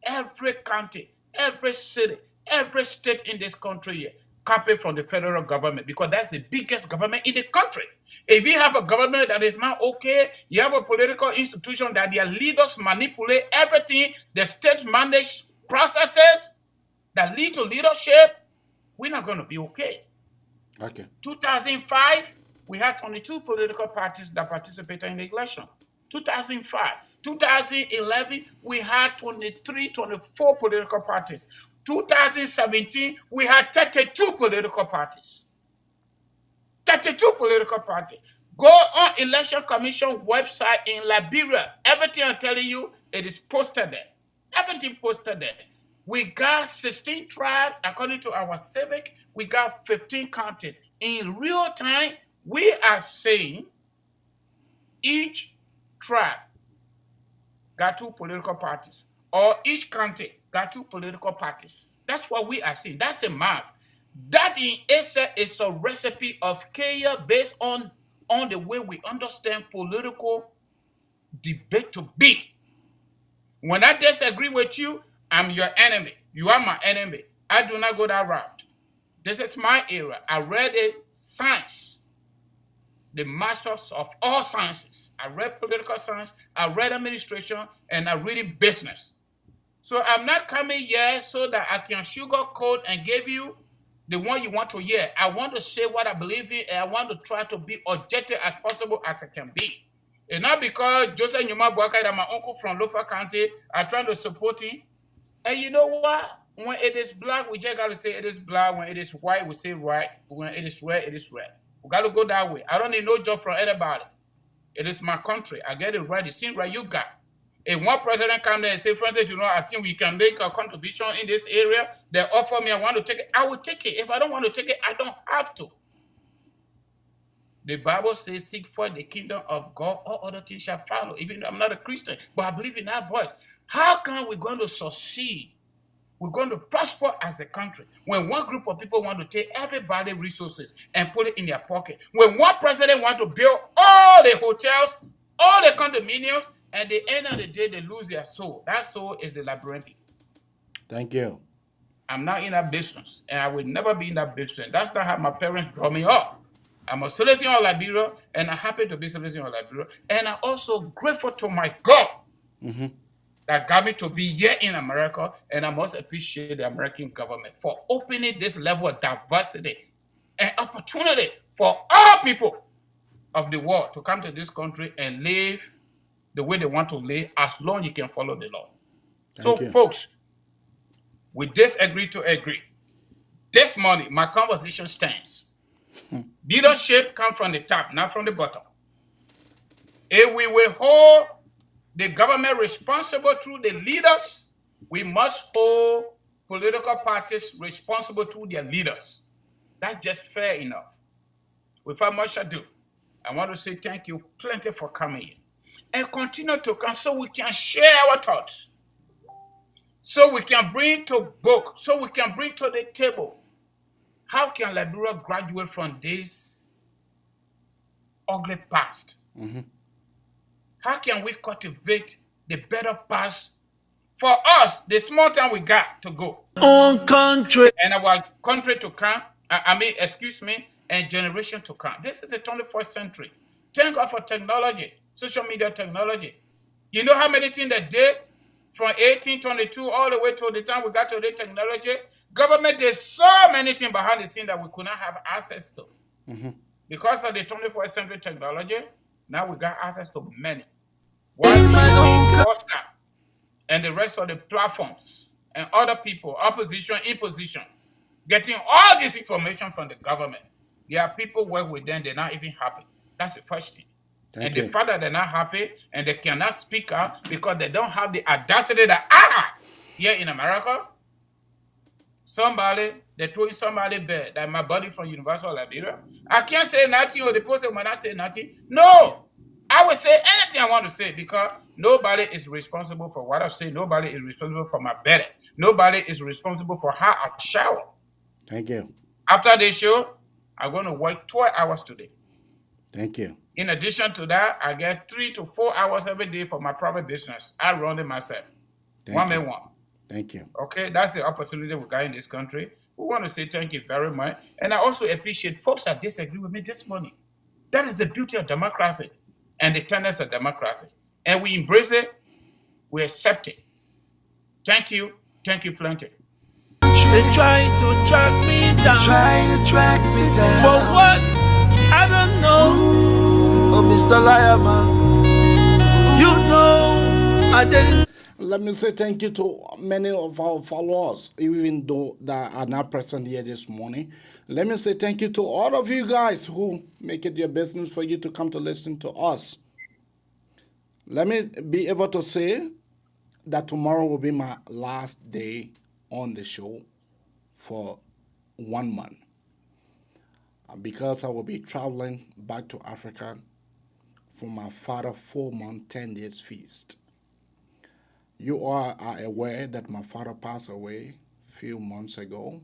Every county, every city, every state in this country here, copy from the federal government, because that's the biggest government in the country. If you have a government that is not okay, you have a political institution that their leaders manipulate everything, the state managed processes that lead to leadership, we're not going to be okay. Okay. 2005, we had 22 political parties that participated in the election. 2005. 2011, we had 24 political parties. 2017, we had 32 political parties. 32 political parties. Go on Election Commission website in Liberia. Everything I'm telling you, it is posted there. Everything posted there. We got 16 tribes, according to our civic. We got 15 counties. In real time, we are saying each tribe got 2 political parties, or each county got 2 political parties. That's what we are seeing. That's a math. That in essence is a recipe of chaos based on the way we understand political debate to be. When I disagree with you, I'm your enemy. You are my enemy. I do not go that route. This is my era. I read science, the masters of all sciences. I read political science, I read administration, and I read business. So I'm not coming here so that I can sugarcoat and give you the one you want to hear. I want to say what I believe in, and I want to try to be objective as possible as I can be. It's not because Joseph Nyuma Boakai, my uncle from Lofa County, are trying to support him. And you know what? When it is black, we just got to say it is black. When it is white, we say white. When it is red, it is red. We got to go that way. I don't need no job from anybody. It is my country. I get it right. It seems right you got. If one president come there and say, Francis, you know, I think we can make a contribution in this area, they offer me, I want to take it, I will take it. If I don't want to take it, I don't have to. The Bible says, seek for the kingdom of God, all other things shall follow. Even though I'm not a Christian, but I believe in that voice. How come we're going to succeed? We're going to prosper as a country when one group of people want to take everybody's resources and put it in their pocket. When one president wants to build all the hotels, all the condominiums, and at the end of the day, they lose their soul. That soul is the Liberian people. Thank you. I'm not in that business, and I will never be in that business. That's not how my parents brought me up. I'm a citizen of Liberia, and I'm happy to be a citizen of Liberia. And I'm also grateful to my God that got me to be here in America, and I must appreciate the American government for opening this level of diversity and opportunity for all people of the world to come to this country and live the way they want to live, as long as you can follow the law. So, folks, we disagree to agree. This morning, my conversation stands. Leadership comes from the top, not from the bottom. If we will hold the government responsible through the leaders, we must hold political parties responsible through their leaders. That's just fair enough. Without much ado, I want to say thank you plenty for coming in. And continue to come so we can share our thoughts. So we can bring to book, so we can bring to the table. How can Liberia graduate from this ugly past? How can we cultivate the better past for us, the small time we got to go? On country. And our country to come, and generation to come. This is the 21st century. Thank God for technology, social media technology. You know how many things they did from 1822 all the way to the time we got to the technology? Government did so many things behind the scenes that we could not have access to. Because of the 21st century technology, now we got access to many. WhatsApp and the rest of the platforms and other people, opposition, imposition, getting all this information from the government. There are people work with them, they're not even happy. That's the first thing. Thank The fact that they're not happy and they cannot speak out because they don't have the audacity that I have here in America. They're throwing somebody bad, like my buddy from University of Liberia. I can't say nothing, or the person might not say nothing. No! I will say anything I want to say because nobody is responsible for what I say. Nobody is responsible for my bedding. Nobody is responsible for how I shower. Thank you. After the show, I'm going to work 12 hours today. Thank you. In addition to that, I get 3 to 4 hours every day for my private business. I run it myself. One by one. Thank you. Okay, that's the opportunity we got in this country. We want to say thank you very much. And I also appreciate folks that disagree with me this morning. That is the beauty of democracy and the tenets of democracy. And we embrace it, we accept it. Thank you plenty. They try to track me down. For what? I don't know. Oh, Mr. Liar Man. You know, I didn't. Let me say thank you to many of our followers, even though that are not present here this morning. Let me say thank you to all of you guys who make it your business for you to come to listen to us. Let me be able to say that tomorrow will be my last day on the show for 1 month, because I will be traveling back to Africa for my father's 4-month, 10 days feast. You all are aware that my father passed away a few months ago.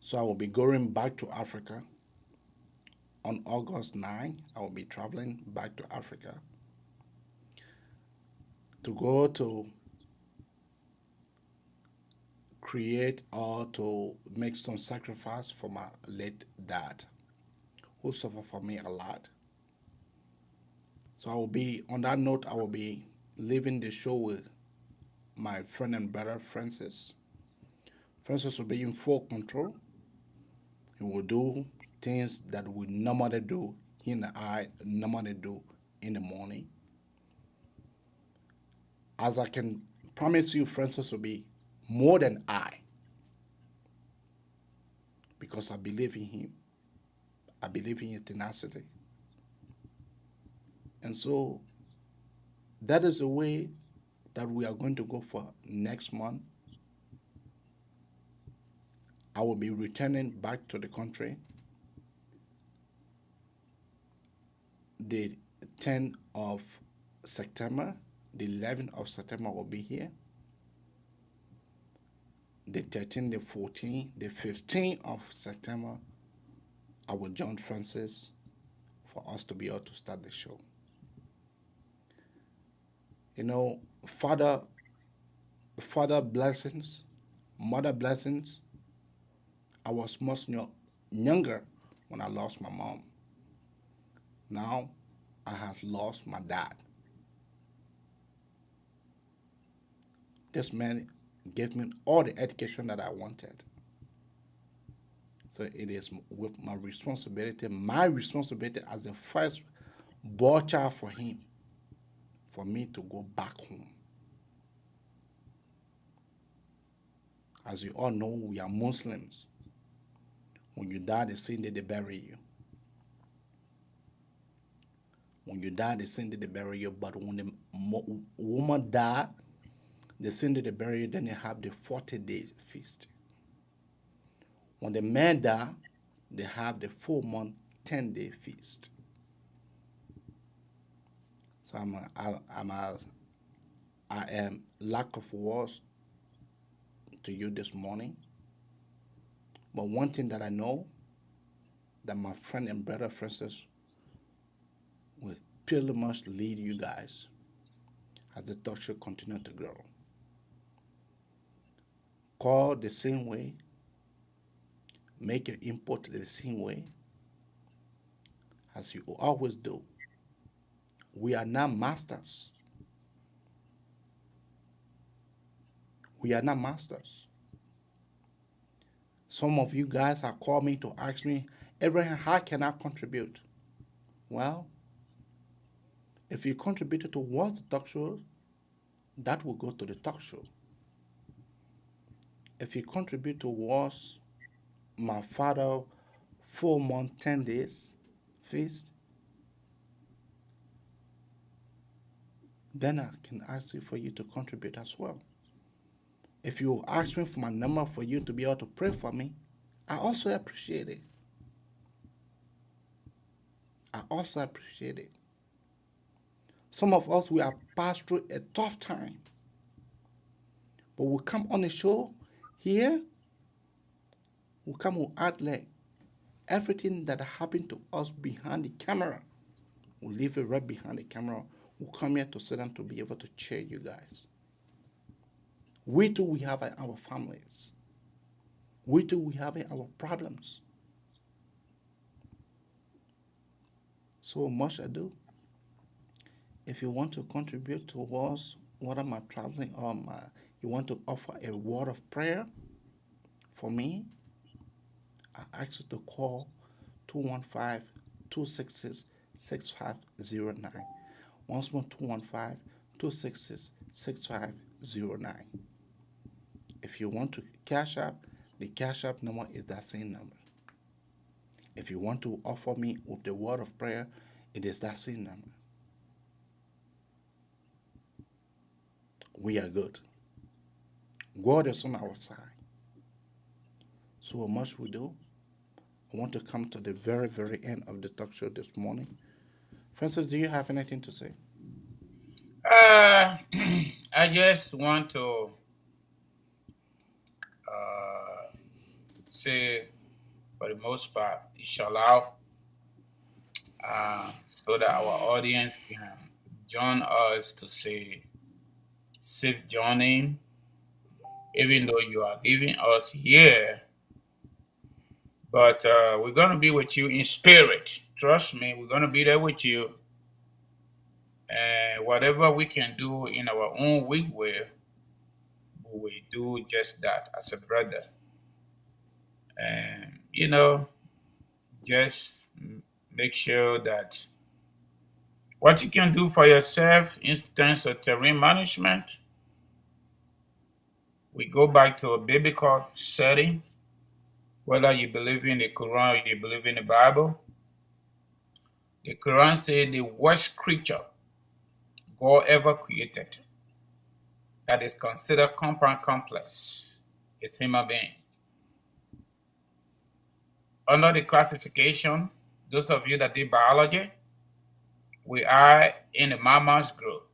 So I will be going back to Africa. On August 9, I will be traveling back to Africa to go to create or to make some sacrifice for my late dad, who suffered for me a lot. So I will be, on that note, I will be leaving the show with my friend and brother Francis. Francis will be in full control. He will do things that we normally do, he and I normally do in the morning. As I can promise you, Francis will be more than I, because I believe in him. I believe in his tenacity. And so that is the way that we are going to go for next month. I will be returning back to the country the 10th of September. The 11th of September will be here. The 13th, the 14th, the 15th of September, I will join Francis for us to be able to start the show. You know, father blessings, mother blessings. I was much younger when I lost my mom. Now I have lost my dad. This man gave me all the education that I wanted. So it is with my responsibility as the first boy child for him, for me to go back home. As you all know, we are Muslims. When you die, the same day they bury you. When you die, the same day they bury you. But when the woman die, the same day they bury you, then they have the 40-day feast. When the man die, they have the 4-month, 10-day feast. So I am lack of words to you this morning. But one thing that I know, that my friend and brother Francis will pretty much lead you guys as the talk show continue to grow. Call the same way, make your input the same way as you always do. We are not masters. We are not masters. Some of you guys have called me to ask me, Abraham, how can I contribute? Well, if you contributed towards the talk show, that will go to the talk show. If you contribute towards my father 4-month, 10 days feast, then I can ask you for you to contribute as well. If you ask me for my number for you to be able to pray for me, I also appreciate it. I also appreciate it. Some of us, we have passed through a tough time. But we come on the show here, we come with outlet. Everything that happened to us behind the camera, we leave it right behind the camera. We come here to sit down to be able to cheer you guys. We too, we have our families. We too, we have our problems. So much ado. If you want to contribute towards what am I traveling or you want to offer a word of prayer for me, I ask you to call 215-266-6509. Once more, 215-266-6509. If you want to cash up, the cash up number is that same number. If you want to offer me with the word of prayer, it is that same number. We are good. God is on our side. So much we do. I want to come to the very, very end of the talk show this morning. Francis, do you have anything to say? I just want to say, for the most part, inshallah, so that our audience can join us to say safe journey, even though you are leaving us here. But we're going to be with you in spirit. Trust me, we're going to be there with you. And whatever we can do in our own weak way, we will do just that as a brother. And, just make sure that what you can do for yourself in terms of terrain management, we go back to a biblical setting, whether you believe in the Quran or you believe in the Bible. The Quran says the worst creature God ever created that is considered compound complex is human being. Under the classification, those of you that did biology, we are in the mammals group.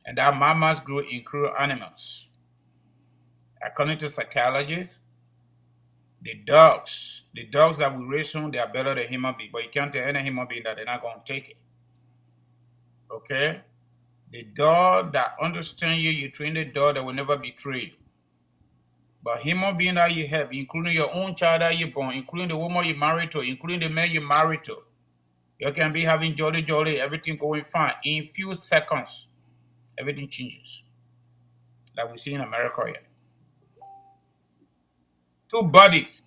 And that mammals group include animals. According to psychologists, the dogs that we raise on, they are better than human beings. But you can't tell any human being that they're not going to take it. Okay? The dog that understands you, you train the dog that will never betray you. But human being that you have, including your own child that you born, including the woman you married to, including the man you married to, you can be having jolly, everything going fine. In few seconds, everything changes. like we see in America here. 2 bodies.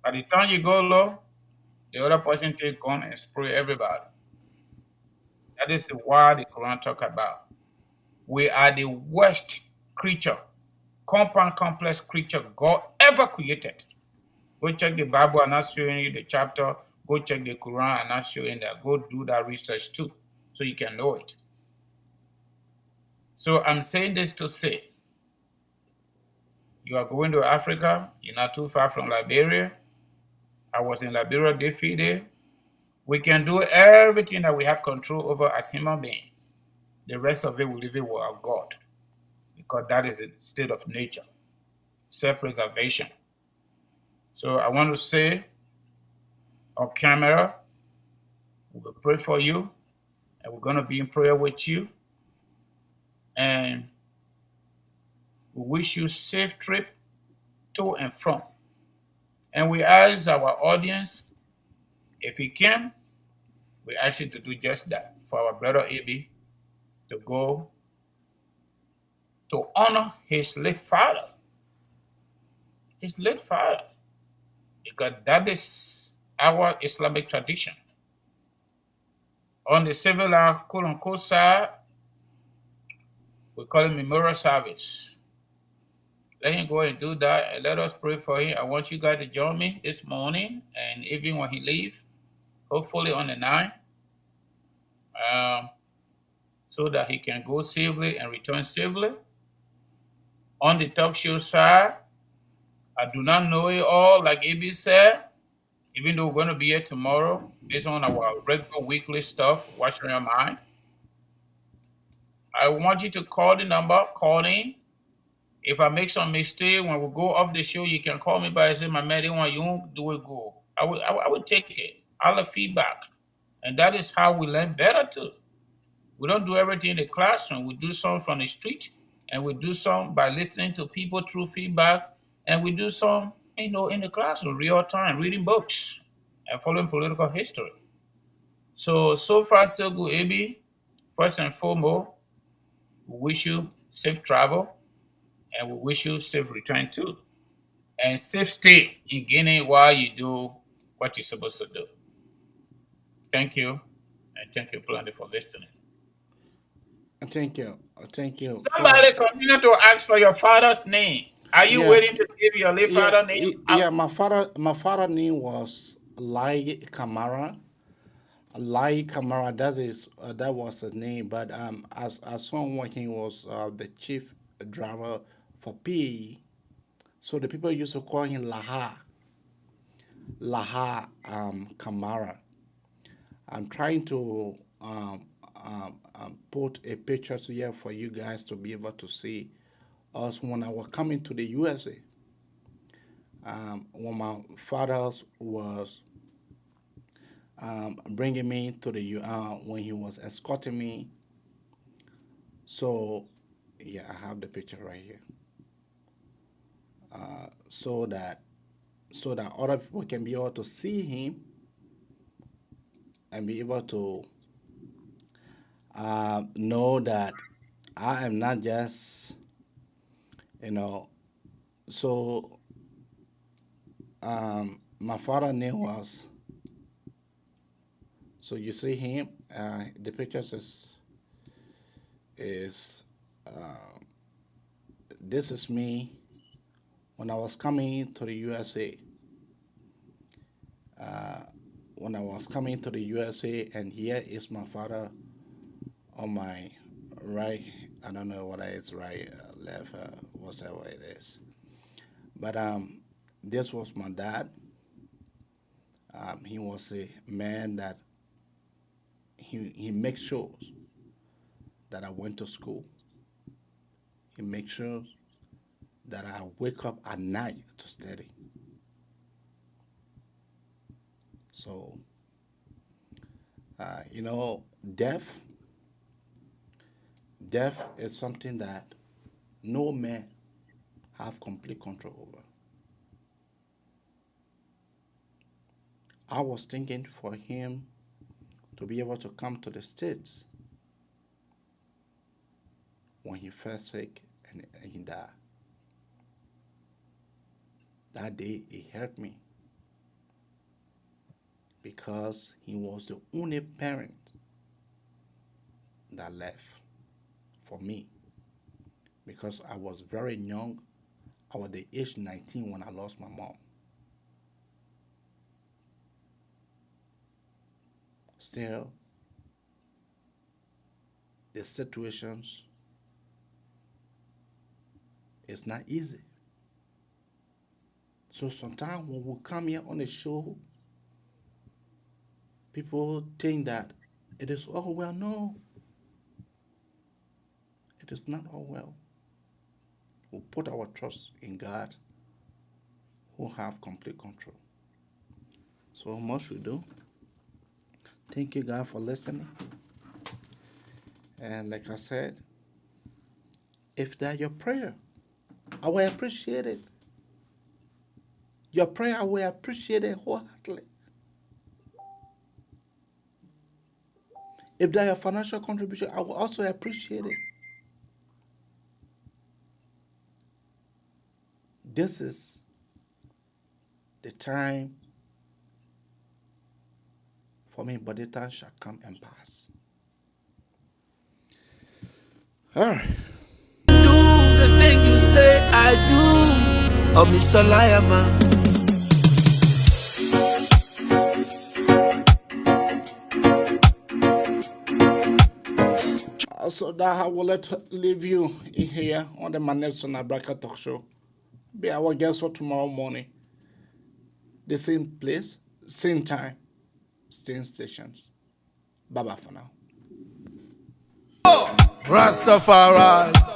By the time you go low, the other person take gun and spray everybody. That is what the Quran talk about. We are the worst creature, compound complex creature God ever created. Go check the Bible, I'm not showing you the chapter. Go check the Quran, I'm not showing that. Go do that research too, so you can know it. So I'm saying this to say, you are going to Africa, you're not too far from Liberia. I was in Liberia defea day. We can do everything that we have control over as human beings. The rest of it we leave it with our God, because that is a state of nature, self-preservation. So I want to say on camera, we will pray for you, and we're going to be in prayer with you. And we wish you safe trip to and from. And we ask our audience, if you can, we ask you to do just that for our brother AB, to go to honor his late father. His late father. Because that is our Islamic tradition. On the civil, quote-unquote side, we call it memorial service. Let him go and do that, and let us pray for him. I want you guys to join me this morning, and even when he leaves, hopefully on the 9th, so that he can go safely and return safely. On the talk show side, I do not know it all, like AB said, even though we're going to be here tomorrow, based on our regular weekly stuff, What's on Your Mind. I want you to call the number, call in. If I make some mistake when we go off the show, you can call me by and say, my man, you won't do it good. I would take it. I'll have feedback. And that is how we learn better too. We don't do everything in the classroom. We do some from the street, and we do some by listening to people through feedback, and we do some, in the classroom, real time, reading books and following political history. So far, so good, AB. First and foremost, we wish you safe travel, and we wish you safe return too. And safe stay in Guinea while you do what you're supposed to do. Thank you, and thank you, Plenty, for listening. Thank you. Thank you. Somebody continue to ask for your father's name. Are you waiting to give your late father's name? My father name was Lai Kamara. Lai Kamara, that was his name. But as someone, he was the chief driver for PE. So the people used to call him Laha Kamara. I'm trying to put a picture here for you guys to be able to see us when I was coming to the USA. When my father was bringing me to the when he was escorting me. So yeah, I have the picture right here. So that other people can be able to see him and be able to know that I am not just, so my father's name was, so you see him, the pictures is this is me when I was coming to the USA. When I was coming to the USA, and here is my father on my right. I don't know what is right, left, whatever it is. But this was my dad. He was a man that he makes sure that I went to school. He makes sure that I wake up at night to study. So, death is something that no man have complete control over. I was thinking for him to be able to come to the States when he fell sick and he died. That day, it hurt me because he was the only parent that left for me, because I was very young. I was the age 19 when I lost my mom. Still, the situations is not easy. So sometimes when we come here on the show, people think that it is all well. No, it is not all well. We put our trust in God, who have complete control. So much we do. Thank you, God, for listening. And like I said, if that's your prayer, I will appreciate it. Your prayer, I will appreciate it wholeheartedly. If that's your financial contribution, I will also appreciate it. This is the time for me, but the time shall come and pass. All right. Do the thing you say I do, oh Mr. Liar Man. So that I will leave you in here on the Manelson Abraka Talk Show. Be our guest for tomorrow morning. The same place, same time, same stations. Bye-bye for now. Rastafari.